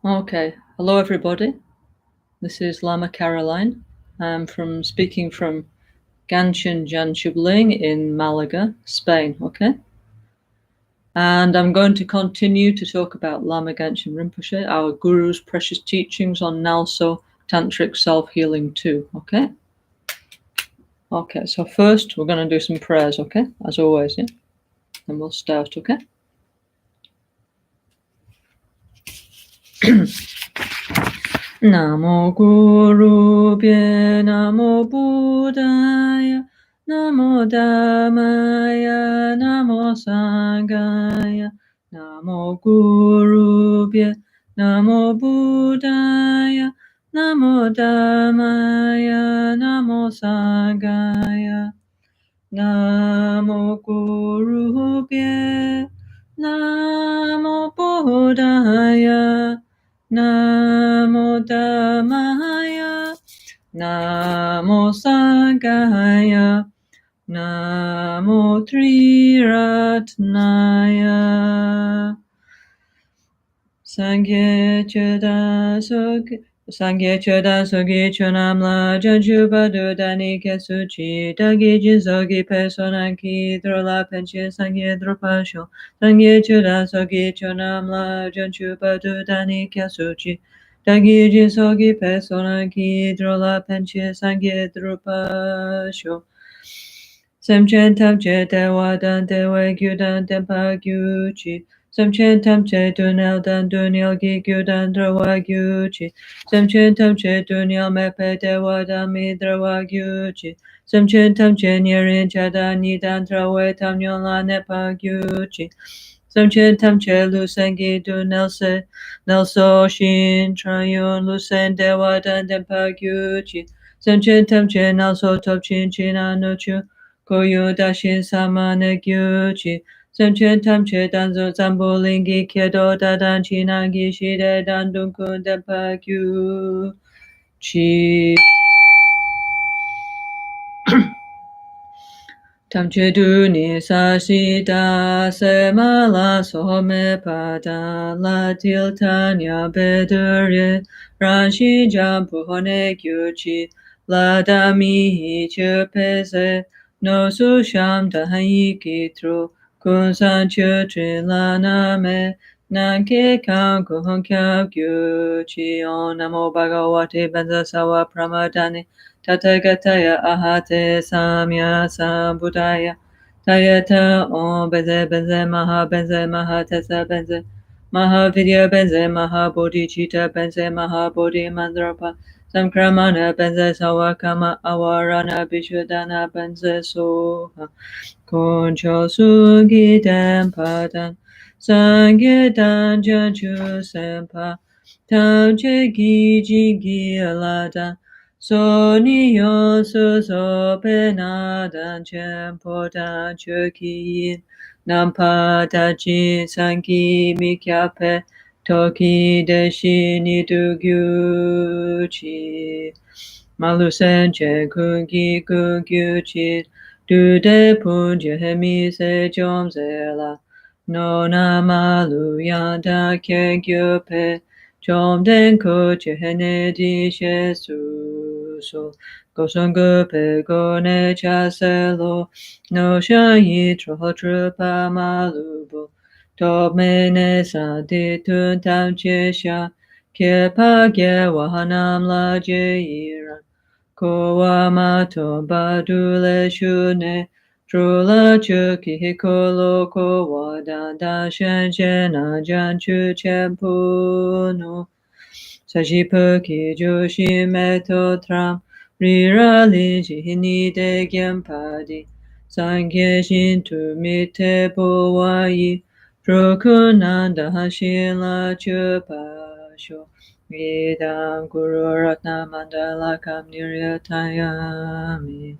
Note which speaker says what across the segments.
Speaker 1: Okay, hello everybody. This is Lama Caroline. I'm speaking from NgalSo in Malaga, Spain. Okay, and I'm going to continue to talk about Lama Genshin Rinpoche, our guru's precious teachings on NgalSo Tantric Self-Healing too. Okay. Okay. So first, we're going to do some prayers. Okay, as always. Yeah, and we'll start. Okay. Namo Guru Bhye Namo Buddhaya Namo Dhammaya Namo Sanghaya Namo Guru Bhye Namo Buddhaya Namo Dhammaya Namo Sanghaya Namo Guru Bhye Namo Buddhaya Namo Dhammaya Namo Sanghaya Namo Triratnaya Sangye Chodan Sogi Chonamla Janjuba Dudani Kesuchi Dagi Jinzogi Pesonanki Drola Penche Sangye Dropasho Sangye Chodan Sogi Chonamla Janjuba Dudani Kesuchi Dagi Jinzogi Pesonanki Drola Penche Sangye Dropasho Semchen Tamche Dewadan Dewe Gyudan Dempa Gyuchi Semchen Tamche Dunel Dan Dunel Gyudan Drawa Gyuchi Semchen Tamche Dunel Mepe Dewadan Midrawa Gyuchi Semchen Tamche Nyerin Chada Nidan Trawe Tamyola Nepa Gyuchi Semchen Tamche Lusengi Dunel Se NgalSo Shin Trayun Lusen Dewadan Dempa Gyuchi Semchen Tamche NgalSo Topchin Chinanuchu Koyo dashin samane gyuchi. Semchen tamche danzo zambo lingi kedo dadan chinagi shide dandun kun dempa gyuchi. Tamche duni sashida semala sohme pada la tiltanya bedurye ranshi jampu hone gyuchi la dami chupese no susham dahi kitro kun san chutri la name nanke kan kuhon kya gyuchi on namo bhagavate benza sawa pramadani Tathagataya ahate samya sambuddhaya Tayata om benze benze maha tesa benze Mahavidya benze mahabodhicitta benze mahabodhi mandrapa Samkramana benze sawakama awarana vishwadana benze soha Koncho sugidam padan Sangyedan janchu sempa Tamche giji giladan Soniyo suso penadan chempodan chukiyin Nampa dachi sangi mikyape Toki deshi nidugyuchi Malusenche kungi kungyuchi Dude punje hemi se jomzela Nona malu yanda kengyope Chomden koche hene di shesu so Gosongo pe gone chaselo No shayi troho trupa malubo Tobmene sa ditun tam chesha Kepa ge wahanam la jeiran Kowa mato badule shune Trula chuki hikolo kowa danda shenjena janchu chempuno Sajipuki joshi meto tram Rira liji hinide gyempadi Sangye shintu mite bowayi Prokunanda hashila chupasho Vidam Guru Ratna Mandala Kam Niryatayami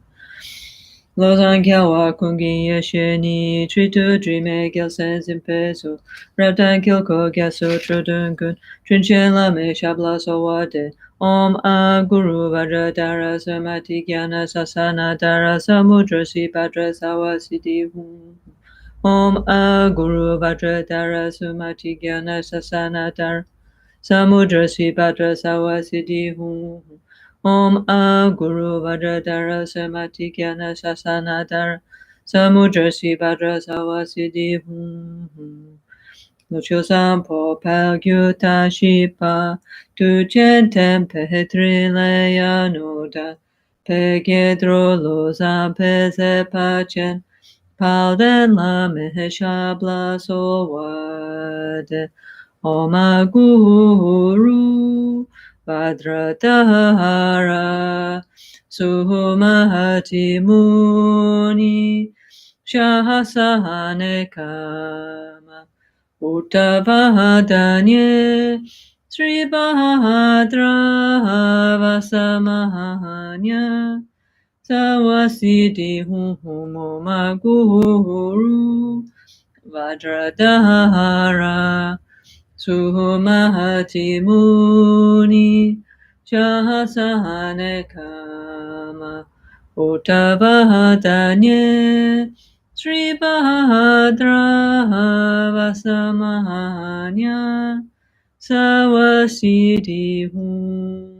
Speaker 1: Lozan Kyawa Kungi Yesheni Tritu Drime Gelsen Zimpeso Rabdan Kilko Gyaso Trodungun Trinchen Lame Shabla Sowade Om A Guru Vajra Dara Samati Gyana Sasana Dara Samudra Sipatra Sawasiti Om A Guru Vajra Dara Sumati Gyana Sasana Dara Samudra Sibhadra Sawasiti Hum. Om A Guru Vajradhara Samati Kyana Sasanadhara Samudra Sibhadra Sawasiti Hum. Lucio Sampo Pagyuta Shipa Tu Gentem Petrileya Nuda Pegedro Lozam Pese Pachen Palden La Meheshabla Sowade Oma Guru Vajradhara Suhumahati Muni Shahasahane Kama Uttavahadanye Sri Bahadra Vasamahanya Sawasiti Humo Maguru Vajradhara Suhumahati Muni Shahasahane Kama Uttavahadanye Sri Bahadra Vasamahanya Sawasiti Hum.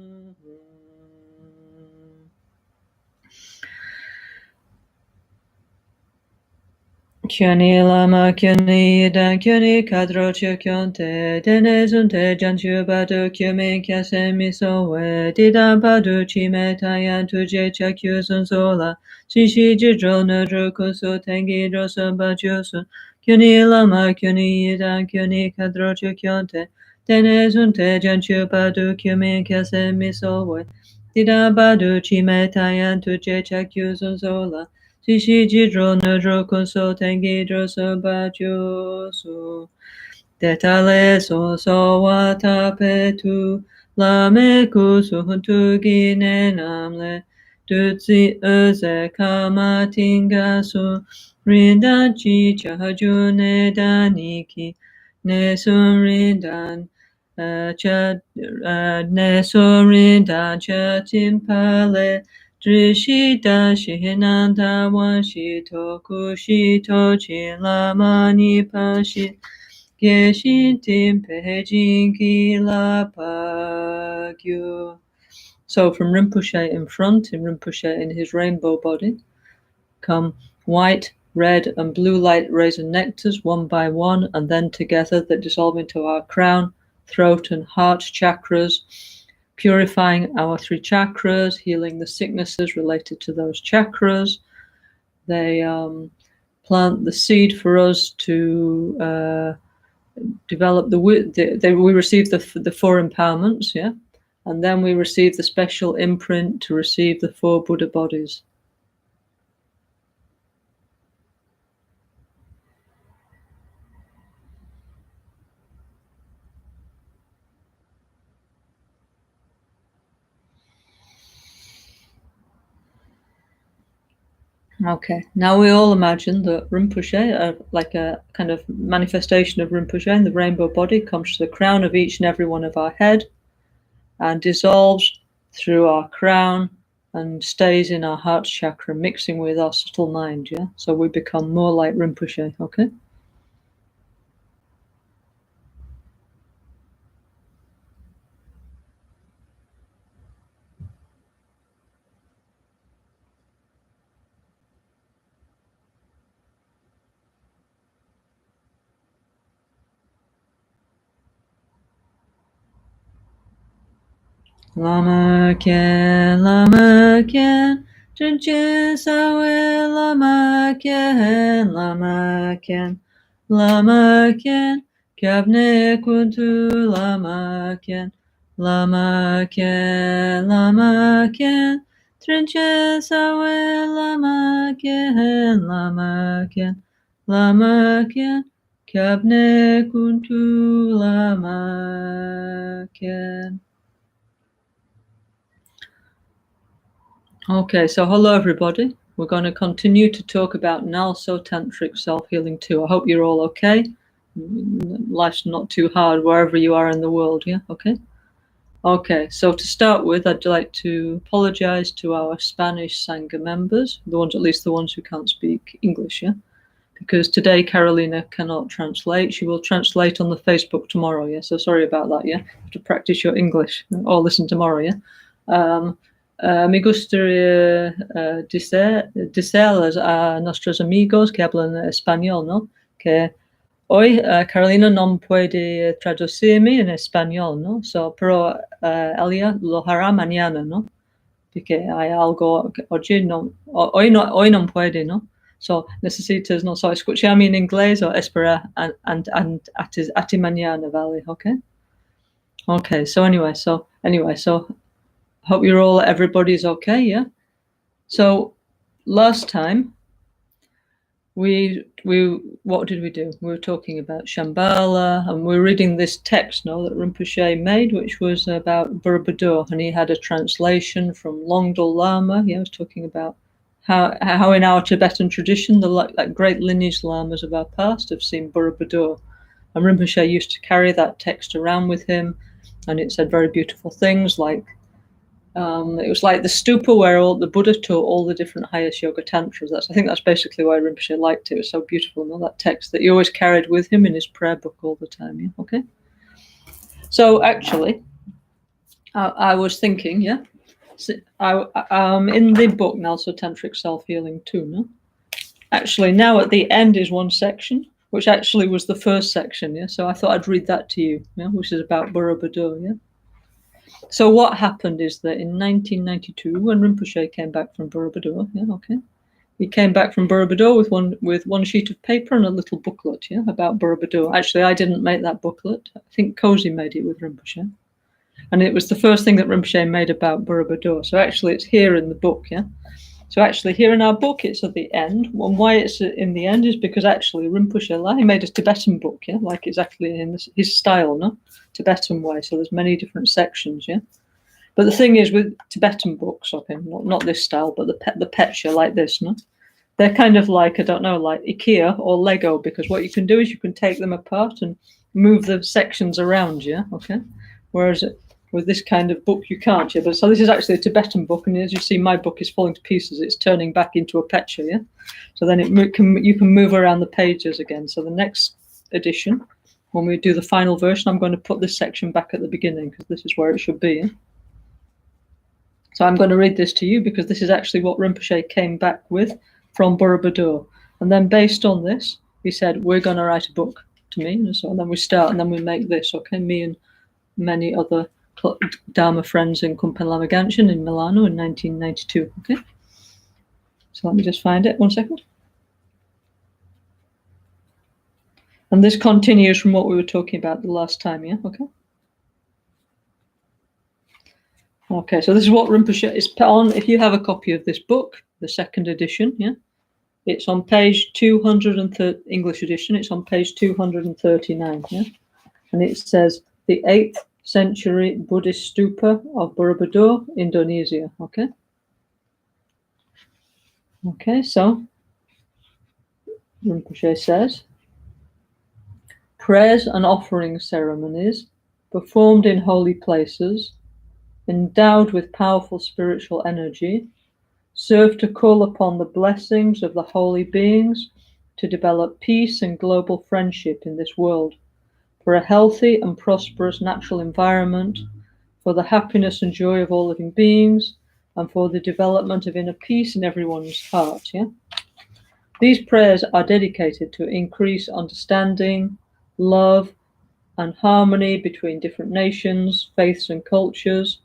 Speaker 1: Kyani lama kyani dan kyani kadro kyonte denezunte janchu badu kyumi kyase misowe didan badu chime tayan tuje chakyusun sola shishi jidro nudru kusu tengi drosun bajusun kyani lama kyani dan kyani kadro kyonte denezunte janchu badu kyumi kyase misowe didan badu chime tayan tuje chakyusun sola Shishi jidro nudro kunso tengi droso bajoso. Detale so wata petu. Lame kusu huntu gine namle. Dutsi uze kama tingasu. Rindan chi chahajune daniki. Nesun rindan. Nesun rindan chatimpale. Drishita Shihinanda Wanshito Kushito Chilamani Pashi Geshintim Pejinki Lapagyo. So from Rinpoche in front, in Rinpoche in his rainbow body, come white, red, and blue light raisin nectars one by one, and then together that dissolve into our crown, throat, and heart chakras, purifying our three chakras, healing the sicknesses related to those chakras. They plant the seed for us to develop we receive the four empowerments, yeah, and then we receive the special imprint to receive the four Buddha bodies. Okay, now we all imagine that Rinpoche, like a kind of manifestation of Rinpoche in the rainbow body, comes to the crown of each and every one of our head and dissolves through our crown and stays in our heart chakra, mixing with our subtle mind, yeah? So we become more like Rinpoche, okay? Lama Ken, Jinjin Sawe, Lama Ken, Lama Ken, Kabne Kuntu, Lama Ken, Trinche Sawe, Lama Ken, Kabne Kuntu, Lama Ken. Okay, so hello everybody. We're going to continue to talk about NgalSo Tantric Self-Healing 2. I hope you're all okay. Life's not too hard wherever you are in the world, yeah? Okay? Okay, so to start with, I'd like to apologize to our Spanish Sangha members, at least the ones who can't speak English, yeah? because today Carolina cannot translate. She will translate on the Facebook tomorrow, yeah? So sorry about that, yeah? You have to practice your English or listen tomorrow, yeah? Me gustaría decirles a nuestros amigos que hablan español, ¿no? Que hoy Carolina no puede traducirme en español, ¿no? So, pero ella lo hará mañana, ¿no? Porque hay algo que hoy no puede, ¿no? So, necesitas, no, so, escucharme en inglés o esperar a ti mañana, ¿vale? Okay? Okay, so anyway, so hope everybody's okay, yeah? So, last time, what did we do? We were talking about Shambhala, and we were reading this text, no, that Rinpoche made, which was about Borobudur, and he had a translation from Longdol Lama. He was talking about how in our Tibetan tradition, the great lineage lamas of our past have seen Borobudur, and Rinpoche used to carry that text around with him, and it said very beautiful things like. It was like the stupa where the Buddha taught all the different highest yoga tantras. I think that's basically why Rinpoche liked it. It was so beautiful, you know, that text that he always carried with him in his prayer book all the time. Yeah, okay. So actually, I was thinking, yeah, in the book NgalSo Tantric Self-Healing too, no? Actually, now at the end is one section, which actually was the first section, yeah. So I thought I'd read that to you, yeah, which is about Borobudur, yeah. So what happened is that in 1992, when Rinpoche came back from Borobudur, yeah, okay, he came back from Borobudur with one sheet of paper and a little booklet, yeah, about Borobudur. Actually, I didn't make that booklet. I think Cozy made it with Rinpoche, and it was the first thing that Rinpoche made about Borobudur. So actually, it's here in the book, yeah. So actually, here in our book, it's at the end. And why it's in the end is because actually Rinpoche, he made a Tibetan book, yeah, like exactly in his style, no, Tibetan way. So there's many different sections, yeah. But the thing is with Tibetan books, okay, not this style, but the petcha like this, no, they're kind of like, I don't know, like IKEA or Lego, because what you can do is you can take them apart and move the sections around, yeah, okay. Whereas with this kind of book, you can't, yeah. But so this is actually a Tibetan book, and as you see, my book is falling to pieces. It's turning back into a petcha, yeah. So then you can move around the pages again. So the next edition, when we do the final version, I'm going to put this section back at the beginning because this is where it should be. Yeah? So I'm going to read this to you because this is actually what Rinpoche came back with from Borobudur, and then based on this, he said we're going to write a book to me, and so then we start, and then we make this, okay, me and many other Dharma friends in Kumpen Lama Ganshin in Milano in 1992. Okay, so let me just find it 1 second. And this continues from what we were talking about the last time, yeah? Okay. Okay, so this is what Rinpoche is put on. If you have a copy of this book, the second edition, yeah, it's on page 230, English edition, it's on page 239, yeah? And it says, the 8th century Buddhist stupa of Borobudur, Indonesia. Okay. Okay, so Rinpoche says, prayers and offering ceremonies performed in holy places, endowed with powerful spiritual energy, serve to call upon the blessings of the holy beings to develop peace and global friendship in this world, for a healthy and prosperous natural environment, for the happiness and joy of all living beings, and for the development of inner peace in everyone's heart. Yeah? These prayers are dedicated to increase understanding, love, and harmony between different nations, faiths, and cultures,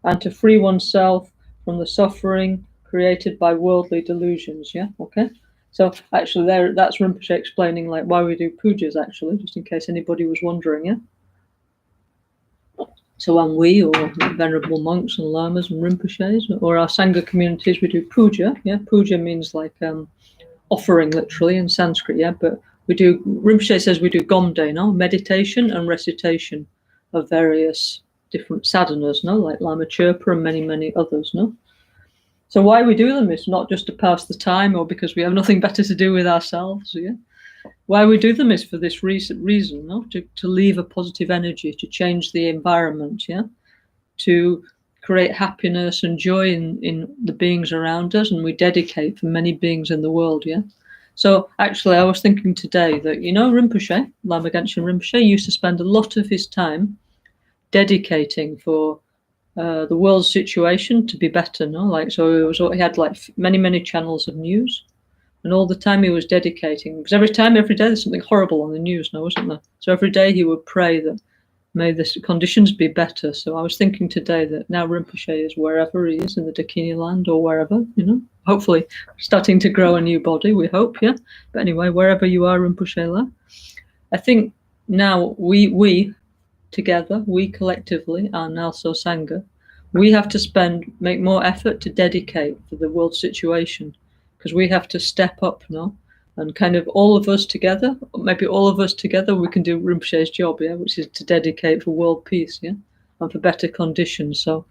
Speaker 1: and to free oneself from the suffering created by worldly delusions. Yeah, okay. So actually, that's Rinpoche explaining like why we do pujas. Actually, just in case anybody was wondering. Yeah. So when we, or venerable monks and lamas and Rinpoches, or our Sangha communities, we do puja. Yeah, puja means like offering, literally in Sanskrit. Yeah, but we do. Rinpoche says we do gomde, no, meditation and recitation of various different sadhanas, no, like Lama Chirpa and many others, no. So why we do them is not just to pass the time or because we have nothing better to do with ourselves. Yeah. Why we do them is for this reason, no? To leave a positive energy, to change the environment, yeah, to create happiness and joy in the beings around us, and we dedicate for many beings in the world, yeah. So actually, I was thinking today that, Rinpoche, Lama Rinpoche, used to spend a lot of his time dedicating for the world situation to be better, no? Like, so he had like many channels of news, and all the time he was dedicating, because every day there's something horrible on the news now, isn't there? So every day he would pray that may the conditions be better. So I was thinking today that now Rinpoche is wherever he is in the Dakini land or wherever, hopefully starting to grow a new body, we hope, yeah. But anyway, wherever you are, Rinpoche, I think now we together, we collectively, our NgalSo Sangha, we have to make more effort to dedicate for the world situation, because we have to step up, and kind of all of us together, maybe all of us together, we can do Rinpoche's job, yeah, which is to dedicate for world peace, yeah, and for better conditions. So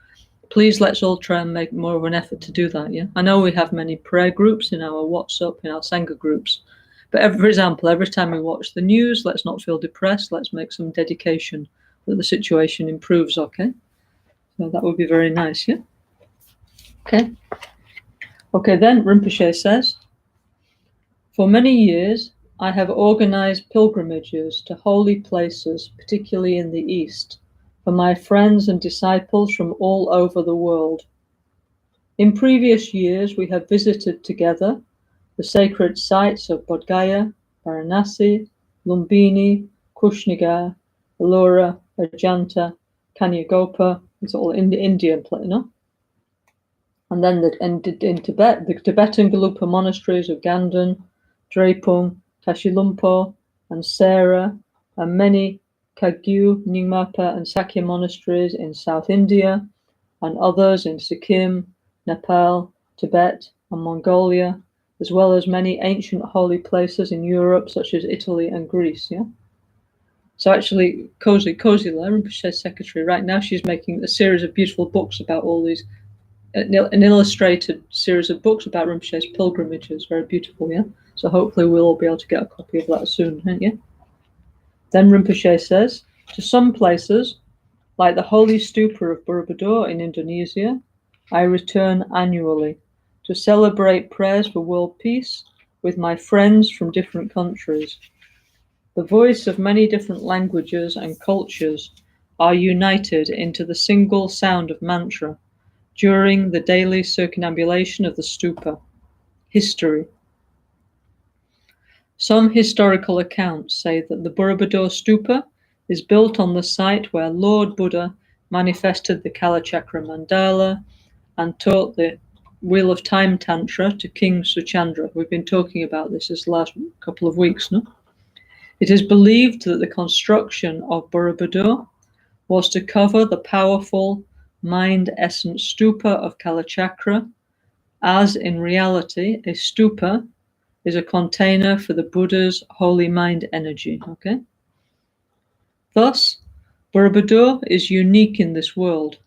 Speaker 1: please, let's all try and make more of an effort to do that, yeah. I know we have many prayer groups in our WhatsApp, in our Sangha groups, but for example, every time we watch the news, let's not feel depressed, let's make some dedication that the situation improves, okay? So that would be very nice, yeah? Okay, then Rinpoche says, for many years, I have organized pilgrimages to holy places, particularly in the East, for my friends and disciples from all over the world. In previous years, we have visited together the sacred sites of Bodh Gaya, Varanasi, Lumbini, Kushnagar, Ellora, Ajanta, Kanyagopa. It's all in the Indian play, no? And then in Tibet, the Tibetan Gelugpa monasteries of Ganden, Drepung, Tashilhunpo, and Sera, and many Kagyu, Nyingmapa, and Sakya monasteries in South India, and others in Sikkim, Nepal, Tibet, and Mongolia, as well as many ancient holy places in Europe, such as Italy and Greece, yeah? So actually, Kozila, Rinpoche's secretary, right now she's making a series of beautiful books about all these, an illustrated series of books about Rinpoche's pilgrimages, very beautiful, yeah? So hopefully we'll all be able to get a copy of that soon, yeah? Then Rinpoche says, to some places, like the holy stupa of Borobudur in Indonesia, I return annually to celebrate prayers for world peace with my friends from different countries. The voice of many different languages and cultures are united into the single sound of mantra during the daily circumambulation of the stupa. History. Some historical accounts say that the Borobudur stupa is built on the site where Lord Buddha manifested the Kalachakra mandala and taught the Wheel of Time Tantra to King Suchandra. We've been talking about this last couple of weeks, no? It is believed that the construction of Borobudur was to cover the powerful mind essence stupa of Kalachakra, as in reality, a stupa is a container for the Buddha's holy mind energy, okay? Thus, Borobudur is unique in this world,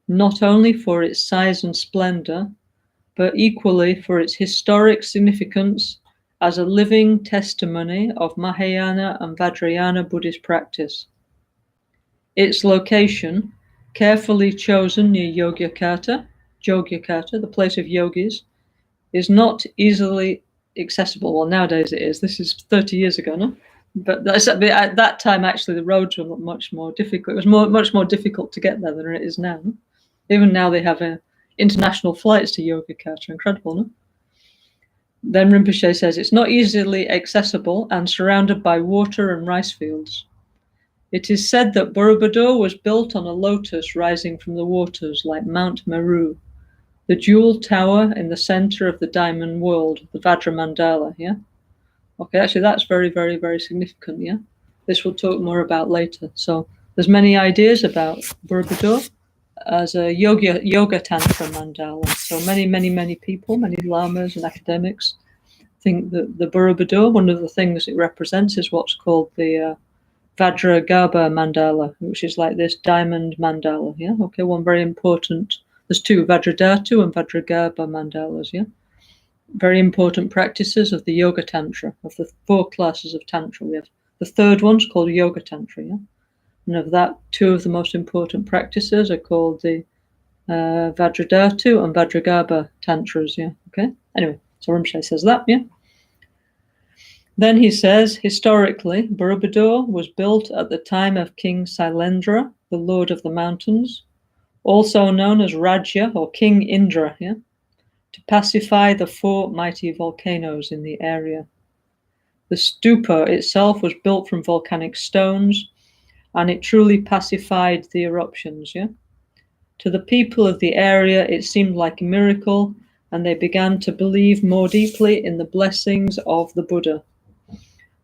Speaker 1: not only for its size and splendor, but equally for its historic significance as a living testimony of Mahayana and Vajrayana Buddhist practice. Its location, carefully chosen near Yogyakarta, the place of yogis, is not easily accessible. Well, nowadays it is. This is 30 years ago, no? But at that time, actually, the roads were much more difficult. It was much more difficult to get there than it is now. No? Even now, they have international flights to Yogyakarta. Incredible, no? Then Rinpoche says it's not easily accessible and surrounded by water and rice fields. It is said that Borobudur was built on a lotus rising from the waters, like Mount Meru, the jewel tower in the center of the diamond world, the Vajra Mandala, yeah? Okay, actually that's very, very, very significant, yeah? This we'll talk more about later. So there's many ideas about Borobudur as a yoga tantra mandala. So many people, many lamas and academics think that the Borobudur, one of the things it represents is what's called the Vajragarbha mandala, which is like this diamond mandala, yeah? Okay, one very important, there's two, Vajradhatu and Vajragarbha mandalas, yeah? Very important practices of the Yoga Tantra, of the 4 classes of Tantra. We have the third one's called Yoga Tantra, yeah? And of that, 2 of the most important practices are called the Vajradhatu and Vajragarbha Tantras, yeah? Okay? Anyway, so Rinpoche says that, yeah? Then he says, historically, Borobudur was built at the time of King Sailendra, the Lord of the Mountains, also known as Raja or King Indra, yeah, to pacify the 4 mighty volcanoes in the area. The stupa itself was built from volcanic stones, and it truly pacified the eruptions, yeah. To the people of the area, it seemed like a miracle, and they began to believe more deeply in the blessings of the Buddha.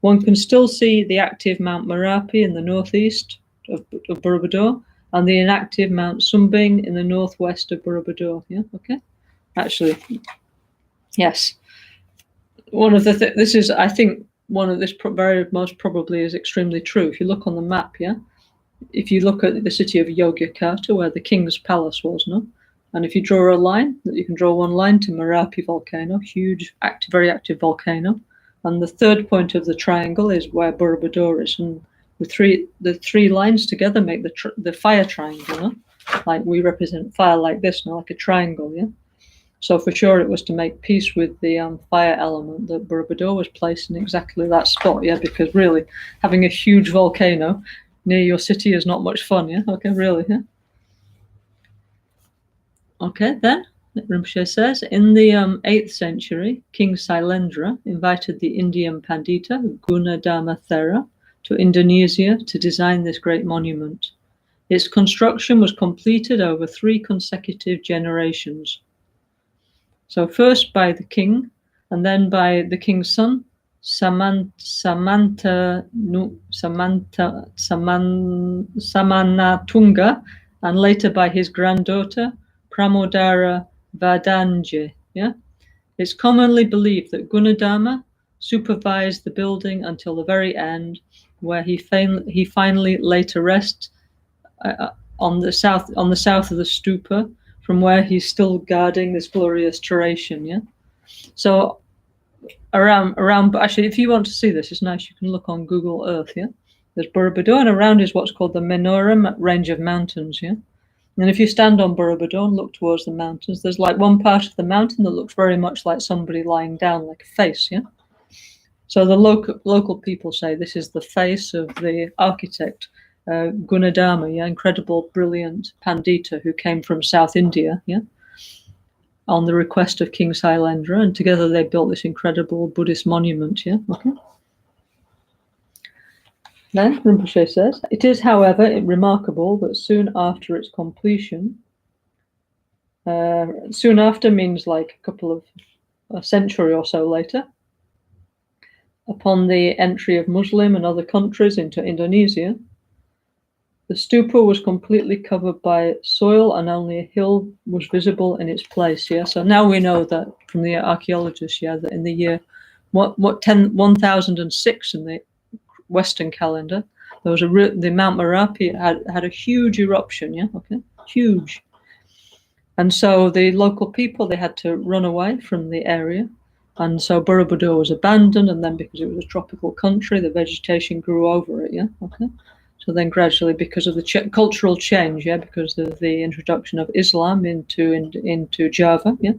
Speaker 1: One can still see the active Mount Merapi in the northeast of Borobudur, and the inactive Mount Sumbing in the northwest of Borobudur. Yeah, okay. Actually, yes. One of the this is, I think, one of this very most probably is extremely true. If you look on the map, yeah, if you look at the city of Yogyakarta, where the king's palace was, no, and if you draw a line, you can draw one line to Merapi volcano, huge, active, very active volcano. And the third point of the triangle is where Borobudur is, and the three lines together make the fire triangle. No? Like we represent fire like this, no? Like a triangle, yeah. So for sure, it was to make peace with the fire element that Borobudur was placed in exactly that spot, yeah. Because really, having a huge volcano near your city is not much fun, yeah. Okay, really, yeah. Okay, then. Rinpoche says, in the 8th century, King Sailendra invited the Indian Pandita Gunadharma Thera to Indonesia to design this great monument. Its construction was completed over 3 consecutive generations. So first by the king, and then by the king's son, Samanatunga, and later by his granddaughter, Pramodara Vadanje. Yeah, it's commonly believed that Gunadharma supervised the building until the very end, where he finally laid to rest on the south of the stupa, from where he's still guarding this glorious duration. Yeah, so around. Actually, if you want to see this, it's nice. You can look on Google Earth. Yeah, there's Borobudur, and around is what's called the Menoram range of mountains. Yeah. And if you stand on Borobudur and look towards the mountains, there's like one part of the mountain that looks very much like somebody lying down, like a face, yeah? So the local people say this is the face of the architect, Gunadharma, yeah, incredible, brilliant Pandita who came from South India, yeah, on the request of King Sailendra, and together they built this incredible Buddhist monument, yeah, okay? Then Rinpoche says, it is, however, remarkable that soon after its completion, soon after means like a century or so later, upon the entry of Muslim and other countries into Indonesia, the stupa was completely covered by soil and only a hill was visible in its place. Yeah, so now we know that from the archaeologists, yeah, that in the year 1006 in the Western calendar, there was the Mount Merapi had a huge eruption, yeah, okay, huge. And so the local people, they had to run away from the area. And so Borobudur was abandoned, and then because it was a tropical country, the vegetation grew over it, yeah, okay. So then gradually, because of the cultural change, yeah, because of the introduction of Islam into Java, yeah,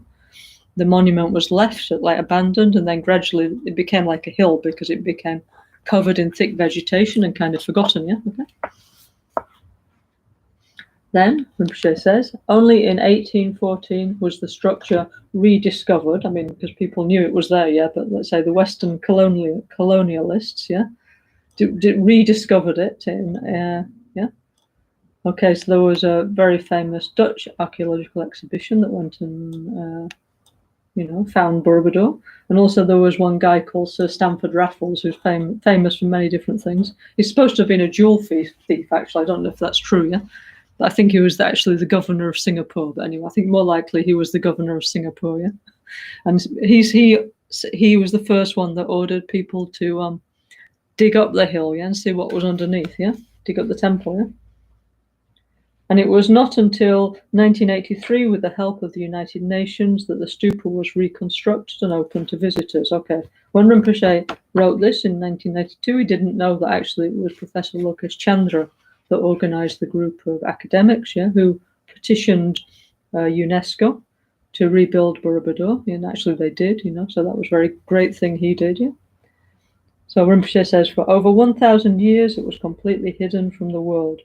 Speaker 1: the monument was left, like abandoned, and then gradually it became like a hill because it became covered in thick vegetation and kind of forgotten, yeah, okay. Then, Rinpoche says, only in 1814 was the structure rediscovered. I mean, because people knew it was there, yeah, but let's say the Western colonialists, yeah, rediscovered it yeah. Okay, so there was a very famous Dutch archaeological exhibition that went and found Borobudur, and also there was one guy called Sir Stamford Raffles, who's famous for many different things. He's supposed to have been a jewel thief, actually. I don't know if that's true, yeah. But I think he was actually the governor of Singapore. But anyway, I think more likely he was the governor of Singapore, yeah. And he was the first one that ordered people to dig up the hill, yeah, and see what was underneath, yeah, dig up the temple, yeah. And it was not until 1983, with the help of the United Nations, that the stupa was reconstructed and opened to visitors. Okay, when Rinpoche wrote this in 1992, he didn't know that actually it was Professor Lokesh Chandra that organized the group of academics, yeah, who petitioned UNESCO to rebuild Borobudur, and actually they did, so that was a very great thing he did, yeah. So Rinpoche says, for over 1,000 years, it was completely hidden from the world.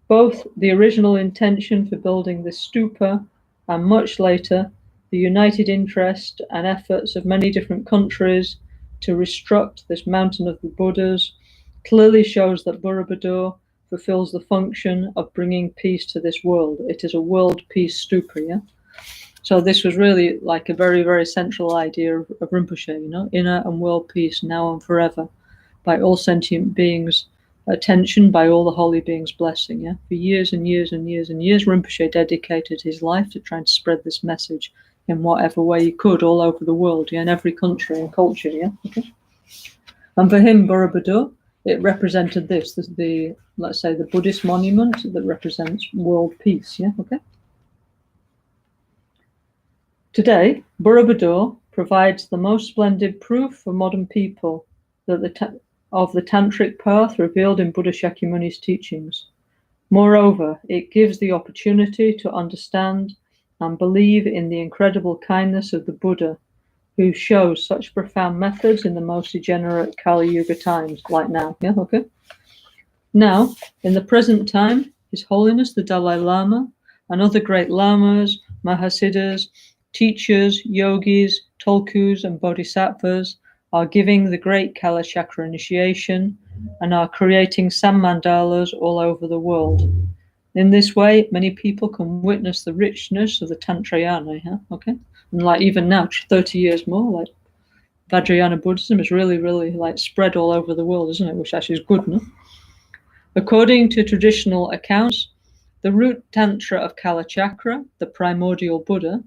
Speaker 1: Both the original intention for building this stupa and much later, the united interest and efforts of many different countries to restruct this mountain of the Buddhas clearly shows that Borobudur fulfills the function of bringing peace to this world. It is a world peace stupa, yeah? So this was really like a very, very central idea of Rinpoche, inner and world peace now and forever, by all sentient beings' attention, by all the holy beings' blessing. Yeah, for years and years and years and years, Rinpoche dedicated his life to trying to spread this message in whatever way he could all over the world, in every country and culture. Yeah, okay. And for him, Borobudur, it represented this, let's say, the Buddhist monument that represents world peace. Yeah, okay. Today, Borobudur provides the most splendid proof for modern people that of the tantric path revealed in Buddha Shakyamuni's teachings. Moreover, it gives the opportunity to understand and believe in the incredible kindness of the Buddha, who shows such profound methods in the most degenerate Kali Yuga times, like now. Yeah, okay. Now, in the present time, His Holiness the Dalai Lama and other great lamas, mahasiddhas, teachers, yogis, tulkus, and bodhisattvas are giving the great Kala Chakra initiation and are creating sammandalas all over the world. In this way, many people can witness the richness of the Tantrayana. Yeah? Okay, and like even now, 30 years more, like Vajrayana Buddhism is really, really like spread all over the world, isn't it? Which actually is good, no? According to traditional accounts, the root tantra of Kalachakra, the primordial Buddha,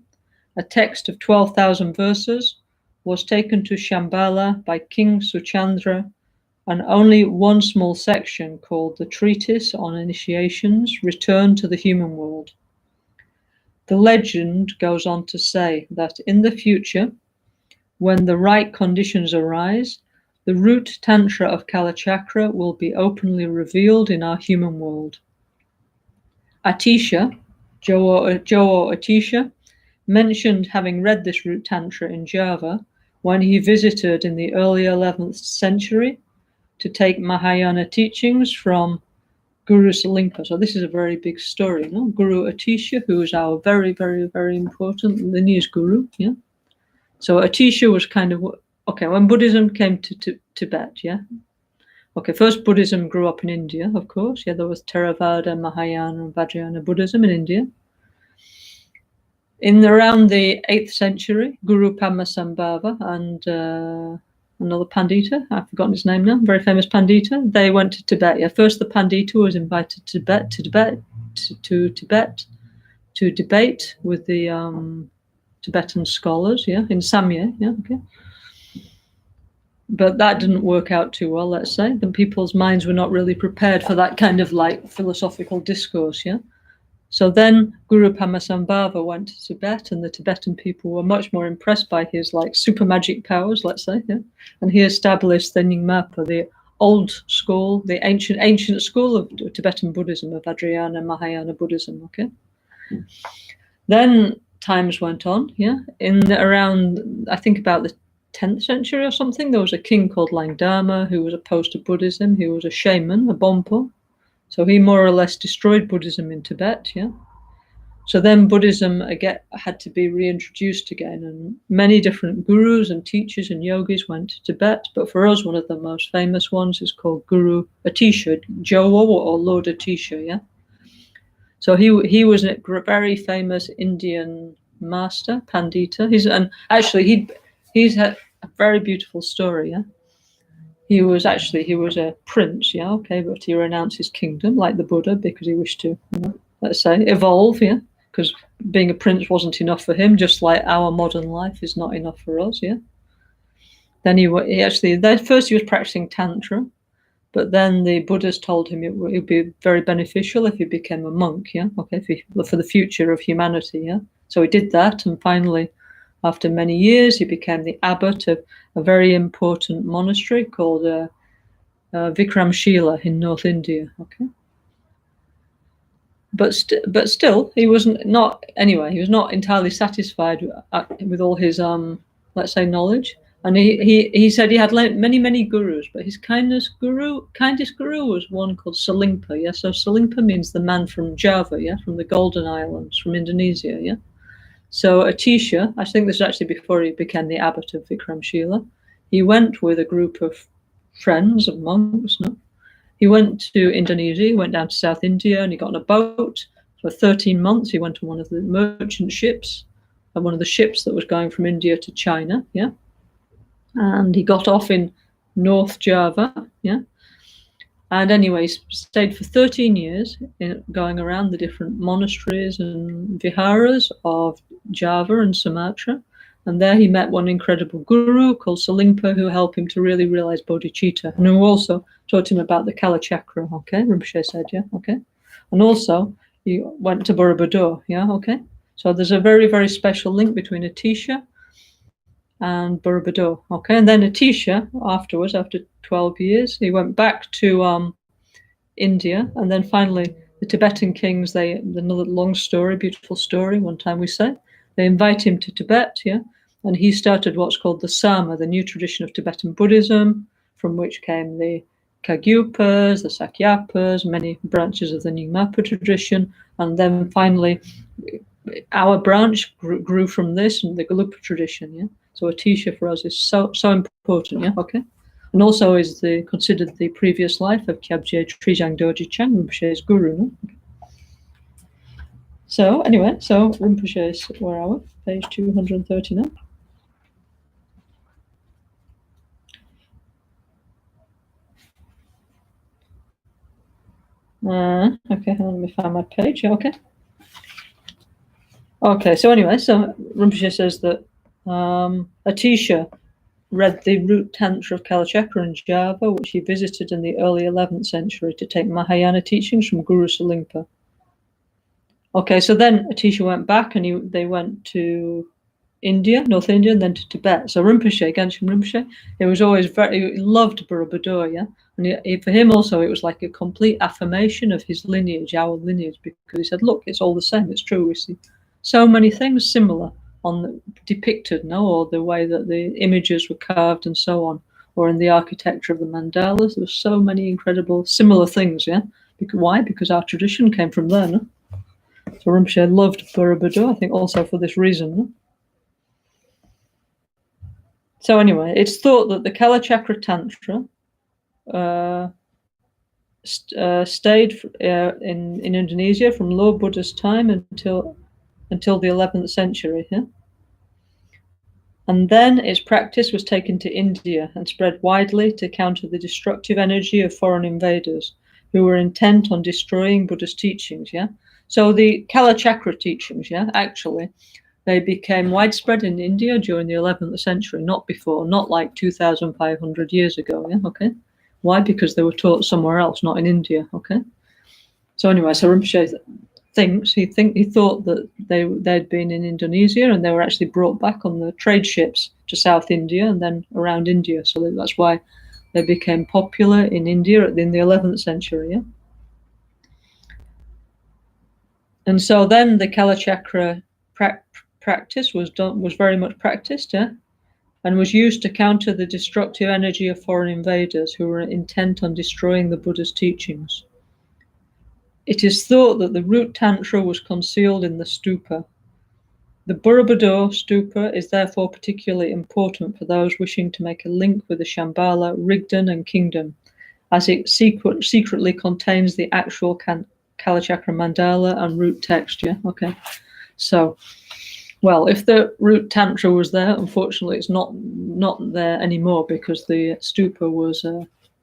Speaker 1: a text of 12,000 verses, was taken to Shambhala by King Suchandra, and only one small section, called the Treatise on Initiations, returned to the human world. The legend goes on to say that in the future, when the right conditions arise, the root tantra of Kalachakra will be openly revealed in our human world. Atisha, Jowo Atisha, mentioned having read this root tantra in Java when he visited in the early 11th century to take Mahayana teachings from Guru Salimpa. So this is a very big story, no? Guru Atisha, who is our very, very, very important lineage guru, yeah? So Atisha was kind of, okay, when Buddhism came to Tibet, yeah? Okay, first Buddhism grew up in India, of course. Yeah, there was Theravada, Mahayana, and Vajrayana Buddhism in India. In around the 8th century, Guru Padmasambhava and another Pandita, I've forgotten his name now, very famous Pandita, they went to Tibet. Yeah, first the Pandita was invited to Tibet to debate with the Tibetan scholars, yeah, in Samye, yeah, okay. But that didn't work out too well, let's say. The people's minds were not really prepared for that kind of like philosophical discourse, yeah. So then Guru Padmasambhava went to Tibet, and the Tibetan people were much more impressed by his like super magic powers, let's say, yeah. And he established the Nyingmapa, the old school, the ancient school of Tibetan Buddhism, of Vajrayana, Mahayana Buddhism, okay. Then times went on, yeah. In around, I think about the 10th century or something, there was a king called Langdama who was opposed to Buddhism. He was a shaman, a Bonpo. So he more or less destroyed Buddhism in Tibet, yeah. So then Buddhism again had to be reintroduced again, and many different gurus and teachers and yogis went to Tibet. But for us, one of the most famous ones is called Guru Atisha, Jowo or Lord Atisha, yeah. So he was a very famous Indian master, Pandita. He's had a very beautiful story, yeah. He was a prince, yeah, okay, but he renounced his kingdom like the Buddha because he wished to, let's say, evolve, yeah, because being a prince wasn't enough for him, just like our modern life is not enough for us, yeah. Then he was practicing Tantra, but then the Buddhas told him it would be very beneficial if he became a monk, yeah, okay, for the future of humanity, yeah. So he did that, and finally, after many years, he became the abbot of a very important monastery called Vikramshila in North India. Okay, but still, he was not entirely satisfied with all his let's say knowledge. And he said he had many gurus, but his kindest guru was one called Selingpa. Yeah, so Selingpa means the man from Java, yeah, from the Golden Islands, from Indonesia, yeah. So Atisha, I think this was actually before he became the abbot of Vikramshila. He went with a group of friends, of monks, no? He went to Indonesia, he went down to South India, and he got on a boat. For 13 months, he went on one of the merchant ships, and one of the ships that was going from India to China, yeah. And he got off in North Java, yeah. And anyway, he stayed for 13 years going around the different monasteries and viharas of Java and Sumatra. And there he met one incredible guru called Selingpa, who helped him to really realize bodhicitta, and who also taught him about the Kala Chakra, okay? Rinpoche said, yeah, okay? And also, he went to Borobudur, yeah, okay? So there's a very, very special link between Atisha and Borobudur, okay? And then Atisha, afterwards, after 12 years, he went back to India, and then finally the Tibetan kings, another long story, beautiful story, one time we say, they invite him to Tibet, yeah, and he started what's called the Sama, the new tradition of Tibetan Buddhism, from which came the Kagyupas, the Sakyapas, many branches of the Nyingmapa tradition, and then finally our branch grew from this, and the Gelugpa tradition, yeah. So Atisha for us is so important, yeah, okay. And also is considered the previous life of Kyabje Trijang Dorji Chang, Rinpoche's guru. No? Okay. So anyway, so Rinpoche's, where are we? Page 239. Okay, let me find my page. Okay. Okay, so anyway, so Rinpoche says that Atisha read the root tantra of Kalachakra in Java, which he visited in the early 11th century to take Mahayana teachings from Guru Selingpa. Okay, so then Atisha went back and they went to India, North India, and then to Tibet. So Rinpoche, Genshin Rinpoche, he loved Borobudur, yeah? And for him also, it was like a complete affirmation of his lineage, our lineage, because he said, look, it's all the same, it's true. We see so many things similar depicted, no, or the way that the images were carved and so on, or in the architecture of the mandalas. There were so many incredible similar things, yeah? Why? Because our tradition came from there, no? So Rinpoche loved Borobudur, I think also for this reason, no? So anyway, it's thought that the Kalachakra Tantra stayed in Indonesia from Lord Buddha's time until the 11th century. Yeah? And then its practice was taken to India and spread widely to counter the destructive energy of foreign invaders who were intent on destroying Buddha's teachings. Yeah. So the Kalachakra teachings, yeah, actually, they became widespread in India during the 11th century, not before, not like 2,500 years ago, yeah, okay? Why? Because they were taught somewhere else, not in India, okay? So anyway, so Rinpoche he thought that they'd been in Indonesia and they were actually brought back on the trade ships to South India and then around India. So that's why they became popular in India in the 11th century, yeah? And so then the Kalachakra practice was very much practiced, yeah, and was used to counter the destructive energy of foreign invaders who were intent on destroying the Buddha's teachings. It is thought that the root tantra was concealed in the stupa. The Borobudur stupa is therefore particularly important for those wishing to make a link with the Shambhala, Rigdon, and Kingdom, as it secretly contains the actual Kalachakra mandala and root text. Yeah, okay. So, well, if the root tantra was there, unfortunately, it's not there anymore because the stupa was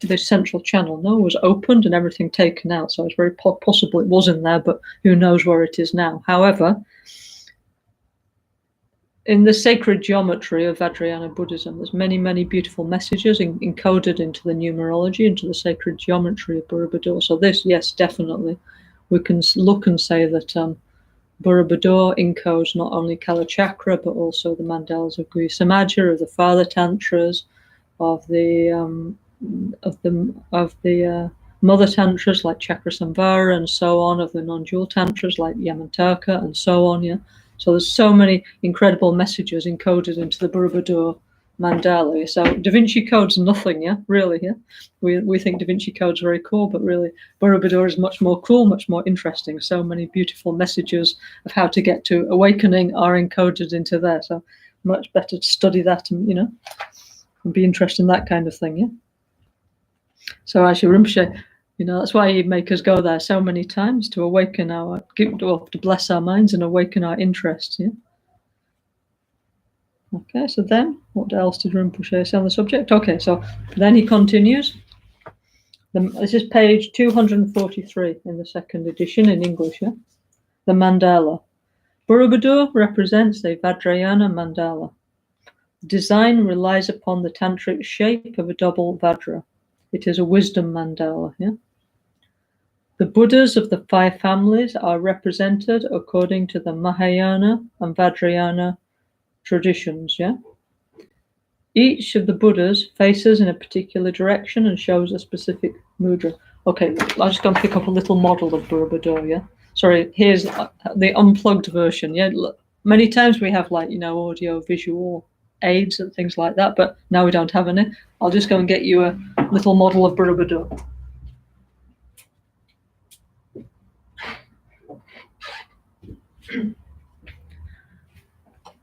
Speaker 1: the central channel. Was opened and everything taken out. So it's very possible it was in there, but who knows where it is now. However, in the sacred geometry of Vajrayana Buddhism, there's many beautiful messages encoded into the numerology, into the sacred geometry of Borobudur. So this, yes, definitely, we can look and say that Borobudur encodes not only Kalachakra but also the mandalas of Guhya Samaja, of the Father Tantras, of the Mother Tantras like Chakra Samvara and so on, of the non-dual Tantras like Yamantaka and so on. Yeah. So there's so many incredible messages encoded into the Borobudur mandala. So Da Vinci Code's nothing, yeah, really, yeah. We think Da Vinci Code's very cool, but really Borobudur is much more cool, much more interesting. So many beautiful messages of how to get to awakening are encoded into there. So much better to study that and, and be interested in that kind of thing, yeah. So actually Rinpoche, that's why he'd make us go there so many times, to awaken to bless our minds and awaken our interests, yeah. Okay, so then, what else did Rinpoche say on the subject? Okay, so then he continues. This is page 243 in the second edition in English, yeah? The mandala. Borobudur represents a Vajrayana mandala. Design relies upon the tantric shape of a double Vajra. It is a wisdom mandala, yeah? The Buddhas of the 5 families are represented according to the Mahayana and Vajrayana traditions, yeah? Each of the Buddhas faces in a particular direction and shows a specific mudra. Okay, I'm just going to pick up a little model of Borobudur, yeah? Sorry, here's the unplugged version, yeah? Many times we have, audio, visual aids and things like that, but now we don't have any. I'll just go and get you a little model of Borobudur.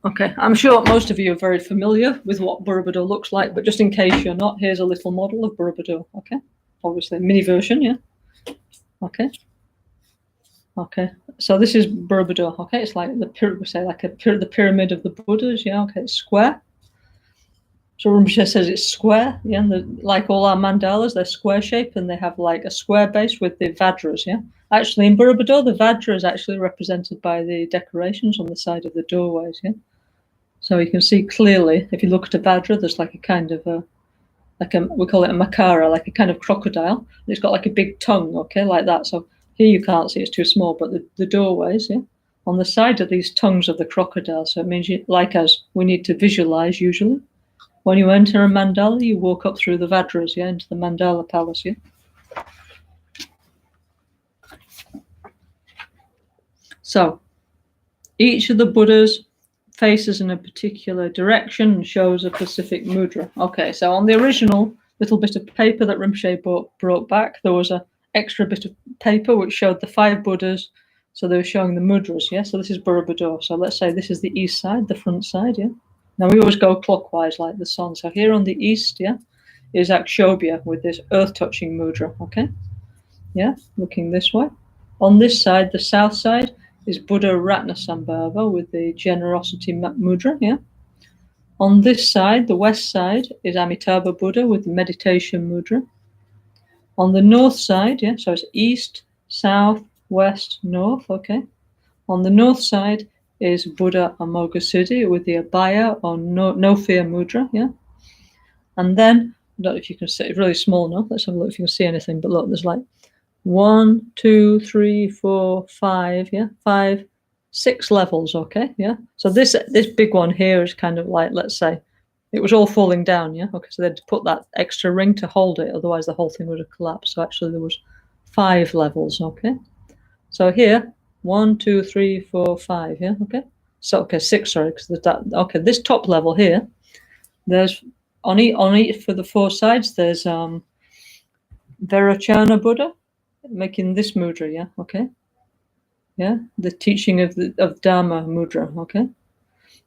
Speaker 1: Okay, I'm sure most of you are very familiar with what Borobudur looks like, but just in case you're not, here's a little model of Borobudur, okay? Obviously, mini version, yeah? Okay. Okay, so this is Borobudur, okay? It's like the pyramid of the Buddhas, yeah? Okay, it's square. So Rinpoche says it's square, yeah? And like all our mandalas, they're square shape, and they have like a square base with the Vajras, yeah? Actually, in Borobudur, the Vajra is actually represented by the decorations on the side of the doorways, yeah? So you can see clearly, if you look at a Vajra, there's like a kind of we call it a makara, like a kind of crocodile. And it's got like a big tongue, okay, like that. So here you can't see, it's too small, but the doorways, yeah, on the side of these tongues of the crocodile. So it means, we need to visualize usually. When you enter a mandala, you walk up through the Vajras, yeah, into the mandala palace, yeah. So each of the Buddhas faces in a particular direction and shows a specific mudra. Okay, so on the original little bit of paper that Rinpoche brought back, there was an extra bit of paper which showed the 5 Buddhas. So they were showing the mudras, yeah? So this is Borobudur. So let's say this is the east side, the front side, yeah? Now we always go clockwise like the sun. So here on the east, yeah, is Akshobhya with this earth-touching mudra, okay? Yeah, looking this way. On this side, the south side, is Buddha Ratnasambhava with the generosity mudra, yeah? On this side, the west side, is Amitabha Buddha with the meditation mudra. On the north side, yeah, so it's east, south, west, north, okay? On the north side is Buddha Amoghasiddhi with the Abhaya or no fear mudra, yeah? And then, I don't know if you can see, it's really small now. Let's have a look if you can see anything, but look, there's like 1, 2, 3, 4, 5, yeah, 5, 6 levels, okay, yeah. So this big one here is kind of like, let's say, it was all falling down, yeah. Okay, so they had to put that extra ring to hold it, otherwise the whole thing would have collapsed. So actually there was 5 levels, okay. So here, 1, 2, 3, 4, 5, yeah, okay. So okay, 6, sorry, because that. Okay, this top level here, there's on each for the 4 sides, there's Vairocana Buddha, making this mudra, yeah, okay, yeah, the teaching of Dharma mudra, okay.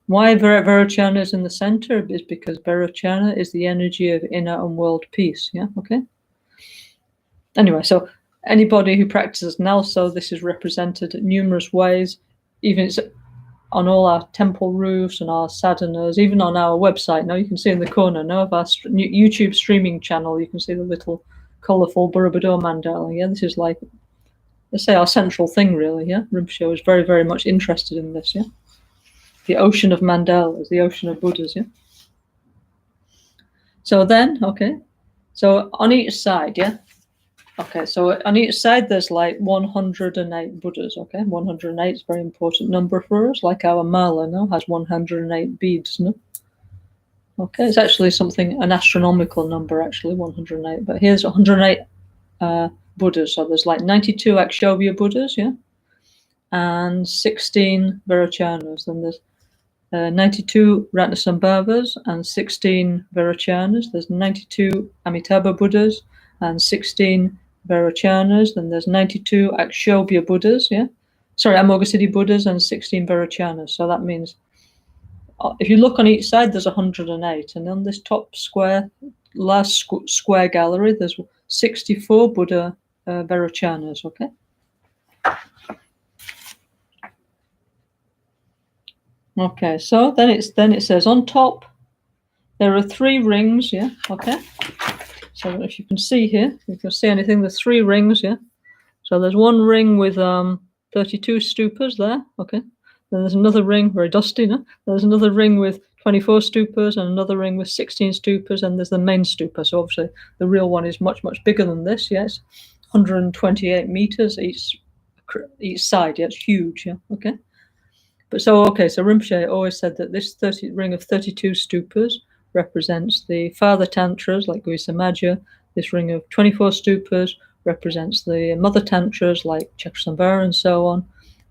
Speaker 1: Why Vairocana is in the center is because Vairocana is the energy of inner and world peace, yeah, okay. Anyway, so anybody who practices NgalSo, this is represented in numerous ways, even it's on all our temple roofs and our sadhanas, even on our website. Now you can see in the corner, now of our YouTube streaming channel, you can see the little colourful Borobudur mandala, yeah, this is like, let's say, our central thing, really, yeah. Rinpoche was very, very much interested in this, yeah. The ocean of mandalas, the ocean of Buddhas, yeah. So then, okay, so on each side, yeah. Okay, so on each side there's like 108 Buddhas, okay. 108 is a very important number for us, like our mala now has 108 beads, no? Okay, it's actually an astronomical number, actually, 108, but here's 108 Buddhas. So there's like 92 Akshobhya Buddhas, yeah, and 16 Vairochanas. Then there's 92 Ratnasambhavas and 16 Vairochanas. There's 92 Amitabha Buddhas and 16 Vairochanas. Then there's 92 Akshobhya Buddhas, Amoghasiddhi Buddhas and 16 Vairochanas. So that means if you look on each side, there's 108. And on this top square, last square gallery, there's 64 Buddha Vairochanas, okay? Okay, so then it says on top there are 3 rings, okay. So if you can see here, if you can see anything, there's 3 rings, So there's one ring with 32 stupas there, okay. Then there's another ring, very dusty, no? There's another ring with 24 stupas and another ring with 16 stupas, and there's the main stupa. So obviously the real one is much, much bigger than this, It's 128 meters each side, it's huge, okay. So Rinpoche always said that this ring of 32 stupas represents the father tantras like Guisamaja. This ring of 24 stupas represents the mother tantras like Chakrasambhara and so on.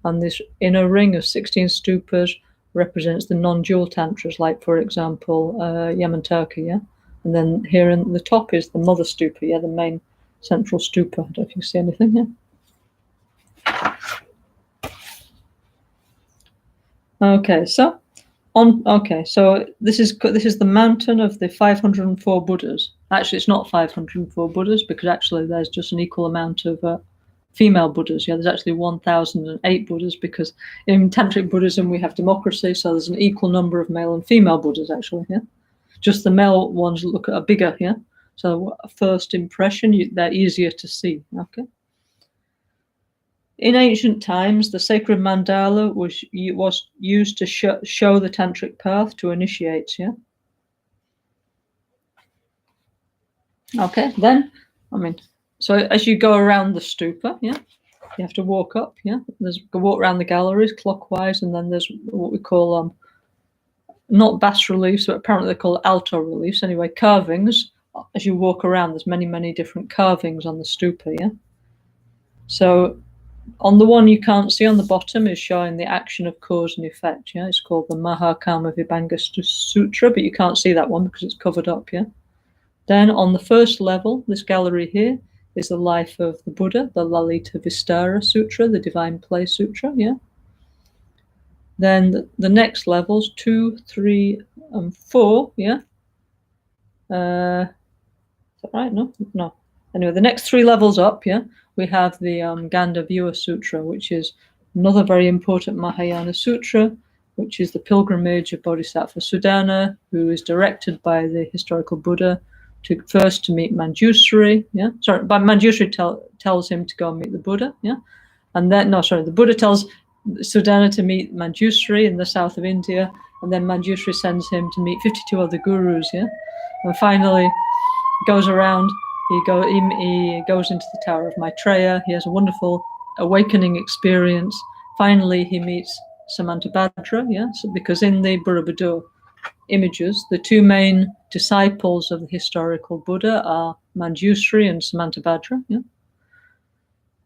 Speaker 1: And this inner ring of 16 stupas represents the non-dual tantras like, for example, Yamantaka, And then here in the top is the mother stupa, the main central stupa. I don't know if you see anything here. Okay, so this is the mountain of the 504 Buddhas. Actually, it's not 504 Buddhas because actually there's just an equal amount of female Buddhas. There's actually 1,008 Buddhas because in Tantric Buddhism we have democracy, so there's an equal number of male and female Buddhas actually. Just the male ones are bigger. So first impression, they're easier to see. Okay. In ancient times, the sacred mandala was used to show the tantric path to initiates. Okay, then so as you go around the stupa, you have to walk up. Walk around the galleries clockwise, and then there's what we call not bas reliefs, but apparently they're called alto reliefs. Anyway, carvings. As you walk around, there's many different carvings on the stupa. So on the one you can't see on the bottom is showing the action of cause and effect. It's called the Mahakama Vibhanga Sutra, but you can't see that one because it's covered up. Then on the first level, this gallery here is the life of the Buddha, the Lalita Vistara Sutra, the Divine Play Sutra. Then the next levels 2, 3, and 4. Is that right? No. Anyway, the next 3 levels up, we have the Gandhavya Sutra, which is another very important Mahayana sutra, which is the pilgrimage of Bodhisattva Sudana, who is directed by the historical Buddha to meet Manjusri. But Manjusri tells him to go and meet the Buddha. And then, the Buddha tells Sudana to meet Manjusri in the south of India, and then Manjusri sends him to meet 52 other gurus. And finally goes around. He goes into the Tower of Maitreya. He has a wonderful awakening experience. Finally, he meets Samantabhadra, because in the Borobudur images, the 2 main disciples of the historical Buddha are Manjusri and Samantabhadra.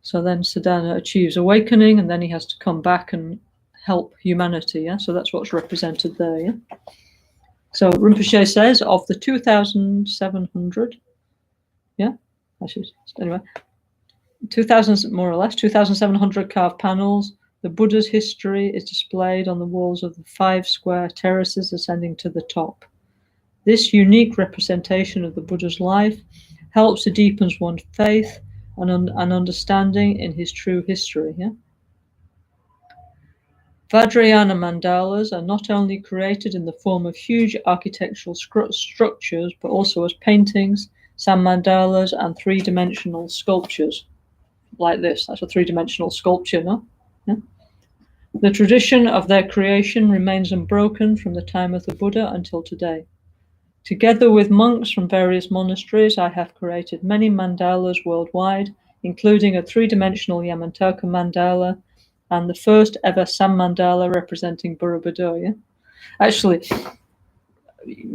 Speaker 1: So then Sudana achieves awakening, and then he has to come back and help humanity. So that's what's represented there. So Rinpoche says of the 2,700. Anyway, 2,000 more or less, 2,700 carved panels. The Buddha's history is displayed on the walls of the 5 square terraces ascending to the top. This unique representation of the Buddha's life helps to deepen one's faith and understanding in his true history. Vajrayana mandalas are not only created in the form of huge architectural structures, but also as paintings, sand mandalas, and 3-dimensional sculptures like this. That's a 3-dimensional sculpture, no? The tradition of their creation remains unbroken from the time of the Buddha until today. Together with monks from various monasteries, I have created many mandalas worldwide, including a 3-dimensional Yamantaka mandala and the first ever sand mandala representing Borobudur. Actually,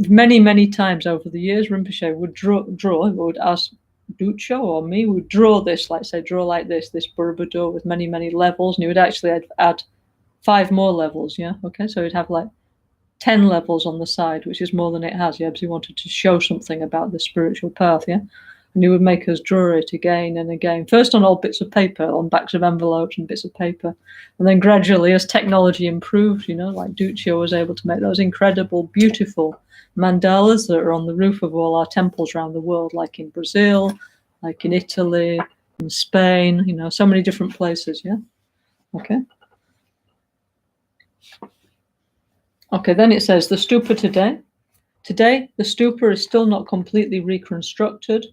Speaker 1: many times over the years, Rinpoche would would ask Ducho or me, would draw this, draw like this Borobudur with many levels, and he would actually add 5 more levels. Okay, so he'd have 10 levels on the side, which is more than it has, yeah, because he wanted to show something about the spiritual path, yeah. And he would make us draw it again and again, first on old bits of paper, on backs of envelopes and bits of paper. And then gradually, as technology improved, you know, like Duccio was able to make those incredible, beautiful mandalas that are on the roof of all our temples around the world, like in Brazil, like in Italy, in Spain, you know, so many different places, yeah. Okay. Okay, then it says the stupa today. Today, the stupa is still not completely reconstructed.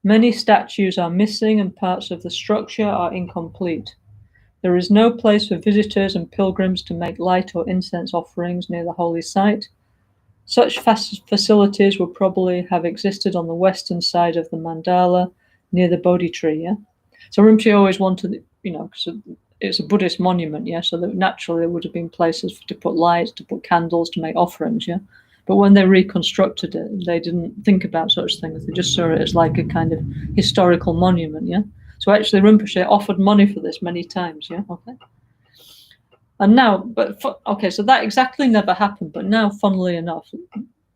Speaker 1: Many statues are missing and parts of the structure are incomplete. There is no place for visitors and pilgrims to make light or incense offerings near the holy site. Such facilities would probably have existed on the western side of the mandala near the Bodhi tree, yeah? So Rinpoche always wanted, you know, because it's a Buddhist monument, yeah? So that naturally there would have been places to put lights, to put candles, to make offerings, yeah? But when they reconstructed it, they didn't think about such things. They just saw it as like a kind of historical monument, yeah? So actually Rinpoche offered money for this many times, yeah? Okay. And now, okay, so that exactly never happened. But now, funnily enough,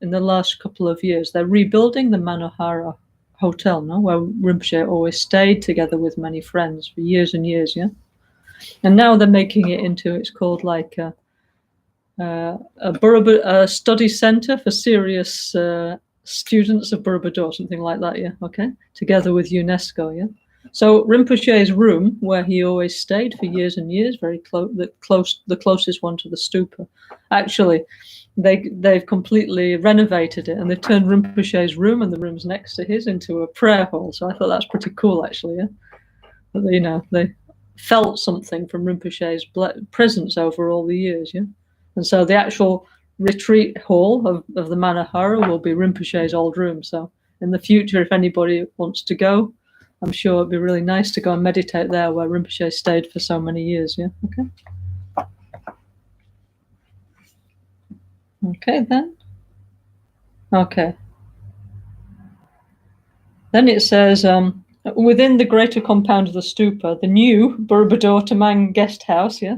Speaker 1: in the last couple of years, they're rebuilding the Manohara Hotel, no, where Rinpoche always stayed together with many friends for years and years, yeah. And now they're making it into, it's called like a study center for serious students of Borobudur, something like that, yeah. Okay, together with UNESCO, yeah. So Rinpoche's room, where he always stayed for years and years, very close, the closest one to the stupa. Actually, they've completely renovated it, and they've turned Rinpoche's room and the rooms next to his into a prayer hall. So I thought that's pretty cool, actually. Yeah, but you know, they felt something from Rinpoche's presence over all the years. Yeah, and so the actual retreat hall of the Manohara will be Rinpoche's old room. So in the future, if anybody wants to go, I'm sure it'd be really nice to go and meditate there where Rinpoche stayed for so many years, yeah? Okay. Okay, then. Okay. Then it says, within the greater compound of the stupa, the new Borobudur Tamang guest house, yeah?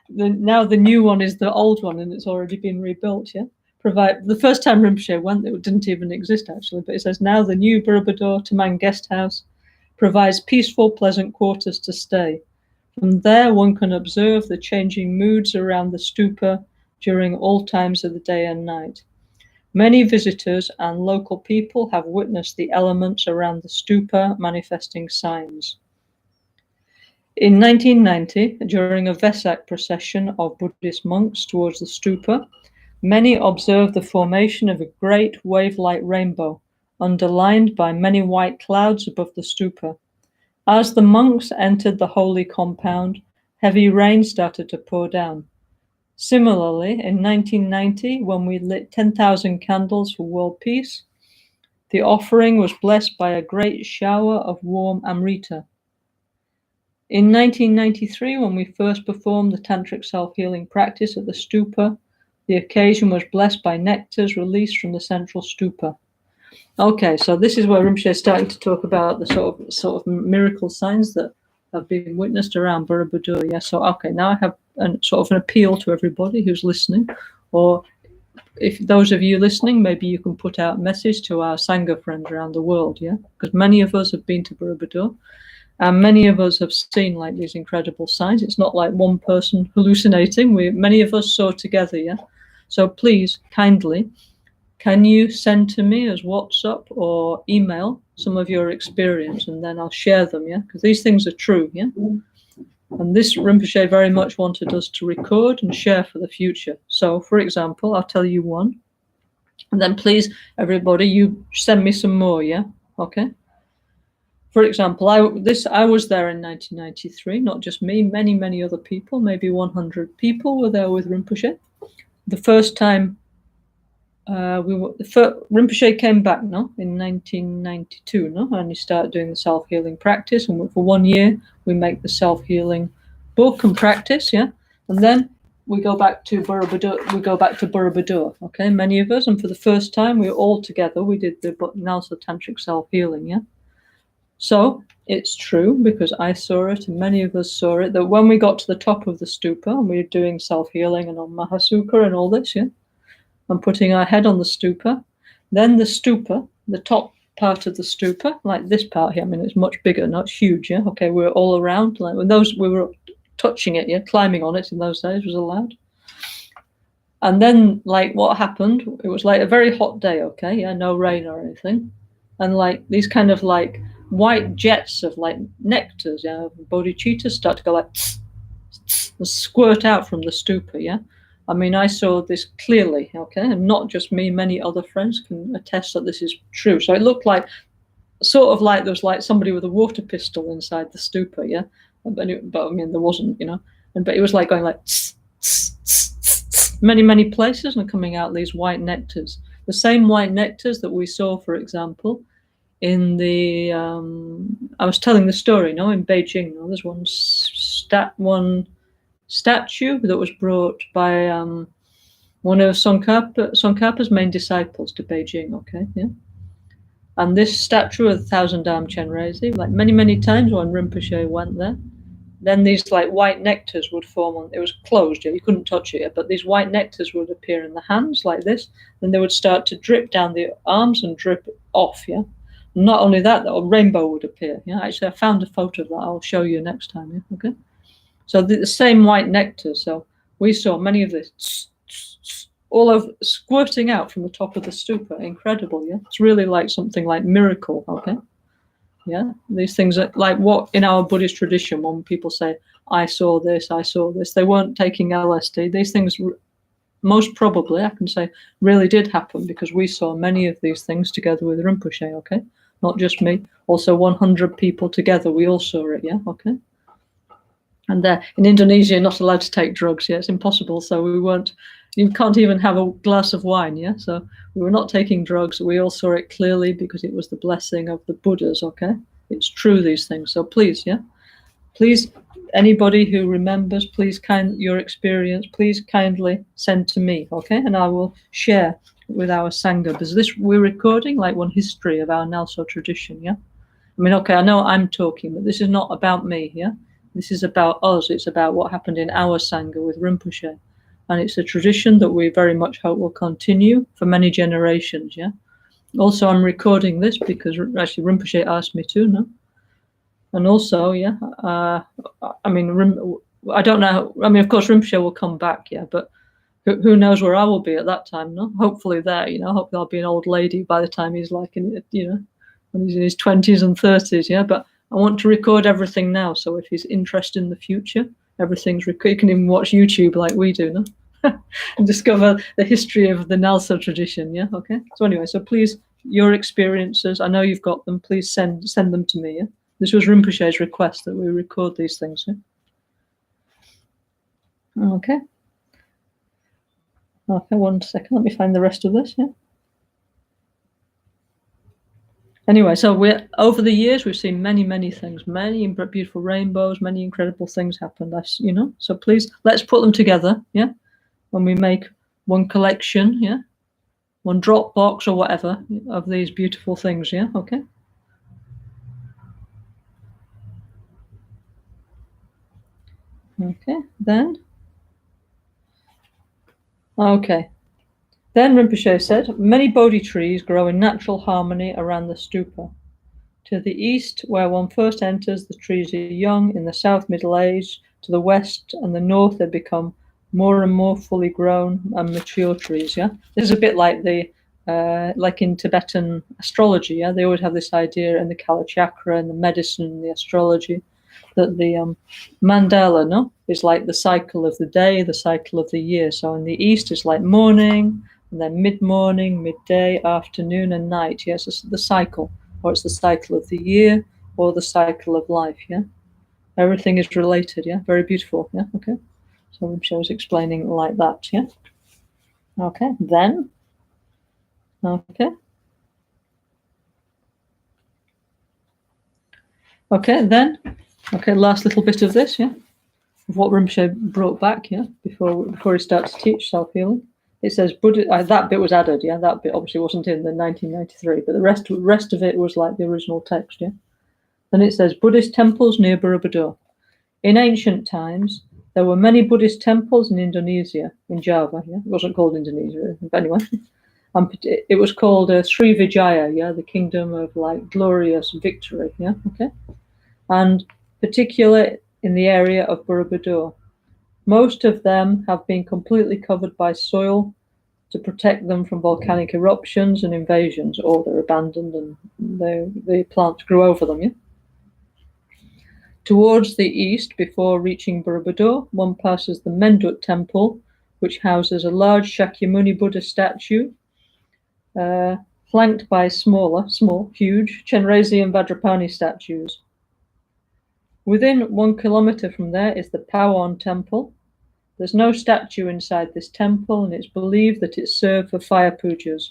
Speaker 1: Now the new one is the old one and it's already been rebuilt, yeah? The first time Rinpoche went, it didn't even exist, actually, but it says, now the new Borobudur Tamang guest house provides peaceful, pleasant quarters to stay. From there, one can observe the changing moods around the stupa during all times of the day and night. Many visitors and local people have witnessed the elements around the stupa manifesting signs. In 1990, during a Vesak procession of Buddhist monks towards the stupa, many observed the formation of a great wave-like rainbow, underlined by many white clouds above the stupa. As the monks entered the holy compound, heavy rain started to pour down. Similarly, in 1990, when we lit 10,000 candles for world peace, the offering was blessed by a great shower of warm Amrita. In 1993, when we first performed the Tantric Self-Healing practice at the stupa, the occasion was blessed by nectars released from the central stupa. Okay, so this is where Rinpoche is starting to talk about the sort of miracle signs that have been witnessed around Borobudur. Yeah, so okay, now I have sort of an appeal to everybody who's listening, or if those of you listening, maybe you can put out a message to our Sangha friends around the world, yeah, because many of us have been to Borobudur, and many of us have seen like these incredible signs. It's not like one person hallucinating. Many of us saw together, yeah. So please, kindly, can you send to me as WhatsApp or email some of your experience, and then I'll share them, yeah? Because these things are true, yeah? And this Rinpoche very much wanted us to record and share for the future. So, for example, I'll tell you one. And then please, everybody, you send me some more, yeah? Okay? For example, I was there in 1993, not just me, many other people, maybe 100 people were there with Rinpoche. The first time Rinpoche came back, no, in 1992, no, and he started doing the self-healing practice, and for 1 year we make the self-healing book and practice, yeah, and then we go back to Borobudur. Okay, many of us, and for the first time we were all together. We did the NgalSo Tantric Self-Healing, yeah. So it's true, because I saw it and many of us saw it, that when we got to the top of the stupa and we were doing self-healing and on Mahasukha and all this, yeah, and putting our head on the stupa, then the stupa, the top part of the stupa, like this part here, I mean, it's much bigger, not huge, yeah, okay, we're all around, like when those, we were touching it, yeah, climbing on it in those days was allowed. And then, like, what happened, it was like a very hot day, okay, yeah, no rain or anything, and like these kind of like white jets of like nectars, yeah, bodhicitta start to go like tss, tss, and squirt out from the stupa, yeah. I mean, I saw this clearly, okay, and not just me, many other friends can attest that this is true. So it looked like, sort of like there was like somebody with a water pistol inside the stupa, yeah, but I mean, there wasn't, you know, but it was like going like tss, tss, tss, tss, tss, many places, and coming out these white nectars, the same white nectars that we saw, for example, in the I was telling the story, no, in Beijing, no, there's one statue that was brought by one of Tsongkhapa's main disciples to Beijing, okay, yeah. And this statue of the Thousand Arm Chenrezig, like many times when Rinpoche went there, then these like white nectars would form on, it was closed, yeah, you couldn't touch it, but these white nectars would appear in the hands like this, then they would start to drip down the arms and drip off, yeah. Not only that, a rainbow would appear, yeah. Actually, I found a photo of that, I'll show you next time, yeah, okay. So the same white nectar, so we saw many of this all of squirting out from the top of the stupa. Incredible, yeah. It's really like something like miracle, okay. Yeah, these things are like what in our Buddhist tradition, when people say, I saw this, they weren't taking LSD. These things, most probably, I can say, really did happen, because we saw many of these things together with Rinpoche, okay? Not just me, also 100 people together, we all saw it, yeah, okay? And in Indonesia, you're not allowed to take drugs, yeah, it's impossible, so we weren't, you can't even have a glass of wine, yeah? So we were not taking drugs. We all saw it clearly because it was the blessing of the Buddhas, okay? It's true, these things. So please, yeah? Please, anybody who remembers, please, your experience, please kindly send to me, okay? And I will share with our Sangha, because this, we're recording like one history of our NgalSo tradition, yeah? I mean, okay, I know I'm talking, but this is not about me, yeah? This is about us. It's about what happened in our Sangha with Rinpoche. And it's a tradition that we very much hope will continue for many generations, yeah? Also, I'm recording this because actually Rinpoche asked me to, no? And also, yeah, I mean, I don't know, I mean, of course, Rinpoche will come back, yeah, but who knows where I will be at that time, no? Hopefully there, you know, hopefully I'll be an old lady by the time he's like, in, you know, when he's in his 20s and 30s, yeah? But I want to record everything now, so if he's interested in the future, everything's recorded. You can even watch YouTube like we do, no? And discover the history of the NgalSo tradition, yeah? Okay? So anyway, so please, your experiences, I know you've got them, please send them to me, yeah? This was Rinpoche's request that we record these things, yeah? Okay. Okay, 1 second, let me find the rest of this, yeah? Anyway, so we're over the years we've seen many things, many beautiful rainbows, many incredible things happen. That's, you know. So please, let's put them together, yeah. When we make one collection, yeah, one Dropbox or whatever of these beautiful things, yeah. Okay. Okay. Then. Okay. Then Rinpoche said, many Bodhi trees grow in natural harmony around the stupa. To the east, where one first enters, the trees are young, in the south, middle-aged, to the west and the north, they become more and more fully grown and mature trees, yeah? This is a bit like the, like in Tibetan astrology, yeah? They always have this idea in the Kala Chakra and the medicine and the astrology that the mandala, no, is like the cycle of the day, the cycle of the year. So in the east, it's like morning, and then mid-morning, midday, afternoon, and night, yes, it's the cycle. Or it's the cycle of the year, or the cycle of life, yeah? Everything is related, yeah? Very beautiful, yeah? Okay. So Rinpoche was explaining like that, yeah? Okay, then. Okay. Okay, then. Okay, last little bit of this, yeah? Of what Rinpoche brought back, yeah? Before he starts to teach self-healing. It says, Buddha, that bit was added, yeah? That bit obviously wasn't in the 1993, but the rest of it was like the original text, yeah? Then it says Buddhist temples near Borobudur. In ancient times, there were many Buddhist temples in Indonesia, in Java. Yeah, it wasn't called Indonesia, but anyway, it was called Srivijaya. Yeah, the kingdom of like glorious victory. Yeah, okay, and particularly in the area of Borobudur. Most of them have been completely covered by soil to protect them from volcanic eruptions and invasions, or they're abandoned and the plants grew over them. Yeah? Towards the east, before reaching Borobudur, one passes the Mendut temple, which houses a large Shakyamuni Buddha statue, flanked by huge Chenrezi and Vajrapani statues. Within 1 kilometer from there is the Pawon temple. There's no statue inside this temple, and it's believed that it served for fire pujas.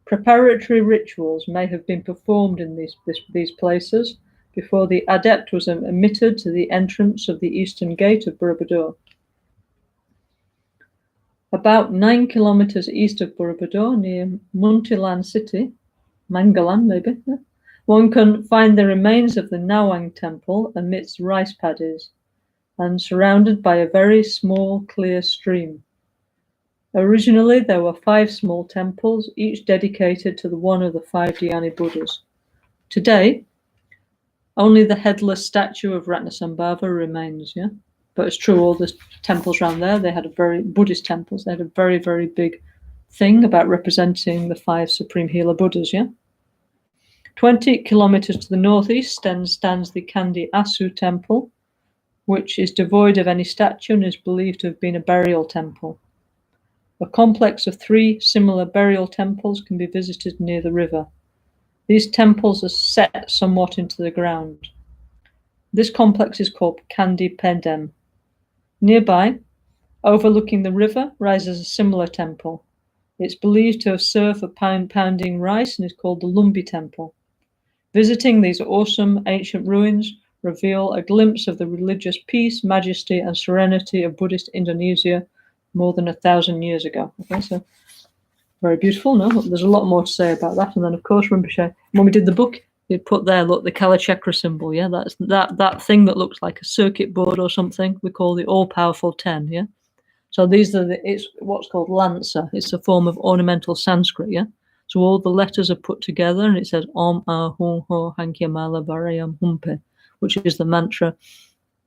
Speaker 1: Preparatory rituals may have been performed in these places before the adept was admitted to the entrance of the eastern gate of Borobudur. About 9 kilometers east of Borobudur, near Muntilan city, Mangalan maybe, one can find the remains of the Nawang temple amidst rice paddies and surrounded by a very small, clear stream. Originally, there were 5 small temples, each dedicated to one of the 5 Dhyani Buddhas. Today, only the headless statue of Ratnasambhava remains, yeah? But it's true, all the temples around there, they had Buddhist temples, they had a very, very big thing about representing the 5 supreme healer Buddhas, yeah? 20 kilometers to the northeast stands the Kandi Asu temple, which is devoid of any statue and is believed to have been a burial temple. A complex of 3 similar burial temples can be visited near the river. These temples are set somewhat into the ground. This complex is called Kandi Pendem. Nearby, overlooking the river, rises a similar temple. It's believed to have served for pounding rice and is called the Lumbi Temple. Visiting these awesome ancient ruins reveal a glimpse of the religious peace, majesty, and serenity of Buddhist Indonesia more than 1,000 years ago. Okay, so very beautiful, no? There's a lot more to say about that. And then, of course, Rinpoche, when we did the book, he put there, look, the Kala Chakra symbol, yeah? That's that thing that looks like a circuit board or something, we call the all-powerful 10, yeah? So these are it's what's called Lansa. It's a form of ornamental Sanskrit, yeah? So all the letters are put together, and it says Om Ah Hum Ho Hankia Mala Varayam Humpe, which is the mantra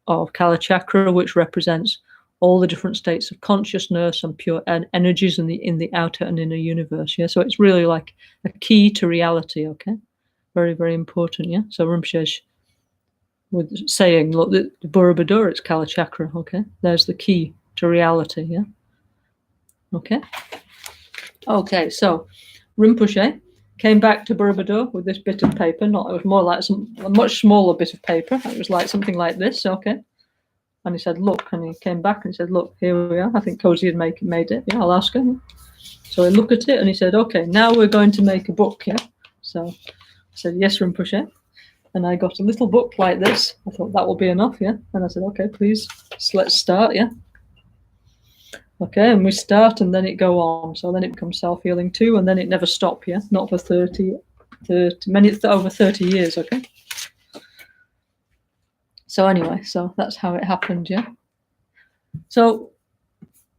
Speaker 1: of Kala Chakra, which represents all the different states of consciousness and pure energies in the outer and inner universe. Yeah, so it's really like a key to reality. Okay, very, very important. Yeah, so Rinpoche with saying, look, the Borobudur, it's Kala Chakra. Okay, there's the key to reality. Yeah. Okay, so Rinpoche came back to Borobudur with this bit of paper. It was more like a much smaller bit of paper. It was like something like this. Okay. And he said, look, and he came back and he said, look, here we are. I think Cozy had made it. Yeah, I'll ask him. So I looked at it and he said, okay, now we're going to make a book. Yeah. So I said, yes, Rinpoche. And I got a little book like this. I thought that will be enough. Yeah. And I said, okay, please, let's start. Yeah. Okay. And we start and then it go on. So then it becomes Self-Healing 2 and then it never stop. Yeah. Not for over 30 years. Okay. So anyway, so that's how it happened, yeah. So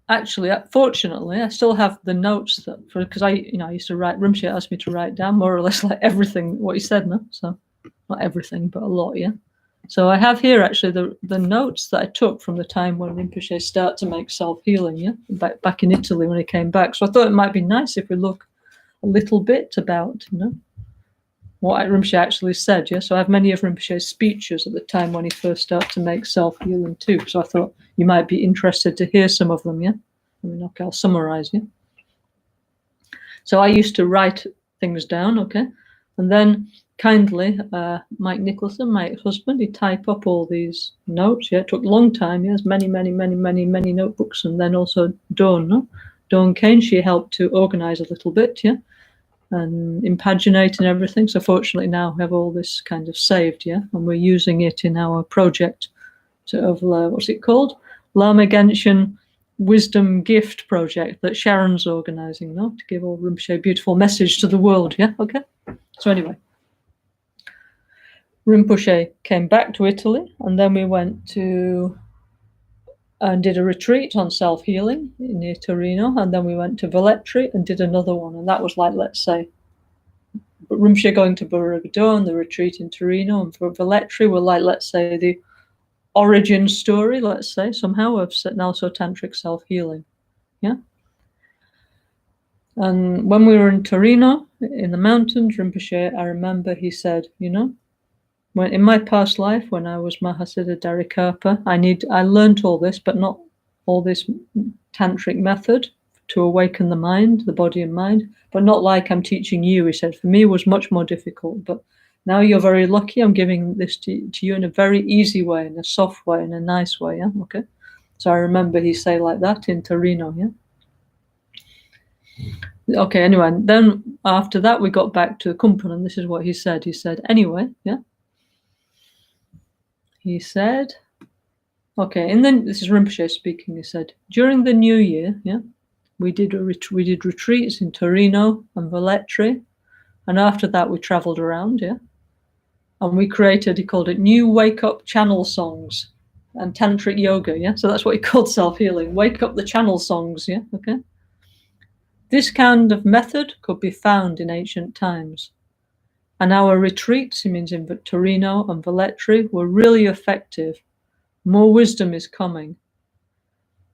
Speaker 1: actually, fortunately, I still have the notes because I used to write. Rinpoche asked me to write down more or less like everything what he said, no. So not everything, but a lot, yeah. So I have here actually the notes that I took from the time when Rinpoche started to make Self-Healing, yeah, back in Italy when he came back. So I thought it might be nice if we look a little bit about, what Rinpoche actually said, yeah. So I have many of Rinpoche's speeches at the time when he first started to make Self-Healing too. So I thought you might be interested to hear some of them, yeah. Okay, I'll summarize, yeah. So I used to write things down, okay, and then kindly Mike Nicholson, my husband, he'd type up all these notes. Yeah, it took a long time. Yes, many notebooks, and then also Dawn Kane, she helped to organize a little bit, yeah. And impaginate and everything. So fortunately now we have all this kind of saved, yeah, and we're using it in our project of what's it called? Lama Genshin Wisdom Gift Project that Sharon's organizing, to give all Rinpoche a beautiful message to the world, yeah, okay. So anyway, Rinpoche came back to Italy, and then we went to and did a retreat on self-healing near Torino, and then we went to Velletri and did another one, and that was like, let's say, Rinpoche going to Borobudur and the retreat in Torino, and for Velletri were like, let's say, the origin story, let's say, somehow, of NgalSo Tantric Self-Healing. Yeah. And when we were in Torino, in the mountains, Rinpoche, I remember he said, when in my past life, when I was Mahasiddha Dharikapa, I learned all this, but not all this tantric method to awaken the mind, the body and mind, but not like I'm teaching you. He said, for me, it was much more difficult, but now you're very lucky. I'm giving this to you in a very easy way, in a soft way, in a nice way. Yeah. Okay. So I remember he say like that in Torino. Yeah. Okay. Anyway, then after that, we got back to the company, and this is what he said. He said, anyway, yeah. He said, okay, and then this is Rinpoche speaking. He said, during the New Year, yeah, we did retreats in Torino and Velletri, and after that we traveled around, yeah, and we created, he called it New Wake Up Channel Songs and Tantric Yoga, yeah. So that's what he called self-healing. Wake up the channel songs, yeah. Okay. This kind of method could be found in ancient times. And our retreats, he means in Torino and Velletri, were really effective. More wisdom is coming.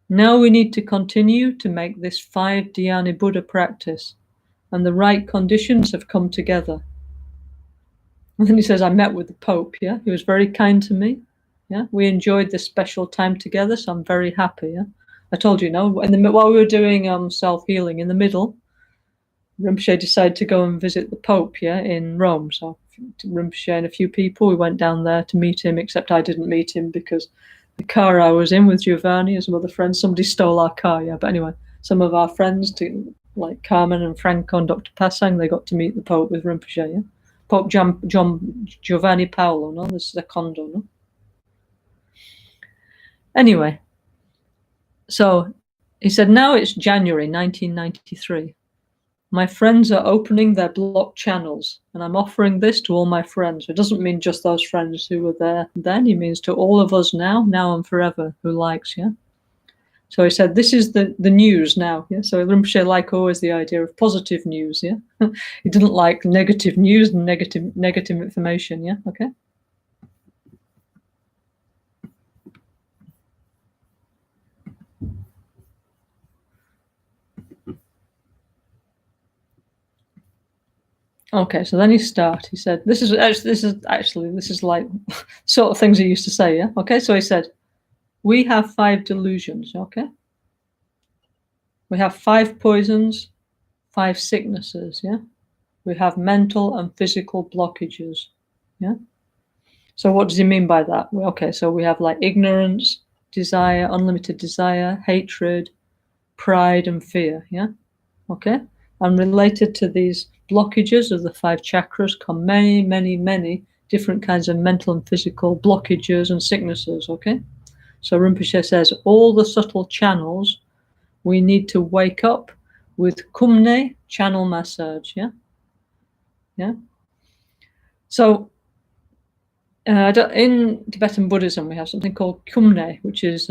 Speaker 1: Now we need to continue to make this 5 Dhyana Buddha practice, and the right conditions have come together. And then he says, I met with the Pope, yeah? He was very kind to me, yeah? We enjoyed this special time together, so I'm very happy, yeah? I told you, while we were doing self-healing, in the middle, Rinpoche decided to go and visit the Pope, yeah, in Rome. So Rinpoche and a few people, we went down there to meet him, except I didn't meet him because the car I was in with Giovanni and some other friends, somebody stole our car, yeah. But anyway, some of our friends, like Carmen and Franco and Dr. Passang, they got to meet the Pope with Rinpoche, yeah. Pope Giovanni Paolo, no? This is a condo, no? Anyway, so he said, now it's January 1993. My friends are opening their block channels, and I'm offering this to all my friends. It doesn't mean just those friends who were there then. He means to all of us now and forever, who likes, yeah? So he said, this is the news now, yeah? So Rinpoche liked always the idea of positive news, yeah? He didn't like negative news and negative information, yeah? Okay? Okay, so then he said, this is like sort of things he used to say, yeah? Okay, so he said, we have 5 delusions, okay? We have 5 poisons, 5 sicknesses, yeah? We have mental and physical blockages, yeah? So what does he mean by that? Okay, so we have like ignorance, desire, unlimited desire, hatred, pride, and fear, yeah? Okay? And related to these blockages of the 5 chakras come many, many, many different kinds of mental and physical blockages and sicknesses, okay? So Rinpoche says all the subtle channels we need to wake up with kumne channel massage, yeah? Yeah? So in Tibetan Buddhism, we have something called kumne, which is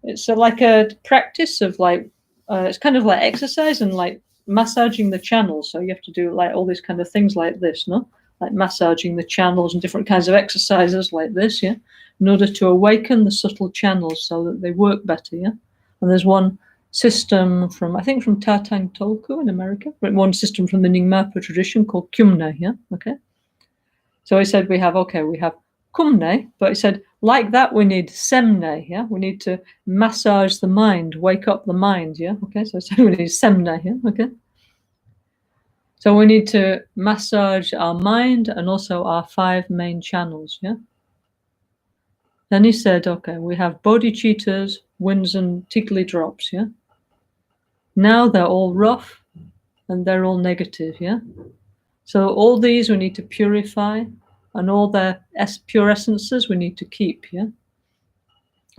Speaker 1: it's like a practice of like, it's kind of like exercise and like massaging the channels. So you have to do like all these kind of things like this, no? Like massaging the channels and different kinds of exercises like this, yeah? In order to awaken the subtle channels so that they work better, yeah? And there's one system from Tatang Tolku in America, but one system from the Nyingmapa tradition called Kumne, yeah? Okay? So he said we have kumne, but he said, like that, we need semne, yeah? We need to massage the mind, wake up the mind, yeah? Okay, so we need semne, yeah? Okay. So we need to massage our mind and also our 5 main channels, yeah? Then he said, okay, we have bodhicittas, winds, and tickly drops, yeah? Now they're all rough and they're all negative, yeah? So all these we need to purify, and all their pure essences we need to keep, yeah?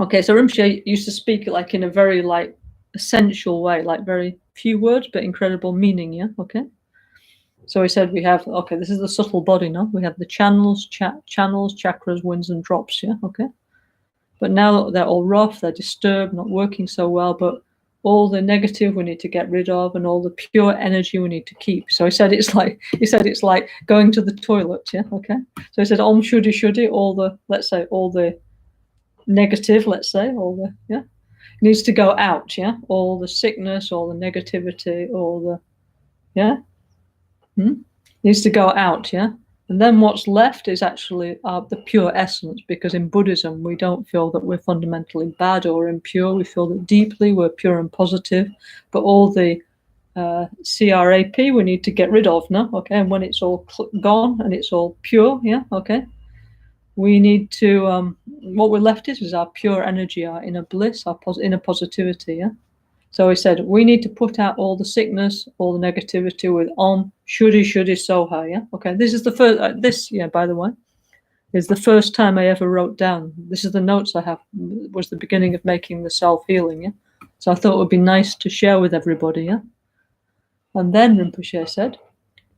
Speaker 1: Okay, so Rinpoche used to speak like in a very like essential way, like very few words, but incredible meaning, yeah? Okay? So he said we have, okay, this is the subtle body, no? We have the channels, chakras, winds and drops, yeah, okay? But now they're all rough, they're disturbed, not working so well, but all the negative we need to get rid of and all the pure energy we need to keep. So he said it's like going to the toilet, yeah, okay? So he said Om Shuddhi, all the, let's say, all the negative, let's say, all the, yeah, needs to go out, yeah? All the sickness, all the negativity, all the, yeah? Needs to go out, yeah? And then what's left is actually the pure essence, because in Buddhism, we don't feel that we're fundamentally bad or impure. We feel that deeply we're pure and positive, but all the CRAP we need to get rid of, no? Okay, and when it's all gone and it's all pure, yeah, okay, we need to, what we're left is our pure energy, our inner bliss, our inner positivity, yeah? So he said, we need to put out all the sickness, all the negativity with Om Shuddhi Soha, yeah? Okay, this is the first, this, yeah, by the way, is the first time I ever wrote down. This is the notes I have, was the beginning of making the self-healing, yeah? So I thought it would be nice to share with everybody, yeah? And then Rinpoche said,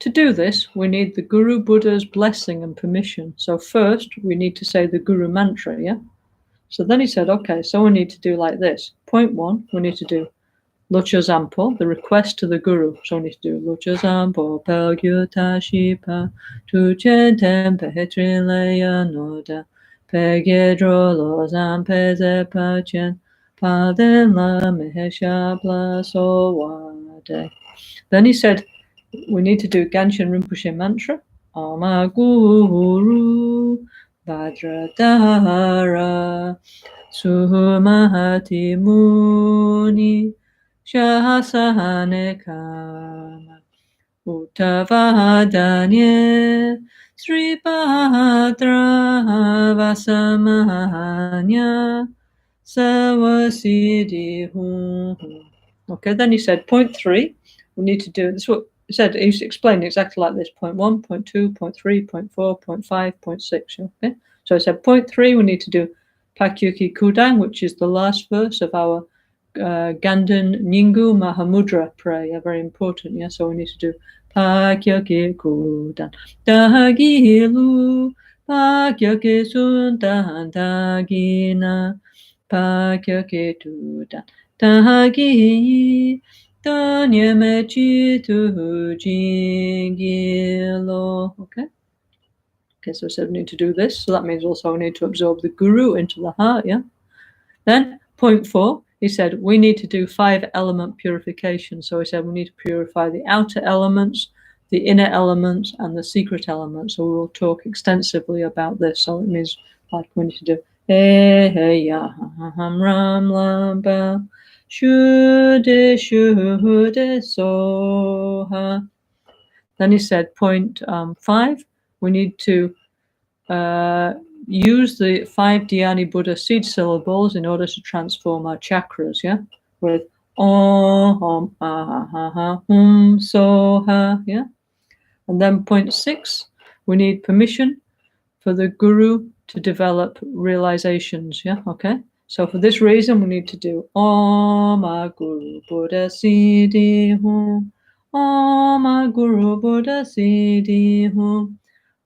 Speaker 1: to do this, we need the Guru Buddha's blessing and permission. So first, we need to say the Guru mantra, yeah? So then he said, okay, so we need to do like this. Point 1, we need to do Lucha Zampo, the request to the Guru. So we need to do Lucha Zampo, Pelgyuta Shipa, Tuchen Tempe Hetrilea Noda, Pegedro Lozam Peze Pachen, Paden La Mehesha Blasowade. Then he said, we need to do Ganshin Rinpoche mantra, Ama Guru Vajradhara Suhumahati Muni Shahasahane Kama Uttavadanye Sri Bhadra Vasamahanya Sawasiddhi. Okay, then he said, point 3, we need to do this. What he said, he explained exactly like this: point 1, point 2, point 3, point 4, point 5, point 6. Okay, so I said, point 3, we need to do Pakyuki Kudang, which is the last verse of our Ganden Nyingu Mahamudra prayer. Very important, yeah. So we need to do Pakyuki Kudang Dagilu Pakyuki Sundan Dagina Pakyuki Tudan Dagi Danyamechi tu jingilo. Okay, so I said we need to do this. So that means also we need to absorb the Guru into the heart, yeah? Then, point 4, he said we need to do 5 element purification. So he said we need to purify the outer elements, the inner elements, and the secret elements. So we will talk extensively about this. So it means like we need to do Ham Ram Lamba Shuddhi Soha. Then he said, point 5, we need to use the 5 Dhyani Buddha seed syllables in order to transform our chakras, yeah? With Om, Hum, Soha, yeah? And then point 6, we need permission for the Guru to develop realizations, yeah? Okay? So for this reason, we need to do Om Guru Buddha Siddhi Hum, Om Guru Buddha Siddhi Hum,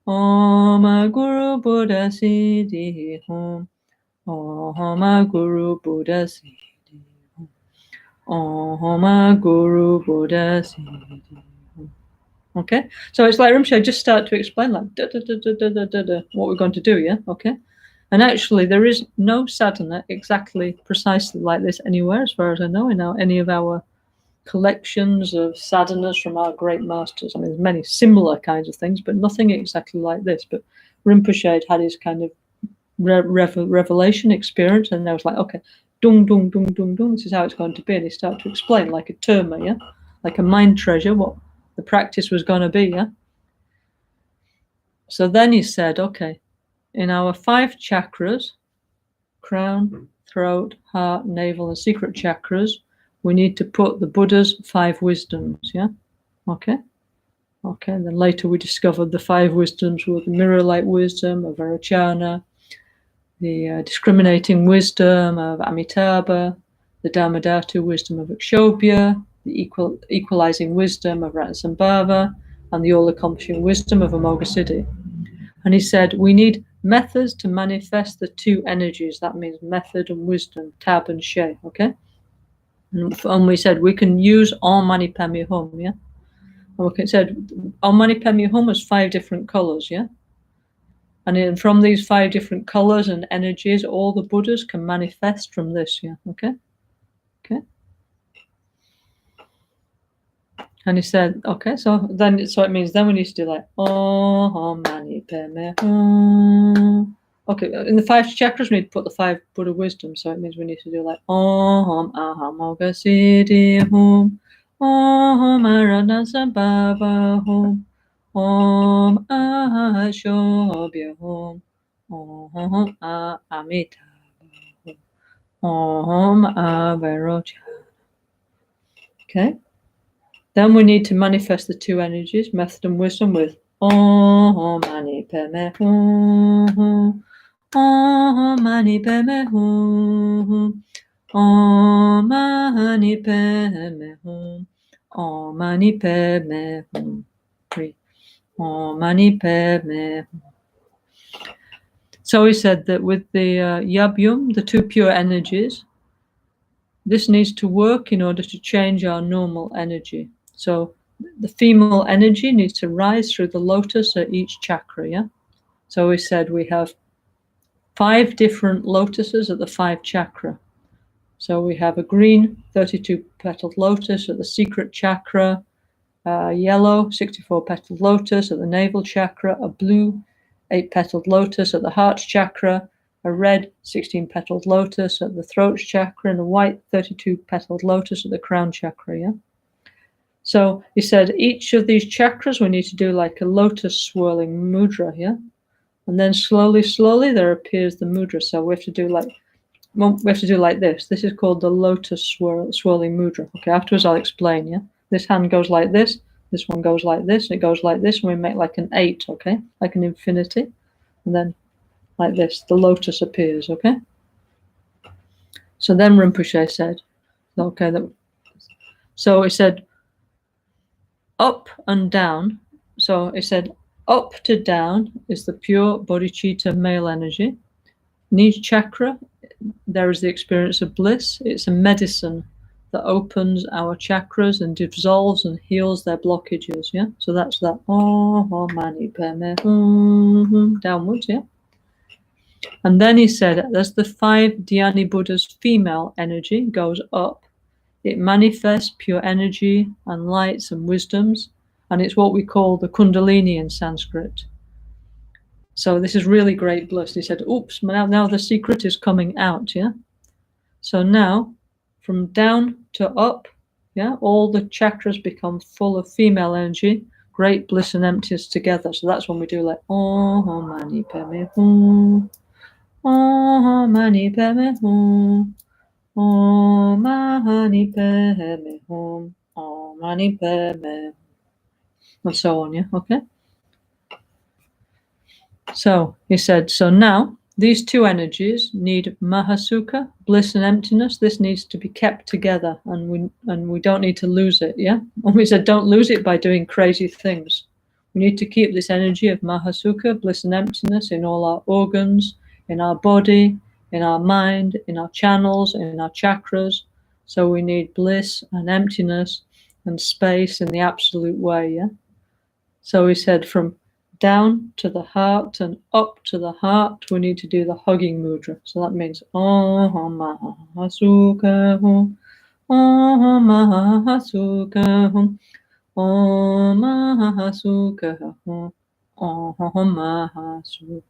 Speaker 1: Om Guru Buddha Siddhi Hum, Om Guru Buddha Siddhi Hum, Om Guru Buddha Siddhi Hum. Okay, so it's like Rinpoche just start to explain like what we're going to do, yeah? Okay, and actually there is no sadhana exactly precisely like this anywhere, as far as I know, in any of our collections of sadhanas from our great masters. I mean, there's many similar kinds of things, but nothing exactly like this. But Rinpoche had his kind of revelation experience, and I was like, okay, dung, dung, dung, dung, dung, this is how it's going to be. And he started to explain like a terma, yeah? Like a mind treasure, what the practice was going to be, yeah? So then he said, okay, in our 5 chakras, crown, throat, heart, navel, and secret chakras, we need to put the Buddha's 5 wisdoms, yeah? Okay? Okay, and then later we discovered the 5 wisdoms were the mirror-like wisdom of Vairocana, the discriminating wisdom of Amitabha, the Dharmadhatu wisdom of Akshobhya, the equalizing wisdom of Ratasambhava, and the all-accomplishing wisdom of Amoghasiddhi. And he said, we need methods to manifest the two energies. That means method and wisdom, tab and she, okay? And we said we can use Om Mani Padme Hum, yeah? And we said Om Mani Padme Hum has 5 different colors, yeah? And from these 5 different colors and energies, all the Buddhas can manifest from this, yeah, okay? Okay. And he said, okay, so it means then we need to do like Om Mani Padme Hum. Okay, in the 5 chakras, we need to put the 5 Buddha wisdom. So it means we need to do like Om Ahamoghasiddhi Hum, Om Aranasambhava Hum, Om Ahashobhya Hum, Om Amitabha Hum, Om Avarocha. Okay. Then we need to manifest the 2 energies, method and wisdom, with Om Mani Padme Hum, Om Mani Padme Hum, Om Mani Padme Hum, Om Mani Padme Hum, Om Mani Padme Hum. So he said that with the Yab-Yum, the 2 pure energies, this needs to work in order to change our normal energy. So the female energy needs to rise through the lotus at each chakra, yeah? So we said we have 5 different lotuses at the 5 chakra. So we have a green 32-petaled lotus at the secret chakra, yellow 64-petaled lotus at the navel chakra, a blue 8-petaled lotus at the heart chakra, a red 16-petaled lotus at the throat chakra, and a white 32-petaled lotus at the crown chakra, yeah? So he said each of these chakras we need to do like a lotus swirling mudra, yeah? And then slowly there appears the mudra. So we have to do like this. This is called the lotus swirling mudra. Okay, afterwards I'll explain, yeah? This hand goes like this one goes like this, and it goes like this, and we make like an 8, okay? Like an infinity. And then like this, the lotus appears, okay? So then Rinpoche said, okay, so he said up and down. So he said up to down is the pure bodhicitta male energy. In each chakra, there is the experience of bliss. It's a medicine that opens our chakras and dissolves and heals their blockages, yeah? So that's that Om Mani Padme Hum, downwards, yeah? And then he said, as the 5 Dhyani Buddhas' female energy goes up, it manifests pure energy and lights and wisdoms, and it's what we call the Kundalini in Sanskrit. So this is really great bliss. He said, oops, now the secret is coming out, yeah? So now, from down to up, yeah, all the chakras become full of female energy, great bliss and emptiness together. So that's when we do like Om Mani Padme Hum, Om Mani Padme Hum, Om Mani Padme Hum, Om Mani Padme Hum, and so on, yeah, okay? So he said, so now these 2 energies need Mahasukha, bliss and emptiness. This needs to be kept together, and we don't need to lose it, yeah? And we said don't lose it by doing crazy things. We need to keep this energy of Mahasukha, bliss and emptiness in all our organs, in our body, in our mind, in our channels, in our chakras. So we need bliss and emptiness and space in the absolute way, yeah? So he said from down to the heart and up to the heart, we need to do the hugging mudra. So that means Om Mahasukha Hum, Om Mahasukha Hum, Om Mahasukha Hum, Om Mahasukha,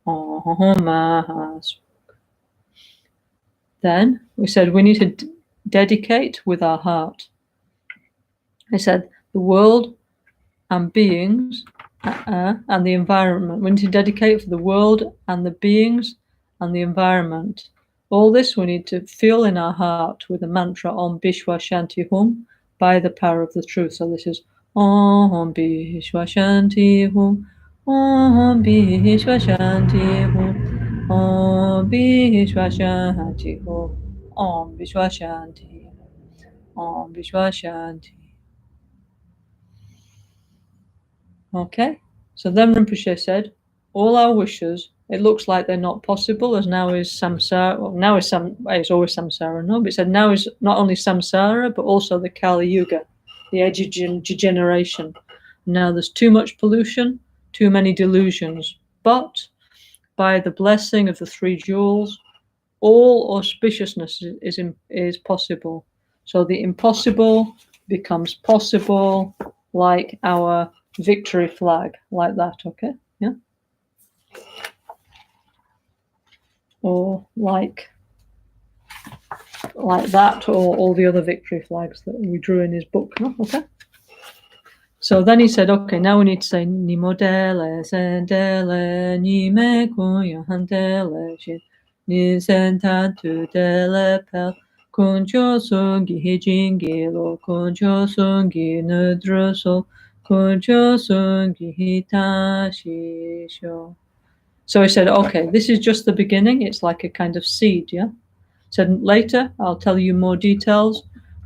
Speaker 1: Om Mahasukha. Then we said we need to dedicate with our heart. I said the world and beings and the environment. We need to dedicate for the world and the beings and the environment. All this we need to feel in our heart with the mantra Om Bishwa Shanti Hum by the power of the truth. So this is Om Bishwa Shanti Hum, Om Bishwa Shanti Hum, Om Bishwa Shanti Hum, Om Bishwa Shanti, Om Bishwa Shanti. Okay, so then Rinpoche said, all our wishes, it looks like they're not possible, as now is samsara. Well, now is it's always samsara, no? But it said now is not only samsara, but also the Kali Yuga, the age of degeneration. Now there's too much pollution, too many delusions. But by the blessing of the three jewels, all auspiciousness is possible. So the impossible becomes possible, like our victory flag, like that, okay? Yeah? Or like that, or all the other victory flags that we drew in his book, no? Okay? So then he said, okay, now we need to say ni modele, sendele, ni me kuya handele, ni sentatu dele pel, kuncho sungi hijingi lo, kuncho sungi nudroso, kuncho sungi hitashi sho. So he said, okay, this is just the beginning. It's like a kind of seed, yeah? Said later, I'll tell you more details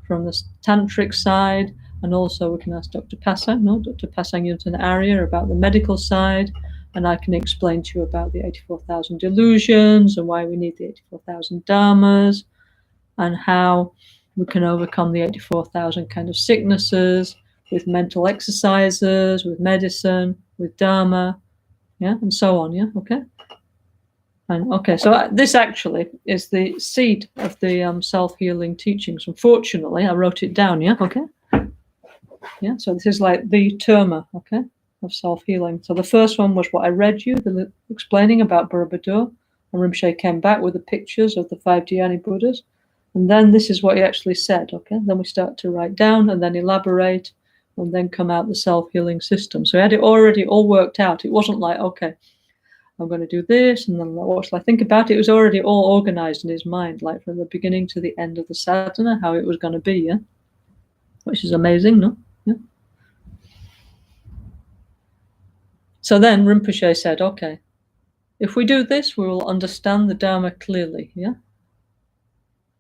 Speaker 1: from the tantric side, and also we can ask Dr. Pasang, no? Dr. Pasang Yuntan Arya about the medical side, and I can explain to you about the 84,000 delusions and why we need the 84,000 dharmas, and how we can overcome the 84,000 kind of sicknesses with mental exercises, with medicine, with dharma, yeah, and so on, yeah, okay? And okay, so this actually is the seed of the self-healing teachings. Unfortunately, I wrote it down, yeah, okay? Yeah, so this is like the terma, okay, of self-healing. So the first one was what I read you, the explaining about Borobudur, and Rinpoche came back with the pictures of the 5 Dhyani Buddhas. And then this is what he actually said, okay? Then we start to write down and then elaborate and then come out the self-healing system. So he had it already all worked out. It wasn't like, okay, I'm going to do this, and then what shall I think about it? It was already all organized in his mind, like from the beginning to the end of the sadhana, how it was going to be, yeah? Which is amazing, no? Yeah. So then Rinpoche said, okay, if we do this, we will understand the Dharma clearly, yeah?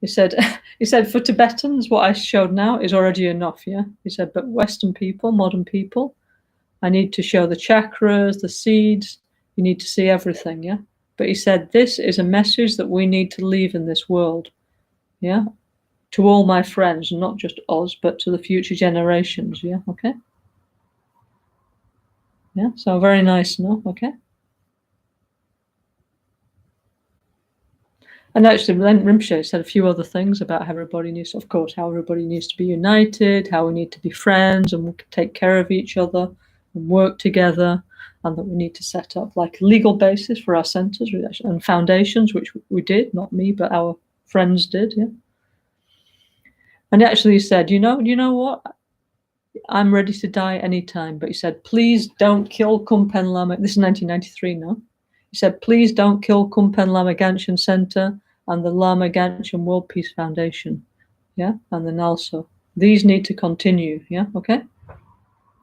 Speaker 1: He said, for Tibetans, what I showed now is already enough, yeah? He said, but Western people, modern people, I need to show the chakras, the seeds, you need to see everything, yeah? But he said, this is a message that we need to leave in this world, yeah? To all my friends, not just us, but to the future generations, yeah? Okay? Yeah, so very nice, no? Okay? And actually, then Rinpoche said a few other things about how everybody needs, of course, how everybody needs to be united, how we need to be friends and take care of each other and work together, and that we need to set up like a legal basis for our centers and foundations, which we did, not me, but our friends did, yeah. And actually he said, you know what? I'm ready to die anytime. But he said, please don't kill Kumpen Lama. This is 1993 now. He said, please don't kill Kumpen Lama Ganshin Center and the Lama Ganshin World Peace Foundation. Yeah, and the NgalSo. These need to continue. Yeah, okay?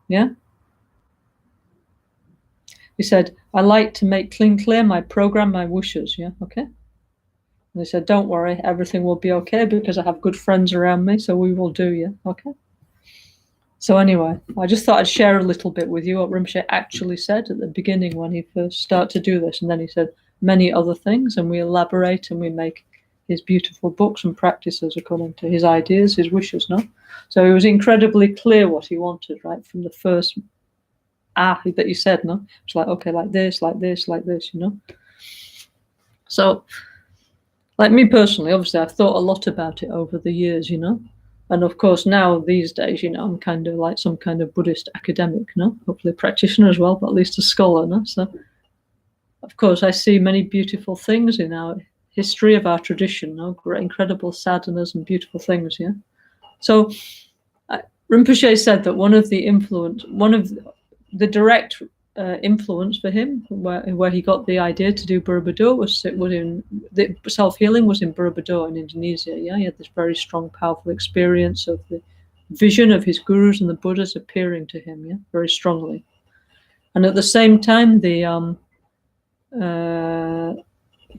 Speaker 1: Yeah? He said, I like to make clear my program, my wishes. Yeah, okay? And he said, don't worry, everything will be okay because I have good friends around me, so we will do, yeah, okay? So anyway, I just thought I'd share a little bit with you what Rinpoche actually said at the beginning when he first started to do this. And then he said many other things, and we elaborate and we make his beautiful books and practices according to his ideas, his wishes, no? So it was incredibly clear what he wanted, right, from the first that he said, no? It's like, okay, like this, like this, like this, you know? So, like me personally, obviously, I've thought a lot about it over the years, you know? And of course, now these days, you know, I'm kind of like some kind of Buddhist academic, no? Hopefully a practitioner as well, but at least a scholar, no? So, of course, I see many beautiful things in our history of our tradition, no? Great, incredible sadhanas and beautiful things, yeah? So, Rinpoche said that one of the direct influence for him, where he got the idea to do Borobudur, was in the self-healing was in Borobudur in Indonesia. Yeah, he had this very strong, powerful experience of the vision of his gurus and the Buddhas appearing to him. Yeah, very strongly. And at the same time, the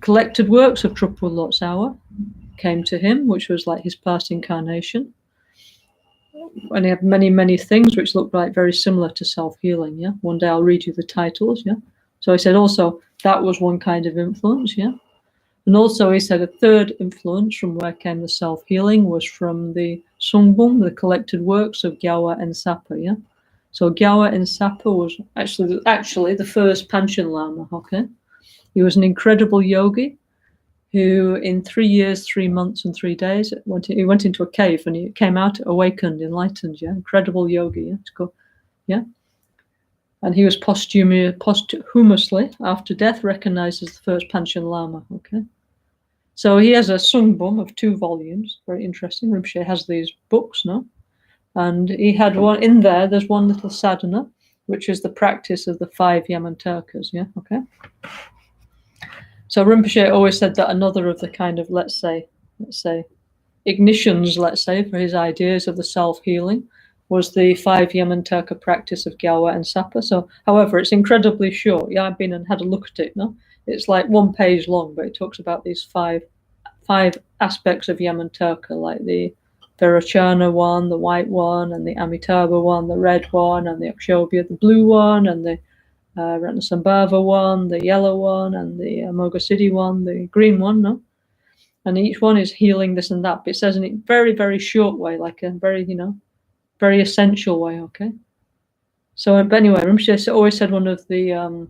Speaker 1: collected works of Trungpa Lotsawa came to him, which was like his past incarnation. and he had many, many things which looked like very similar to self-healing. Yeah. One day I'll read you the titles. Yeah. So he said also that was one kind of influence. Yeah. And also he said a third influence from where came the self-healing was from the Sungbum, the collected works of Gyawa and Sapa. Yeah. So Gyawa and Sapa was actually the first Panchen Lama. Okay. He was an incredible yogi who in 3 years, 3 months and 3 days, he went into a cave and he came out awakened, enlightened. Yeah. Incredible yogi. Yeah. It's called, yeah. And he was posthumously, after death, recognized as the first Panchen Lama. Okay. So he has a Sungbum of 2 volumes. Very interesting. Rinpoche has these books, no? And he had one in there. There's one little sadhana, which is the practice of the 5 Yamantakas. Yeah, okay. So Rinpoche always said that another of the kind of, let's say, ignitions, let's say, for his ideas of the self-healing was the 5 Yamantaka practice of Gyawa and Sapa. So, however, it's incredibly short. Yeah, I've been and had a look at it, no? It's like 1 page long, but it talks about these five aspects of Yamantaka, like the Virachana one, the white one, and the Amitabha one, the red one, and the Akshobhya, the blue one, and the Ratnasambhava one, the yellow one, and the Moghasiddhi one, the green one, no? And each one is healing this and that, but it says in a very, very short way, like a very, very essential way, okay? So, but anyway, Rinpoche always said one of the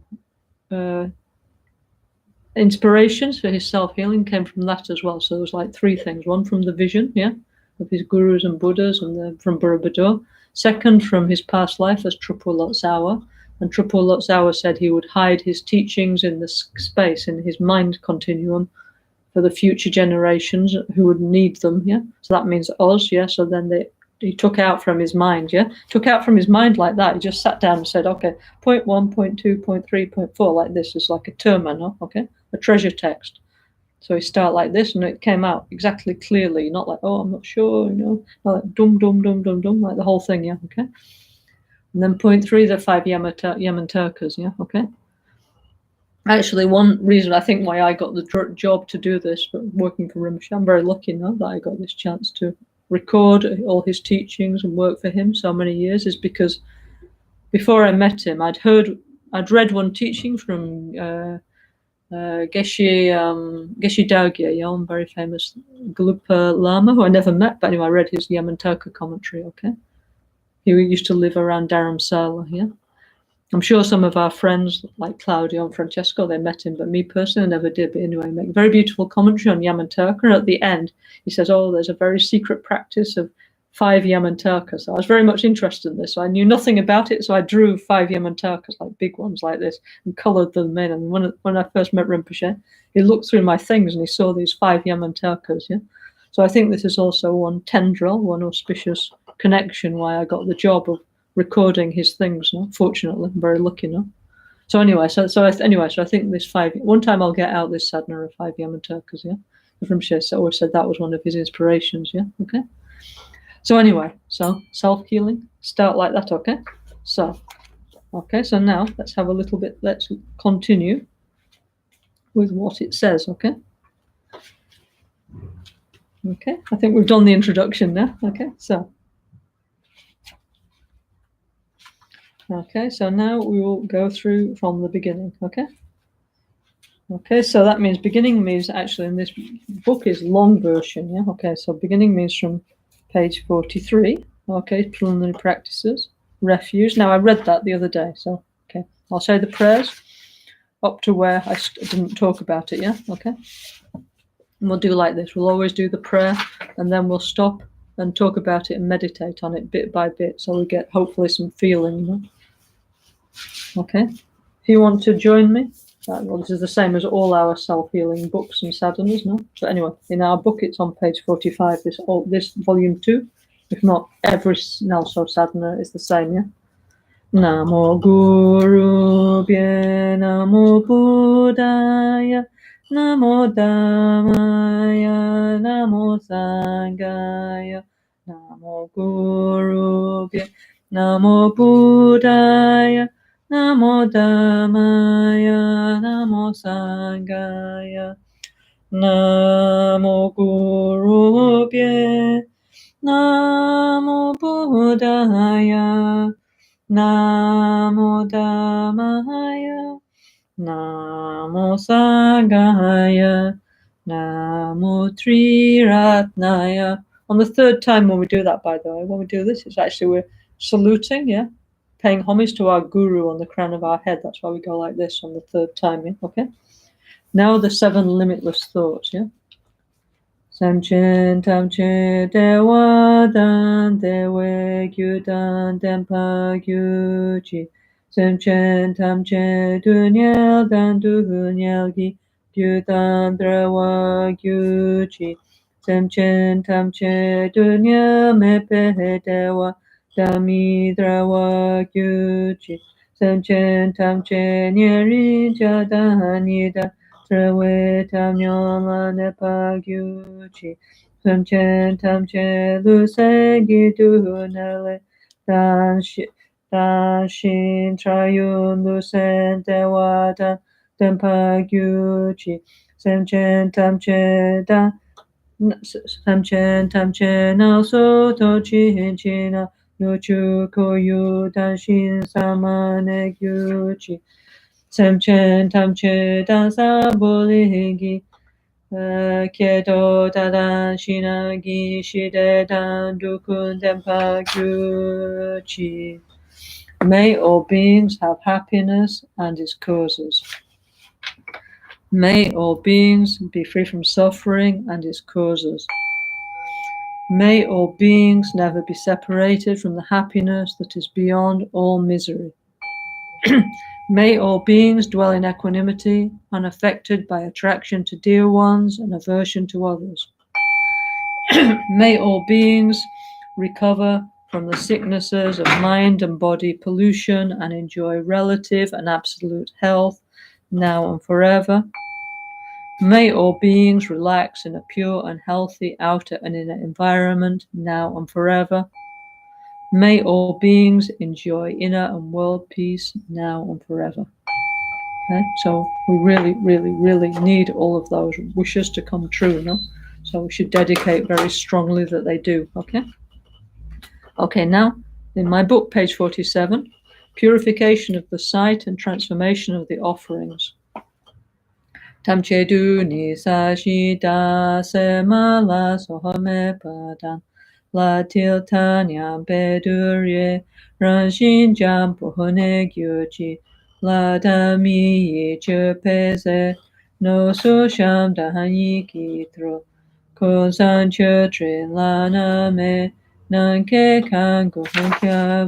Speaker 1: inspirations for his self-healing came from that as well. So there was like 3 things. One from the vision, yeah, of his gurus and Buddhas, and from Borobudur. Second, from his past life as Trupur Lotsawa. And Trupur Lotsawa said he would hide his teachings in the space, in his mind continuum, for the future generations who would need them, yeah. So that means us, yeah. So then he took out from his mind, yeah. Took out from his mind like that. He just sat down and said, okay, point 1, point 2, point 3, point 4, like this is like a terma, no? Okay, a treasure text. So he started like this, and it came out exactly clearly, not like, oh, I'm not sure, not like dum dum dum dum dum, like the whole thing, yeah. Okay. And then point 3, the 5 Yamantakas, yeah. Okay. Actually, one reason I think why I got the job to do this, but working for Rinpoche, I'm very lucky now that I got this chance to record all his teachings and work for him so many years, is because before I met him, I'd read one teaching from Geshe Daugye, yeah, very famous Gelugpa Lama, who I never met, but anyway, I read his Yamantaka commentary, okay? He used to live around Dharamsala, yeah? I'm sure some of our friends, like Claudio and Francesco, they met him, but me personally, I never did. But anyway, make a very beautiful commentary on Yamantaka. And at the end, he says, oh, there's a very secret practice of 5 Yamantakas. So I was very much interested in this. So I knew nothing about it. So I drew 5 Yamantakas, like big ones like this, and colored them in. And when I first met Rinpoche, he looked through my things and he saw these 5 Yamantakas. Yeah. So I think this is also one tendril, one auspicious connection why I got the job of recording his things, no? Fortunately, I'm very lucky, no? So anyway, so I think this 5. One time I'll get out this sadhana of 5 Yamantakas, yeah. Rinpoche always said that was one of his inspirations, yeah. Okay. So anyway, so self-healing, start like that, okay. So now let's have a little bit. Let's continue with what it says, okay. Okay, I think we've done the introduction now. Okay, so. Okay, so now we will go through from the beginning, okay? Okay, so that means beginning means actually in this book is long version, yeah? Okay, so beginning means from page 43, okay, preliminary practices, refuge. Now I read that the other day, so, okay. I'll say the prayers up to where I didn't talk about it, yeah? Okay? And we'll do like this. We'll always do the prayer, and then we'll stop and talk about it and meditate on it bit by bit, so we get hopefully some feeling, you know? Okay, if you want to join me, well, this is the same as all our self-healing books and sadhanas, no? But anyway, in our book, it's on page 45, this volume 2. If not, every NgalSo sadhana is the same, yeah? Namo Guru Bhye, Namo Buddhaya, Namo Dhammaya, Namo Sanghaya, Namo Guru Bhye, Namo Buddhaya, Namo Dhammaya, Namo Sanghaya, Namo Guru Bhye, Namo Buddhaya. Buddhaya, Namo Dhammaya, Namo Sanghaya, Namo Triratnaya. On the third time when we do that, by the way, when we do this, it's actually we're saluting, yeah? Paying homage to our guru on the crown of our head. That's why we go like this on the third time, yeah? Okay? Now the 7 limitless thoughts, yeah? Samchen tamche dewa dan dewe gyu dan denpa gyu chi. Samchen tamche dunyel dan dunyel gi gyu dan drewa gyu chi. Samchen tamche dunyel mepe dewa dami drewa gyu chi. Samchen tamche nyeri jadan yida. Trewe tamyola nepa gyuchi, samchen tamche lusegi dunele, danshin trayun lusen dewata, dempa gyuchi, samchen tamche NgalSo Tantric China, nuchu koyu danshin samane gyuchi. Samchen tamche dansa boligi, kieto dadan shinagi shide dan dukun denpa gyuchi. May all beings have happiness and its causes. May all beings be free from suffering and its causes. May all beings never be separated from the happiness that is beyond all misery. May all beings dwell in equanimity, unaffected by attraction to dear ones and aversion to others. May all beings recover from the sicknesses of mind and body pollution and enjoy relative and absolute health now and forever. May all beings relax in a pure and healthy outer and inner environment now and forever. May all beings enjoy inner and world peace now and forever. Okay? So we really, really, really need all of those wishes to come true, no? So we should dedicate very strongly that they do, okay? Okay, now, in my book, page 47, Purification of the Sight and Transformation of the Offerings. Tamche du ni sa shi da se ma la so me pa dan. La til tanyam pedurye, ran shin jam pohone gyuchi, la da mi ye che peze, no so sham da hanyi kitro, ko san che tre la na me, nan ke kan go hon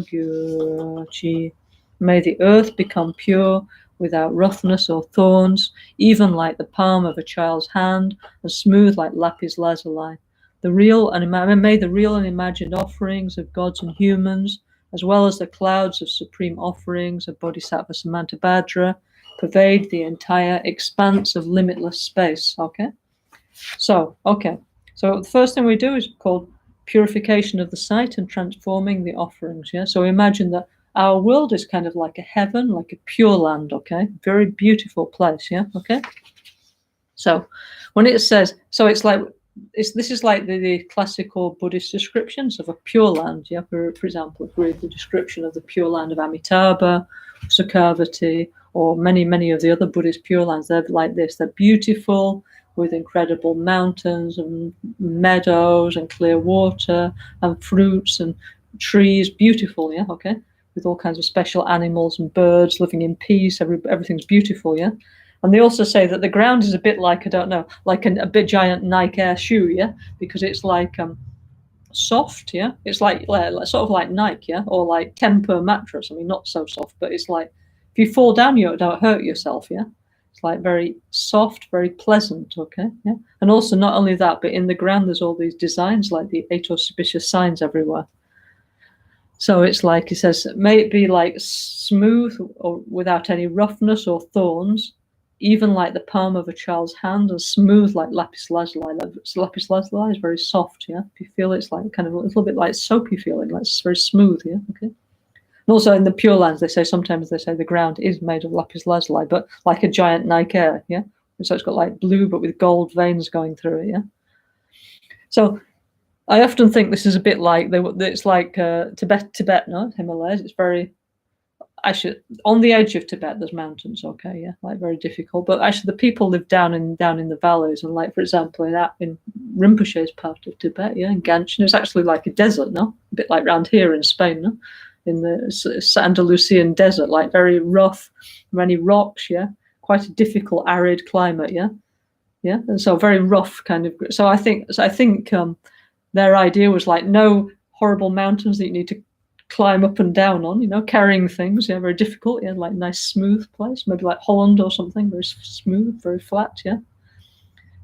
Speaker 1: gyuchi. May the earth become pure, without roughness or thorns, even like the palm of a child's hand, and smooth like lapis lazuli. May the real and imagined offerings of gods and humans, as well as the clouds of supreme offerings of Bodhisattva Samantabhadra, pervade the entire expanse of limitless space. Okay? So the first thing we do is called purification of the sight and transforming the offerings. Yeah. So imagine that our world is kind of like a heaven, like a pure land. Okay, very beautiful place. Yeah. Okay. So when it says, this is like the classical Buddhist descriptions of a pure land. Yeah. For example, if we read the description of the pure land of Amitabha, Sukhavati, or many of the other Buddhist pure lands, they're like this. They're beautiful, with incredible mountains and meadows and clear water and fruits and trees. Beautiful, yeah, okay, with all kinds of special animals and birds living in peace. Everything's beautiful, yeah. And they also say that the ground is a bit like, I don't know, like a big giant Nike Air shoe, yeah, because it's like soft, yeah. It's like sort of like Nike, yeah, or like Temper mattress. I mean, not so soft, but it's like if you fall down, you don't hurt yourself, yeah. It's like very soft, very pleasant, okay, yeah. And also not only that, but in the ground there's all these designs like the 8 auspicious signs everywhere. So it's like, it says, may it be like smooth or without any roughness or thorns, even like the palm of a child's hand, and smooth like lapis lazuli. Lapis lazuli is very soft, yeah. If you feel it's like kind of a little bit like soapy feeling, like it's very smooth, yeah, okay. And also in the Pure Lands, sometimes they say the ground is made of lapis lazuli, but like a giant Nike Air, yeah. So it's got like blue, but with gold veins going through it, yeah. So I often think this is a bit like it's like Tibet, no, Himalayas. It's very actually on the edge of Tibet. There's mountains, okay, yeah, like very difficult. But actually, the people live down in the valleys, and like for example, in Rinpoche's part of Tibet, yeah, in Ganshin, it's actually like a desert, no, a bit like around here in Spain, no, in the Andalusian desert, like very rough, many rocks, yeah, quite a difficult arid climate, yeah, and so very rough kind of. So I think their idea was like no horrible mountains that you need to climb up and down on, carrying things, yeah, very difficult, yeah, like nice smooth place, maybe like Holland or something, very smooth, very flat, yeah.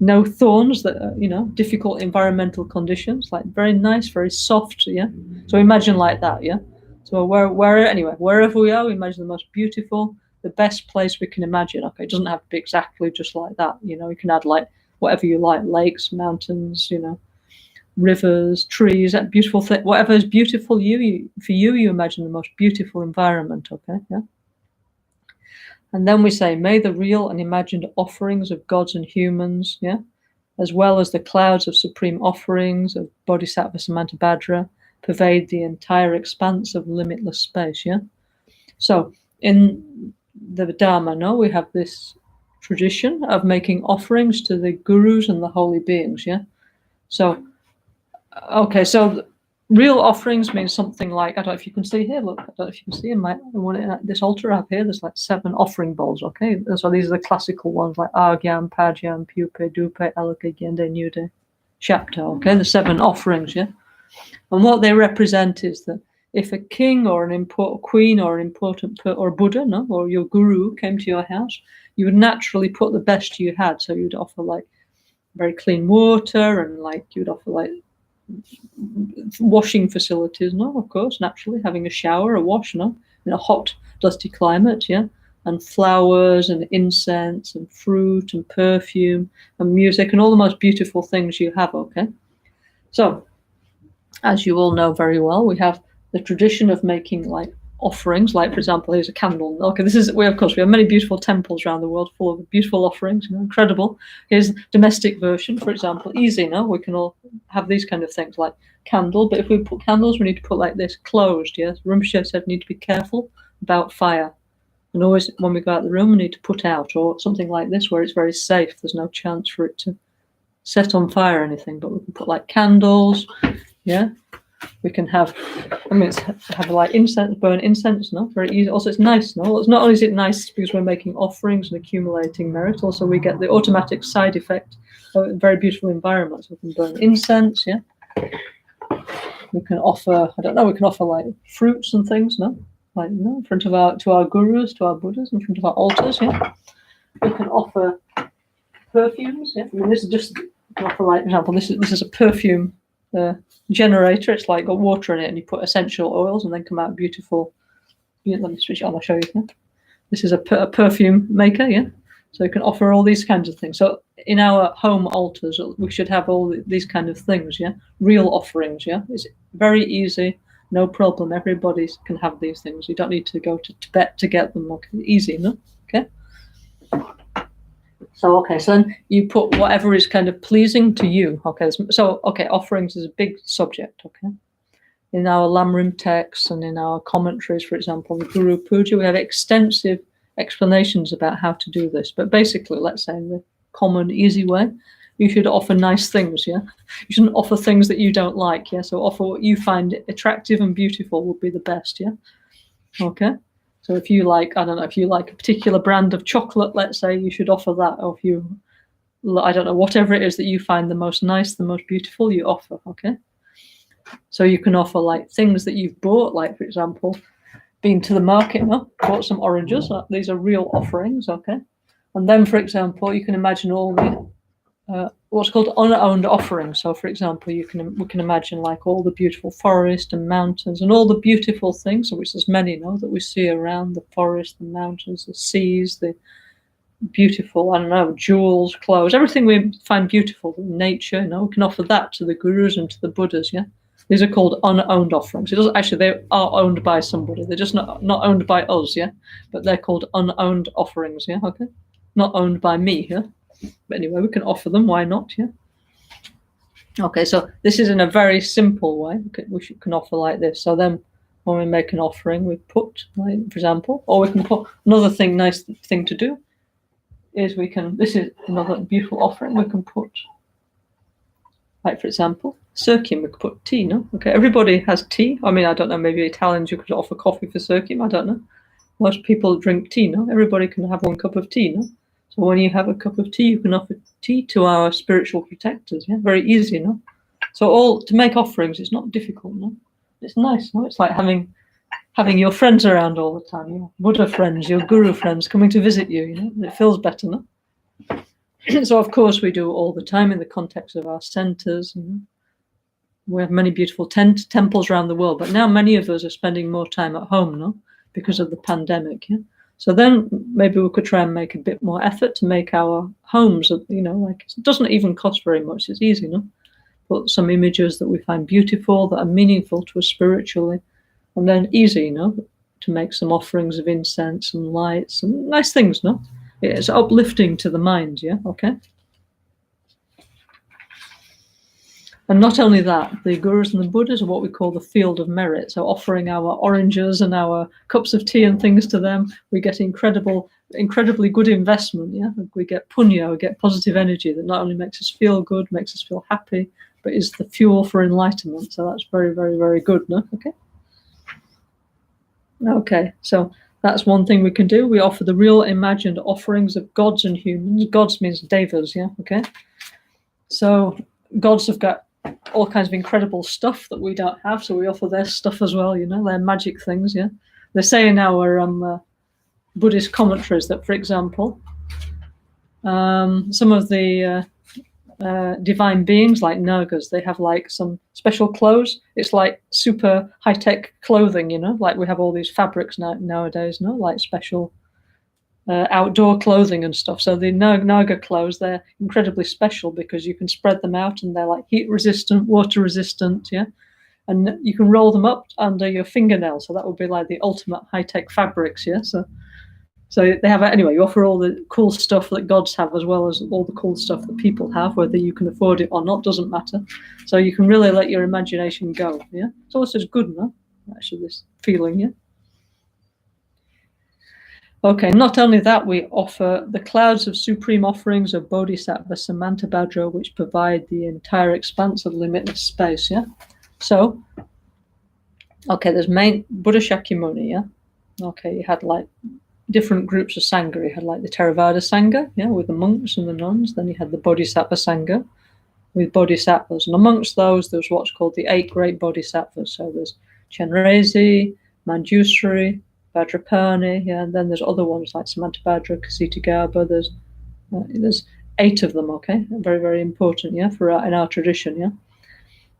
Speaker 1: No thorns that are, difficult environmental conditions, like very nice, very soft, yeah. So imagine like that, yeah. So wherever we are, we imagine the most beautiful, the best place we can imagine. Okay, it doesn't have to be exactly just like that, you can add like whatever you like, lakes, mountains, rivers, trees, that beautiful thing, whatever is beautiful for you, you imagine the most beautiful environment, okay, yeah. And then we say, may the real and imagined offerings of gods and humans, yeah, as well as the clouds of supreme offerings of Bodhisattva Samantabhadra, pervade the entire expanse of limitless space, yeah. So in the Dharma, no, we have this tradition of making offerings to the gurus and the holy beings, yeah. So okay, so real offerings means something like, I don't know if you can see here, look, I don't know if you can see in this altar I have here, there's like 7 offering bowls, okay? So these are the classical ones like Agyam, Padyam, Pupe, Dupe, Alaka, Gende, Nude, Shapta, okay? The 7 offerings, yeah? And what they represent is that if a king or an important queen or an important or Buddha, no, or your guru came to your house, you would naturally put the best you had. So you'd offer like very clean water and like you'd offer like washing facilities, no, of course, naturally, having a shower, a wash, no, in a hot, dusty climate, yeah, and flowers and incense and fruit and perfume and music and all the most beautiful things you have, okay? So, as you all know very well, we have the tradition of making like offerings, like for example, here's a candle. Okay, we have many beautiful temples around the world full of beautiful offerings, incredible. Here's domestic version, for example, easy, no? We can all have these kind of things like candle, but if we put candles, we need to put like this closed, yes? Rinpoche said we need to be careful about fire. And always when we go out the room, we need to put out, or something like this where it's very safe. There's no chance for it to set on fire or anything, but we can put like candles, yeah? We can have like incense, burn incense, no? Very easy. Also, it's nice, no? It's not only is it nice because we're making offerings and accumulating merit, also we get the automatic side effect of a very beautiful environment. So we can burn incense, yeah? We can offer, we can offer like fruits and things, no? Like, in front of our gurus, to our Buddhas, in front of our altars, yeah? We can offer perfumes, yeah? I mean, this is just, for like example, this is a perfume generator. It's like got water in it and you put essential oils and then come out beautiful. Let me switch it on, I'll show you. Yeah? This is a perfume maker, yeah? So you can offer all these kinds of things. So in our home altars, we should have all these kind of things, yeah? Real offerings, yeah? It's very easy, no problem. Everybody can have these things. You don't need to go to Tibet to get them. Okay? Easy, no? Okay? So then you put whatever is kind of pleasing to you. Okay, so offerings is a big subject. Okay, in our Lamrim texts and in our commentaries, for example, the Guru Puja, we have extensive explanations about how to do this. But basically, let's say in the common, easy way, you should offer nice things. Yeah, you shouldn't offer things that you don't like. Yeah, so offer what you find attractive and beautiful would be the best. Yeah, okay. So if you like, I don't know, if you like a particular brand of chocolate, let's say, you should offer that. Or if you, I don't know, whatever it is that you find the most nice, the most beautiful, you offer, okay? So you can offer like things that you've bought, like for example, been to the market, no? Bought some oranges. These are real offerings, okay? And then, for example, you can imagine all the what's called unowned offerings. So, for example, we can imagine like all the beautiful forest and mountains and all the beautiful things, which there's many, that we see around the forest, the mountains, the seas, the beautiful, I don't know, jewels, clothes, everything we find beautiful in nature. We can offer that to the gurus and to the Buddhas. Yeah, these are called unowned offerings. It doesn't actually; they are owned by somebody. They're just not owned by us. Yeah, but they're called unowned offerings. Yeah, okay, not owned by me. Yeah. But anyway, we can offer them. Why not? Yeah. Okay, so this is in a very simple way. We can offer like this. So then when we make an offering, we put, like, for example, or we can put another nice thing to do is this is another beautiful offering. We can put, like, for example, Circum, we could put tea, no? Okay, everybody has tea. I mean, I don't know, maybe Italians, you could offer coffee for Circum, I don't know. Most people drink tea, no? Everybody can have 1 cup of tea, no? So when you have a cup of tea, you can offer tea to our spiritual protectors, yeah? Very easy, no? So to make offerings, it's not difficult, no? It's nice, no? It's like having your friends around all the time, your Buddha friends, your Guru friends coming to visit you, you know? It feels better, no? So of course we do all the time in the context of our centers, you know? We have many beautiful temples around the world, but now many of us are spending more time at home, no? Because of the pandemic, yeah? So then maybe we could try and make a bit more effort to make our homes, you know, like, it doesn't even cost very much, it's easy, no? Put some images that we find beautiful, that are meaningful to us spiritually, and then easy, you know, to make some offerings of incense and lights and nice things, no? It's uplifting to the mind, yeah, okay? And not only that, the gurus and the Buddhas are what we call the field of merit. So offering our oranges and our cups of tea and things to them, we get incredibly good investment. Yeah, we get punya, we get positive energy that not only makes us feel good, makes us feel happy, but is the fuel for enlightenment. So that's very, very, very good. No, okay. Okay, so that's one thing we can do. We offer the real imagined offerings of gods and humans. Gods means devas. Yeah, okay. So gods have got all kinds of incredible stuff that we don't have, so we offer their stuff as well, you know, their magic things, yeah. They say in our Buddhist commentaries that, for example, some of the divine beings, like Nagas, they have like some special clothes. It's like super high-tech clothing, you know, like we have all these fabrics nowadays, no, like special outdoor clothing and stuff. So the Naga clothes, they're incredibly special because you can spread them out and they're like heat resistant, water resistant, yeah. And you can roll them up under your fingernail. So that would be like the ultimate high-tech fabrics, yeah. So they have, anyway, you offer all the cool stuff that gods have as well as all the cool stuff that people have, whether you can afford it or not, doesn't matter. So you can really let your imagination go, yeah. So this is good, no? Actually, this feeling, yeah. Okay, not only that, we offer the clouds of supreme offerings of Bodhisattva Samantabhadra, which provide the entire expanse of limitless space, yeah? So, okay, there's main Buddha Shakyamuni, yeah? Okay, you had like different groups of Sangha. You had like the Theravada Sangha, yeah, with the monks and the nuns. Then you had the Bodhisattva Sangha with bodhisattvas. And amongst those, there's what's called the 8 great bodhisattvas. So there's Chenrezig, Manjusri, Vajrapani, yeah, and then there's other ones like Samantabhadra, Ksitagarbha. There's 8 of them, okay? Very, very important, yeah, in our tradition, yeah.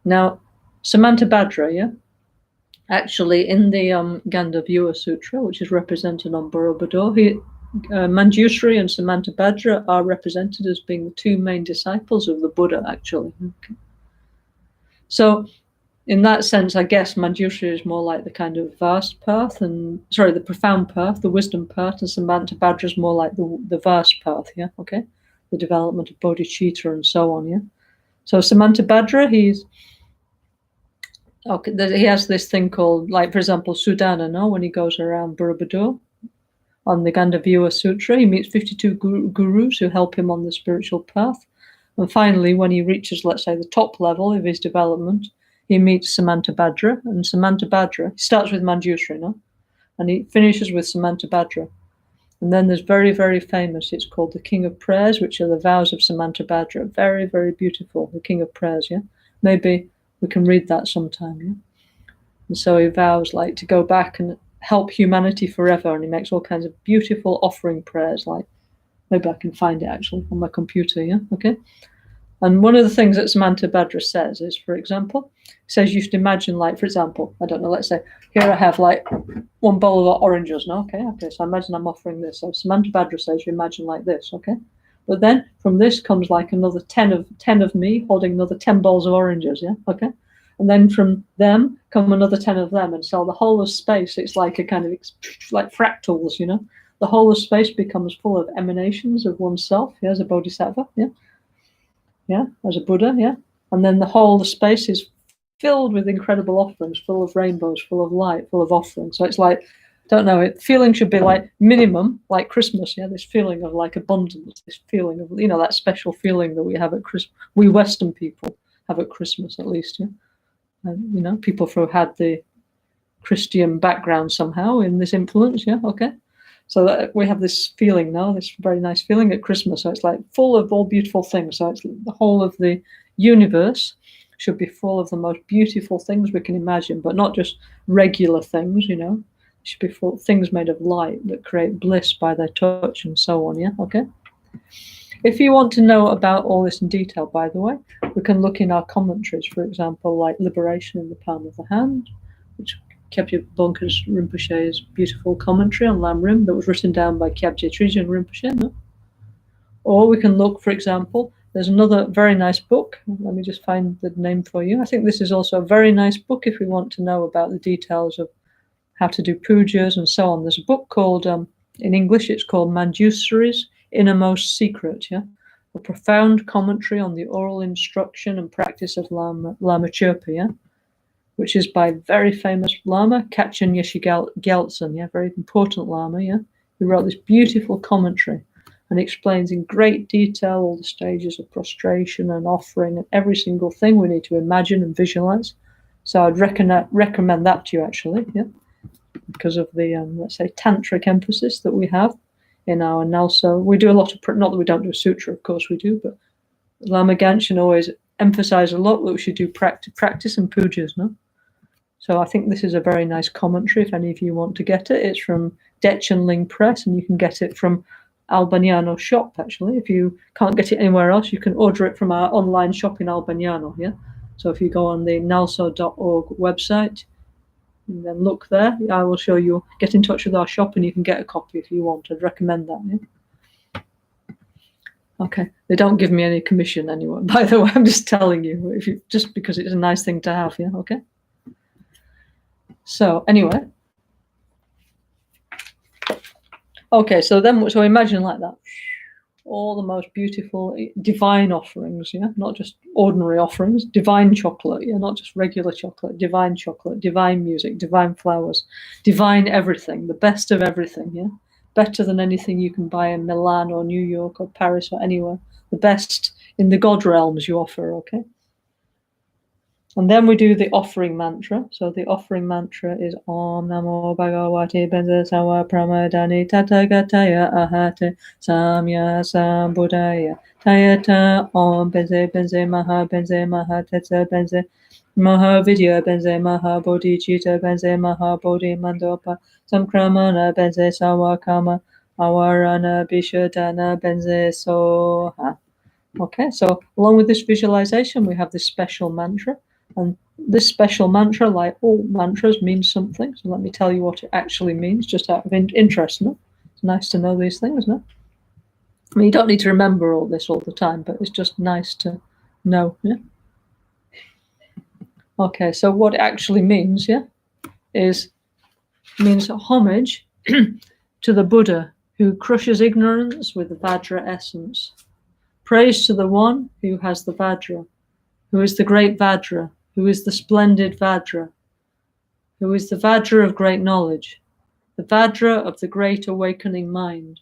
Speaker 1: Now, Samantabhadra, yeah, actually in the Gandharva Sutra, which is represented on Borobudur, Manjusri and Samantabhadra are represented as being the 2 main disciples of the Buddha, actually. Okay. So in that sense, I guess Manjusri is more like the kind of vast path, the profound path, the wisdom path, and Samantabhadra is more like the vast path, yeah, okay? The development of bodhicitta and so on, yeah? So Samantabhadra, he has this thing called, like, for example, Sudana, no? When he goes around Borobudur, on the Gandharva Sutra, he meets 52 gurus who help him on the spiritual path. And finally, when he reaches, let's say, the top level of his development, he meets Samantabhadra. And Samantabhadra, he starts with Manjusri, no? And he finishes with Samantabhadra. And then there's very, very famous, it's called the King of Prayers, which are the vows of Samantabhadra. Very, very beautiful, the King of Prayers, yeah? Maybe we can read that sometime, yeah? And so he vows, like, to go back and help humanity forever, and he makes all kinds of beautiful offering prayers, like, maybe I can find it actually on my computer, yeah, okay? And one of the things that Samantabhadra says is, for example, he says you should imagine, like, for example, I don't know, let's say, here I have like 1 bowl of oranges, no? Okay, so imagine I'm offering this. So Samantabhadra says you imagine like this, okay? But then from this comes like another 10 of me holding another 10 bowls of oranges, yeah, okay? And then from them come another 10 of them. And so the whole of space, it's like a kind of like fractals, you know? The whole of space becomes full of emanations of oneself, yeah, as a bodhisattva, yeah? Yeah, as a Buddha, yeah?
Speaker 2: And then the space is filled with incredible offerings, full of rainbows, full of light, full of offerings. So it's like, don't know, feeling should be like minimum, like Christmas, yeah, this feeling of like abundance, this feeling of, that special feeling that we have at Christmas, we Western people have at Christmas at least, yeah. And, people who had the Christian background somehow in this influence, yeah, okay. So that we have this feeling now, this very nice feeling at Christmas. So it's like full of all beautiful things. So it's the whole of the universe should be full of the most beautiful things we can imagine, but not just regular things, It should be full of things made of light that create bliss by their touch and so on, yeah, okay? If you want to know about all this in detail, by the way, we can look in our commentaries, for example, like Liberation in the Palm of the Hand, which Kyabje Bunker's Rinpoche's beautiful commentary on Lam Rim that was written down by Kyabje Trijang Rinpoche, no? Or we can look, for example, there's another very nice book. Let me just find the name for you. I think this is also a very nice book if we want to know about the details of how to do pujas and so on. There's a book called, in English, it's called Manjusri's Innermost Secret, yeah? A profound commentary on the oral instruction and practice of Lama Chöpa, yeah? Which is by very famous Lama, Kachin Yeshe Gyaltsen, yeah, very important Lama, yeah, who wrote this beautiful commentary and explains in great detail all the stages of prostration and offering and every single thing we need to imagine and visualize. So I'd recommend that to you, actually, yeah, because of the, let's say, tantric emphasis that we have in our NgalSo. We do a lot of, not that we don't do a sutra, of course we do, but Lama Ganshin always emphasize a lot that we should do practice and pujas, no? So I think this is a very nice commentary if any of you want to get it. It's from Dechen Ling Press, and you can get it from Albaniano shop, actually. If you can't get it anywhere else, you can order it from our online shop in Albaniano, yeah? So if you go on the ngalso.org website, and then look there, I will show you, get in touch with our shop and you can get a copy if you want. I'd recommend that, yeah? Okay, they don't give me any commission anyway, by the way, I'm just telling you, just because it's a nice thing to have, yeah, okay? So anyway, okay, so imagine like that, all the most beautiful divine offerings, yeah, not just ordinary offerings, divine chocolate, yeah, not just regular chocolate, divine music, divine flowers, divine everything, the best of everything, yeah, better than anything you can buy in Milan or New York or Paris or anywhere, the best in the God realms you offer, okay? And then we do the offering mantra. So the offering mantra is Om Namo Bhagavate Benze Sawa Pramadani Tathagataya Ahate Samya Sambuddhaya Tayata Om Benze Maha Tetsa Benze Maha Vidya Benze Maha Bodhicitta Benze Maha Bodhi Mandopa Samkramana Benze Sawa Kama Awarana Bishadana Benze Soha. Okay, so along with this visualization, we have this special mantra. And this special mantra, like all mantras, means something. So let me tell you what it actually means, just out of interest. No? It's nice to know these things, no? I mean, you don't need to remember all this all the time, but it's just nice to know, yeah? Okay, so what it actually means, yeah, means homage to the Buddha who crushes ignorance with the Vajra essence. Praise to the one who has the Vajra, who is the great Vajra, who is the splendid Vajra, who is the Vajra of great knowledge, the Vajra of the great awakening mind,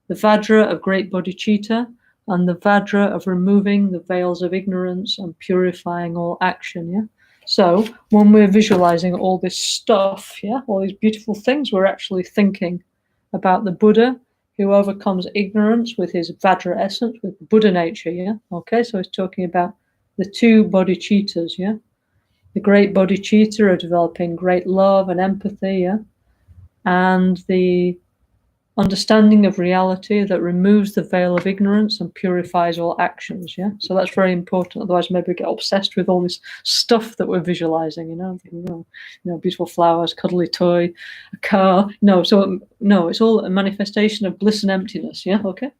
Speaker 2: the Vajra of great bodhicitta, and the Vajra of removing the veils of ignorance and purifying all action, yeah? So when we're visualizing all this stuff, yeah, all these beautiful things, we're actually thinking about the Buddha who overcomes ignorance with his Vajra essence, with Buddha nature, yeah? Okay, so he's talking about the two bodhicittas, yeah? The great bodhicitta are developing great love and empathy, yeah? And the understanding of reality that removes the veil of ignorance and purifies all actions, yeah? So that's very important. Otherwise, maybe we get obsessed with all this stuff that we're visualizing, beautiful flowers, cuddly toy, a car. No, it's all a manifestation of bliss and emptiness, yeah? Okay?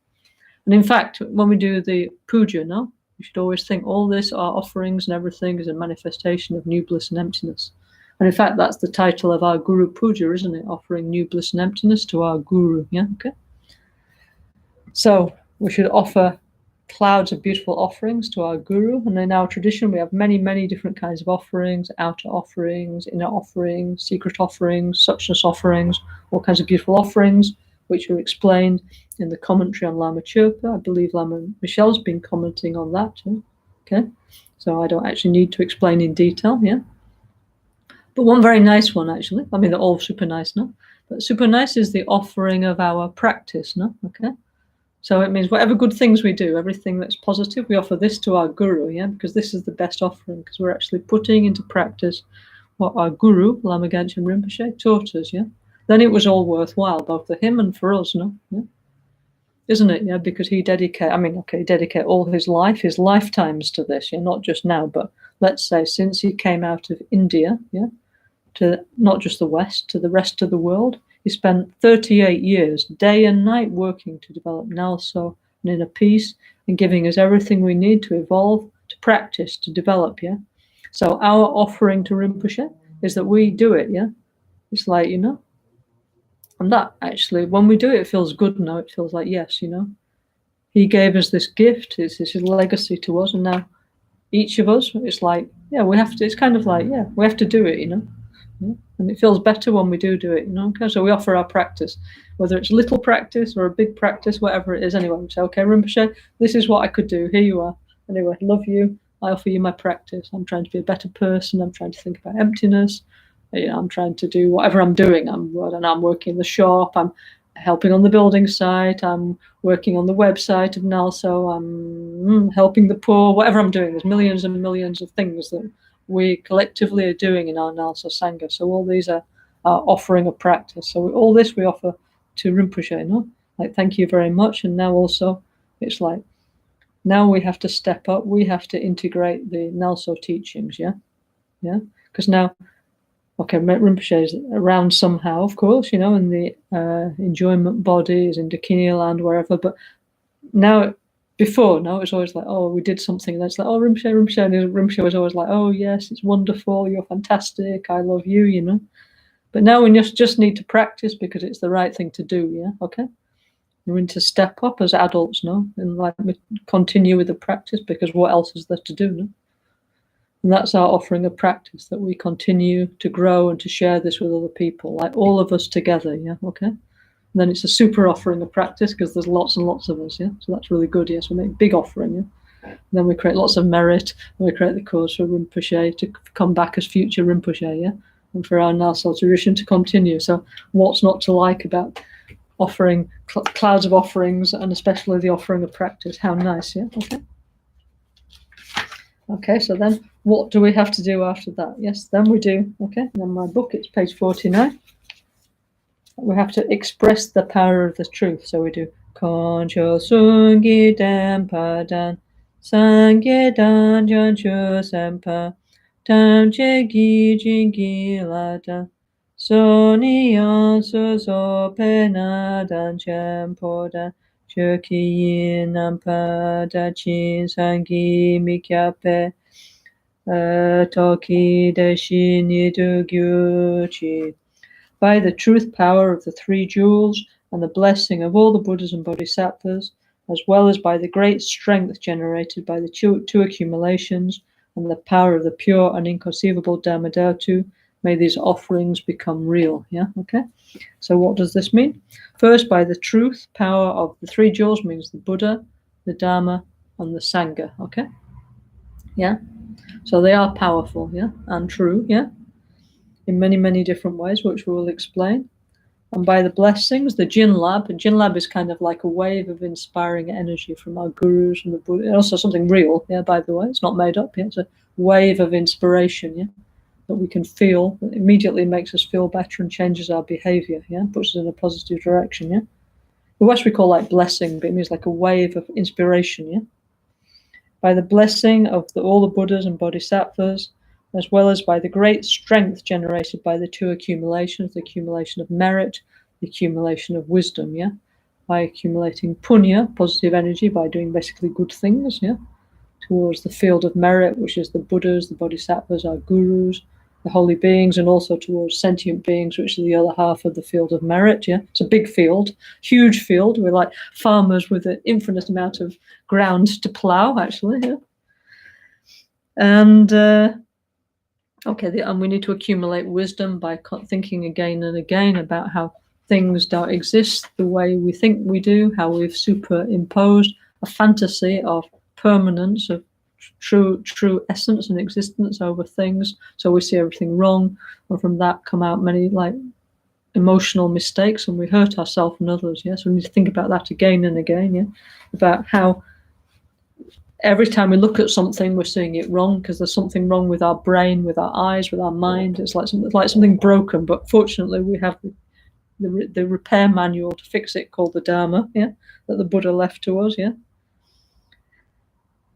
Speaker 2: And in fact, when we do the puja, no? You should always think all this, our offerings and everything, is a manifestation of new bliss and emptiness. And in fact, that's the title of our Guru Puja, isn't it? Offering new bliss and emptiness to our Guru, yeah? Okay? So we should offer clouds of beautiful offerings to our guru. And in our tradition, we have many, many different kinds of offerings: outer offerings, inner offerings, secret offerings, suchness offerings, all kinds of beautiful offerings, which are explained in the commentary on Lama Chöpa. I believe Lama Michelle's been commenting on that too. Okay, so I don't actually need to explain in detail, yeah. But one very nice one, actually. I mean, they're all super nice, no? But super nice is the offering of our practice, no? Okay. So it means whatever good things we do, everything that's positive, we offer this to our guru, yeah? Because this is the best offering, because we're actually putting into practice what our guru, Lama Gangchen Rinpoche, taught us, yeah? Then it was all worthwhile, both for him and for us, no? Yeah? Isn't it? Yeah, because he dedicate all his life, his lifetimes to this, yeah, not just now, but let's say since he came out of India, yeah, to not just the West, to the rest of the world. He spent 38 years, day and night, working to develop NgalSo and inner peace, and giving us everything we need to evolve, to practice, to develop, yeah? So our offering to Rinpoche is that we do it, yeah? It's like, you know, and that actually, when we do it, it feels good now. It feels like, yes, you know, he gave us this gift, it's his legacy to us, and now each of us, it's like, yeah, we have to, it's kind of like, yeah, we have to do it, you know? And it feels better when we do it, you know. Okay, so we offer our practice, whether it's little practice or a big practice, whatever it is. Anyway, we say, okay, Rinpoche, this is what I could do. Here you are. Anyway, love you. I offer you my practice. I'm trying to be a better person. I'm trying to think about emptiness. You know, I'm trying to do whatever I'm doing. I'm working in the shop. I'm helping on the building site. I'm working on the website of NgalSo. I'm helping the poor. Whatever I'm doing, there's millions and millions of things that we collectively are doing in our NgalSo Sangha. So all these are offering a practice. So all this we offer to Rinpoche, you know? Like, thank you very much. And now also, it's like, now we have to step up. We have to integrate the NgalSo teachings, yeah? Yeah? Because now, okay, Rinpoche is around somehow, of course, you know, in the enjoyment bodies, in Dakini land, wherever. But now, before, no, it's always like, oh, we did something. That's like, oh, Rinpoche. And Rinpoche was always like, oh, yes, it's wonderful. You're fantastic. I love you, you know. But now we just need to practice because it's the right thing to do, yeah, okay? We need to step up as adults, no? And like continue with the practice, because what else is there to do, no? And that's our offering of practice, that we continue to grow and to share this with other people, like all of us together, yeah, okay? And then it's a super offering of practice because there's lots and lots of us, yeah? So that's really good, yes. We make a big offering, yeah? And then we create lots of merit, and we create the cause for Rinpoche to come back as future Rinpoche, yeah? And for our NgalSo tradition to continue. So what's not to like about offering clouds of offerings, and especially the offering of practice? How nice, yeah? Okay. Okay, so then what do we have to do after that? Yes, then we do, okay, and in my book, it's page 49. We have to express the power of the truth. So we do Koncho Sungi Dempa Dan Sangye Dan Janchu Sempa Tam Che Gi Jingi La Dan Soni Yan Su So Pena Dan Chempo Dan Chuki Yin Nampa Da Chin Sangi Mikyape Toki Deshi Nidu Gyuchi. By the truth power of the three jewels and the blessing of all the Buddhas and Bodhisattvas, as well as by the great strength generated by the two accumulations and the power of the pure and inconceivable Dhammadhatu, may these offerings become real. Yeah, okay? So what does this mean? First, by the truth power of the three jewels means the Buddha, the Dharma, and the Sangha, okay? Yeah? So they are powerful, yeah? And true, yeah? In many, many different ways, which we will explain. And by the blessings, the Jin Lab, and Jin Lab is kind of like a wave of inspiring energy from our gurus and the Buddha, and also something real, yeah, by the way, it's not made up, yeah, it's a wave of inspiration, yeah, that we can feel, that immediately makes us feel better and changes our behavior, yeah, puts us in a positive direction, yeah. The West we call like blessing, but it means like a wave of inspiration, yeah. By the blessing of all the Buddhas and Bodhisattvas, as well as by the great strength generated by the two accumulations, the accumulation of merit, the accumulation of wisdom, yeah? By accumulating punya, positive energy, by doing basically good things, yeah? Towards the field of merit, which is the Buddhas, the Bodhisattvas, our gurus, the holy beings, and also towards sentient beings, which are the other half of the field of merit. Yeah, it's a big field, huge field. We're like farmers with an infinite amount of ground to plow, actually. Yeah. And and we need to accumulate wisdom by thinking again and again about how things don't exist the way we think we do, how we've superimposed a fantasy of permanence, of true essence and existence over things, so we see everything wrong, and from that come out many like emotional mistakes, and we hurt ourselves and others. Yeah, so we need to think about that again and again. Yeah, about how every time we look at something, we're seeing it wrong because there's something wrong with our brain, with our eyes, with our mind. It's like something broken, but fortunately we have the repair manual to fix it, called the Dharma, yeah, that the Buddha left to us, yeah.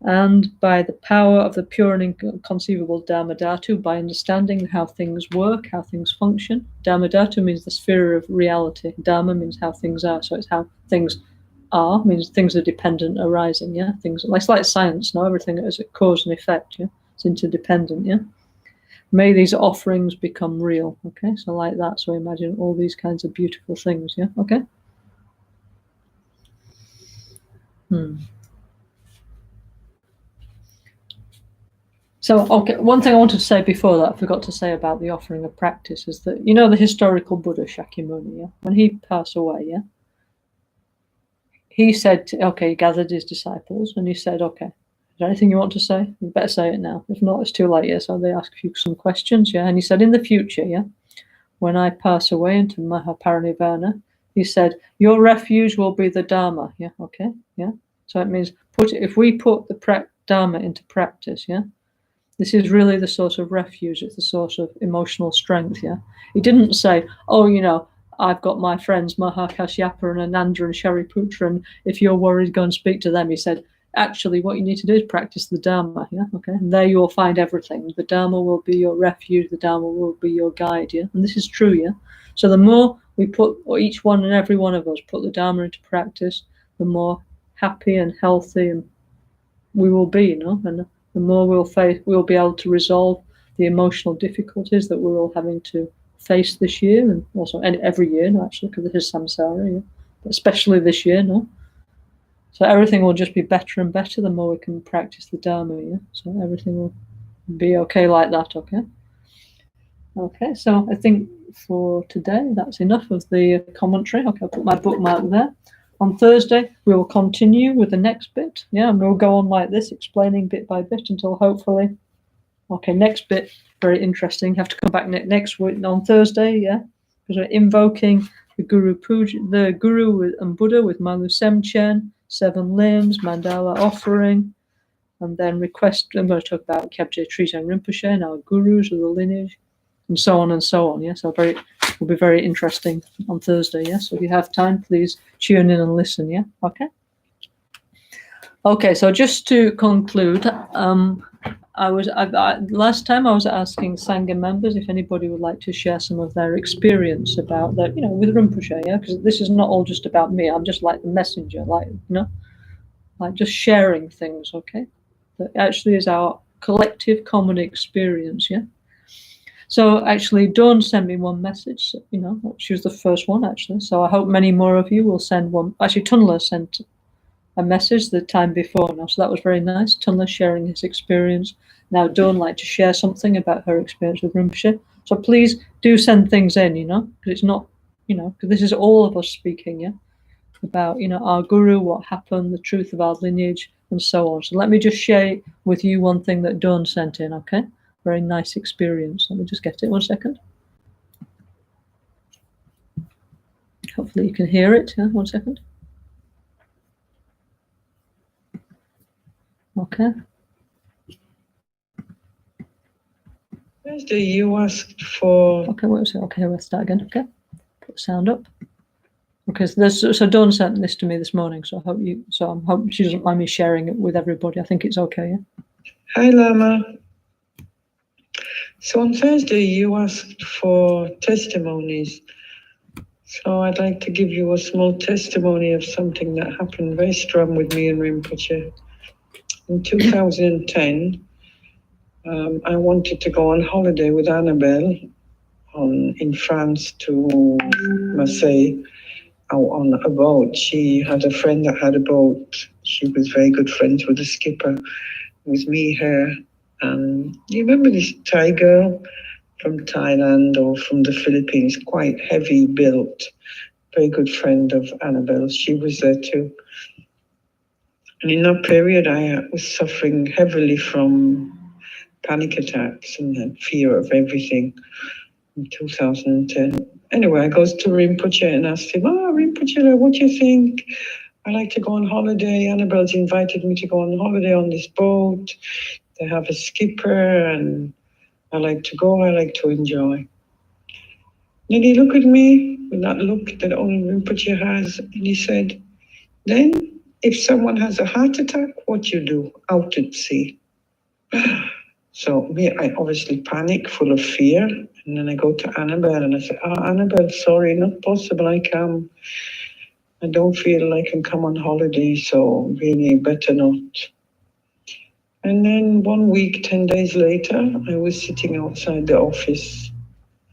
Speaker 2: And by the power of the pure and inconceivable Dharma Dhatu, by understanding how things work, how things function. Dharma Dhatu means the sphere of reality. Dharma means how things are, so it's how things are, means things are dependent arising, yeah. Things it's like science, no, everything is a cause and effect, yeah. It's interdependent, yeah. May these offerings become real, okay? So like that, so imagine all these kinds of beautiful things, yeah, okay? So, okay, one thing I wanted to say before that I forgot to say about the offering of practice is that, you know, the historical Buddha Shakyamuni, yeah? When he passed away, yeah? He said, he gathered his disciples and he said, okay, is there anything you want to say? You better say it now. If not, it's too late, yeah? So they asked you some questions, yeah? And he said, in the future, yeah? When I pass away into Mahaparinirvana, he said, your refuge will be the Dharma, yeah? Okay, yeah? So it means if we put the Dharma into practice, yeah? This is really the source of refuge. It's the source of emotional strength, yeah? He didn't say, I've got my friends Mahakashyapa and Ananda and Shariputra, and if you're worried, go and speak to them. He said, actually, what you need to do is practice the Dharma, yeah? Okay, and there you will find everything. The Dharma will be your refuge. The Dharma will be your guide, yeah? And this is true, yeah? So the more we put, or each one and every one of us put the Dharma into practice, the more happy and healthy and we will be, you know? And the more we'll be able to resolve the emotional difficulties that we're all having to face this year, and also every year, no, actually, because this is samsara, yeah? But especially this year, no? So everything will just be better and better the more we can practice the Dharma, yeah? So everything will be okay like that, okay? Okay, so I think for today, that's enough of the commentary. Okay, I'll put my bookmark there. On Thursday, we will continue with the next bit, yeah, and we'll go on like this, explaining bit by bit until hopefully, next bit, very interesting. You have to come back next week on Thursday, yeah, because we're invoking the Guru Puja, the Guru and Buddha with Malu Semchen, 7 limbs, mandala offering, and then I'm going to talk about Kyabje Trizang Rinpoche and our gurus of the lineage, and so on, yeah. So will be very interesting on Thursday, yeah. So if you have time, please tune in and listen, yeah. Okay, so just to conclude, last time I was asking Sangha members if anybody would like to share some of their experience about that, with Rinpoche, yeah, because this is not all just about me. I'm just like the messenger, like just sharing things, okay, that actually is our collective common experience, yeah. So actually, Dawn sent me one message, she was the first one, actually. So I hope many more of you will send one. Actually, Tunla sent a message the time before now, so that was very nice. Tunla sharing his experience. Now, Dawn like to share something about her experience with Rinpoche. So please do send things in, because it's not, because this is all of us speaking, yeah, about, our guru, what happened, the truth of our lineage, and so on. So let me just share with you one thing that Dawn sent in, okay? Very nice experience. Let me just get it 1 second. Hopefully you can hear it. 1 second. Okay.
Speaker 3: Thursday, you asked for.
Speaker 2: Okay, what was it? Okay, we'll start again. Okay, put the sound up. Okay, so Dawn sent this to me this morning. So I hope she doesn't mind me sharing it with everybody. I think it's okay. Yeah.
Speaker 3: Hi, Lama. So on Thursday, you asked for testimonies. So I'd like to give you a small testimony of something that happened very strong with me and Rinpoche. In 2010, I wanted to go on holiday with Annabelle in France to Marseille on a boat. She had a friend that had a boat. She was very good friends with the skipper. It was me, her, and you remember this Thai girl from Thailand or from the Philippines, quite heavy built, very good friend of Annabelle's. She was there too. And in that period, I was suffering heavily from panic attacks and fear of everything in 2010. Anyway, I goes to Rinpoche and asked him, Rinpoche, what do you think? I like to go on holiday. Annabelle's invited me to go on holiday on this boat. They have a skipper and I like to go, I like to enjoy. Then he looked at me with that look that only Rinpoche has, and he said, then if someone has a heart attack, what you do? Out at sea. So me, I obviously panic, full of fear. And then I go to Annabelle and I say, Annabelle, sorry, not possible, I can't. I don't feel like I can come on holiday, so really better not. And then 1 week, 10 days later, I was sitting outside the office,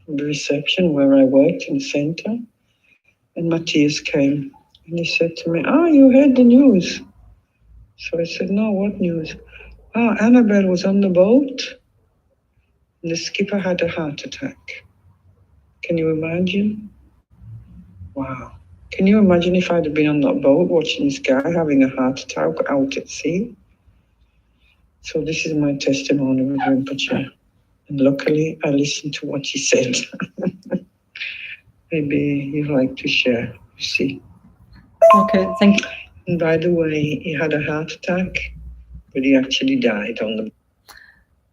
Speaker 3: the reception where I worked in the center, and Matthias came and he said to me, you heard the news. So I said, no, what news? Annabelle was on the boat and the skipper had a heart attack. Can you imagine? Wow. Can you imagine if I'd have been on that boat watching this guy having a heart attack out at sea? So this is my testimony with Rinpoche. And luckily, I listened to what he said. Maybe you'd like to share, you see.
Speaker 2: Okay, thank you.
Speaker 3: And by the way, he had a heart attack, but he actually died on the.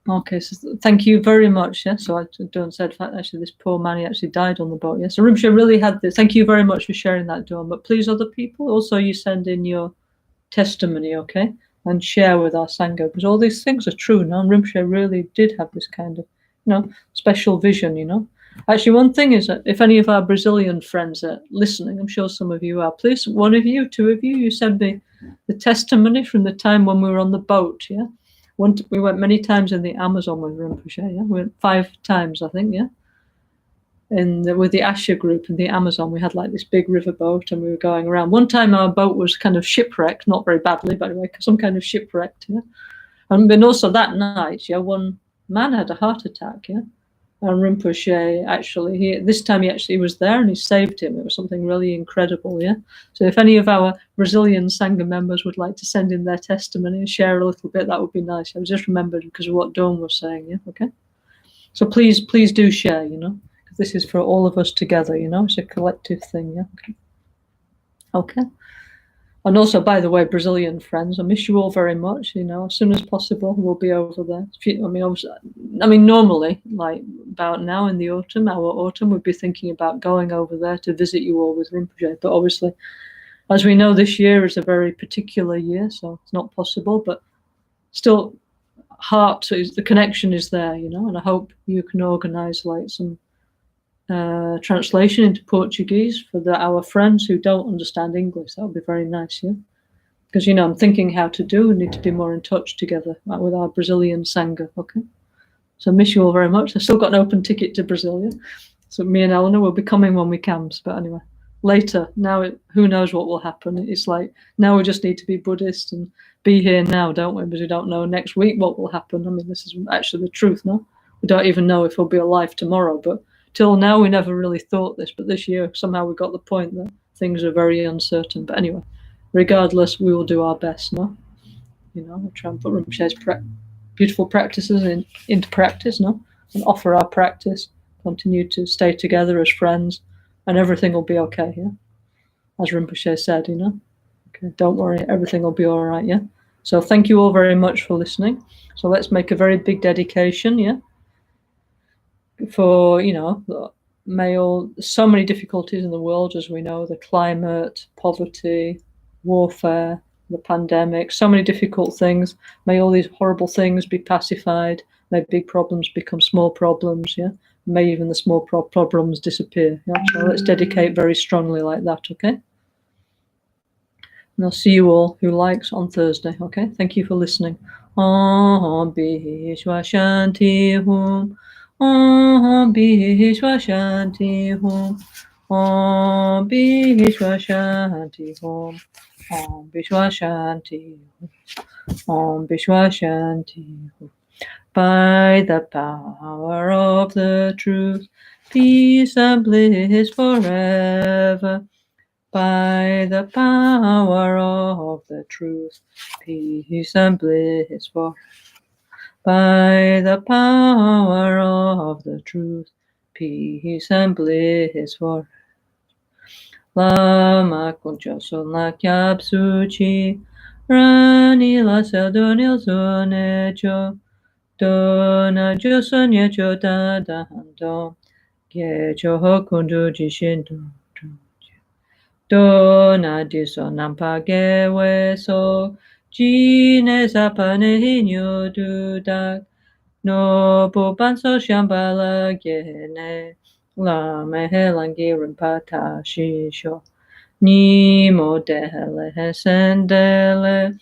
Speaker 2: Okay, so thank you very much. Yeah, so I don't said actually this poor man, he actually died on the boat. Yeah, so Rinpoche really had this. Thank you very much for sharing that, Dawn. But please, other people, also you send in your testimony, okay, and share with our Sangha, because all these things are true. No, Rinpoche really did have this kind of, special vision. Actually, one thing is that if any of our Brazilian friends are listening, I'm sure some of you are. Please, one of you, two of you, you send me the testimony from the time when we were on the boat. Yeah. We went many times in the Amazon with Rinpoche, yeah? We went 5 times, I think, yeah? With the Asha group in the Amazon, we had like this big river boat and we were going around. One time our boat was kind of shipwrecked, not very badly, by the way, some kind of shipwrecked, yeah? And then also that night, yeah, one man had a heart attack, yeah? And Rinpoche, actually, this time he was there and he saved him. It was something really incredible, yeah? So if any of our Brazilian Sangha members would like to send in their testimony and share a little bit, that would be nice. I was just remembered because of what Dawn was saying, yeah? Okay? So please do share, because this is for all of us together, it's a collective thing, yeah? Okay. And also, by the way, Brazilian friends, I miss you all very much. As soon as possible, we'll be over there. Normally, like about now in the autumn, we'd be thinking about going over there to visit you all with Rinpoche. But obviously, as we know, this year is a very particular year, so it's not possible. But still, the connection is there, and I hope you can organize like some translation into Portuguese for our friends who don't understand English. That would be very nice, yeah? Because, I'm thinking how to do. We need to be more in touch together with our Brazilian Sangha, okay? So I miss you all very much. I've still got an open ticket to Brasilia. So me and Eleanor will be coming when we can. But anyway, later, now who knows what will happen. It's like, now we just need to be Buddhist and be here now, don't we? Because we don't know next week what will happen. This is actually the truth, no? We don't even know if we'll be alive tomorrow, but till now, we never really thought this, but this year, somehow we got the point that things are very uncertain. But anyway, regardless, we will do our best, no? We'll try and put Rinpoche's beautiful practices into practice, no? And offer our practice, continue to stay together as friends, and everything will be okay, yeah? As Rinpoche said, Okay, don't worry, everything will be all right, yeah? So thank you all very much for listening. So let's make a very big dedication, yeah? For so many difficulties in the world, as we know, the climate, poverty, warfare, the pandemic, so many difficult things. May all these horrible things be pacified. May big problems become small problems, yeah? May even the small problems disappear, yeah? So let's dedicate very strongly like that, okay? And I'll see you all who likes on Thursday, okay? Thank you for listening.
Speaker 1: Om Bishwa Shanti Hum. Om Bishwa Shanti Hum. Om Bishwa Shanti Hum. Om Bishwa Shanti Hum. Om Bishwa Shanti Hum. By the power of the truth, peace and bliss forever. By the power of the truth, peace and bliss forever. By the power of the truth, peace and bliss forever. Lama Caroline la Kyapsuchi, Rani la Seldonil Zonecho, Dona Josonya Jota Dahando, Gecho Hokundu Jishindu. Dona diso nampage weso, Jine zapane hinyo dudak, no bubanso shambala gene, la mehelangi rimpata shisho, ni modele hesendele,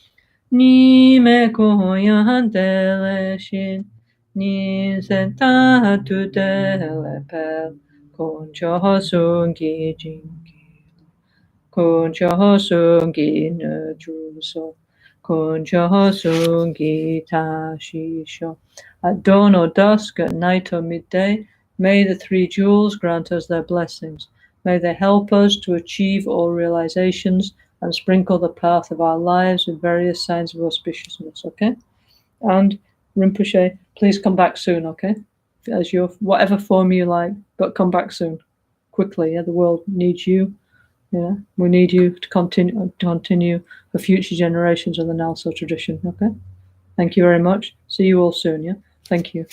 Speaker 1: ni me koyahandele shin, ni senta tutele pel, koncho sungi jingi. Kuncho sungi no juso, kuncho sungi tashisho. At dawn or dusk, at night or midday, may the three jewels grant us their blessings. May they help us to achieve all realizations and sprinkle the path of our lives with various signs of auspiciousness, okay? And Rinpoche, please come back soon, okay? As your whatever form you like, but come back soon. Quickly, yeah, the world needs you. Yeah, we need you to continue for future generations of the NgalSo tradition. Okay, thank you very much. See you all soon. Yeah, thank you.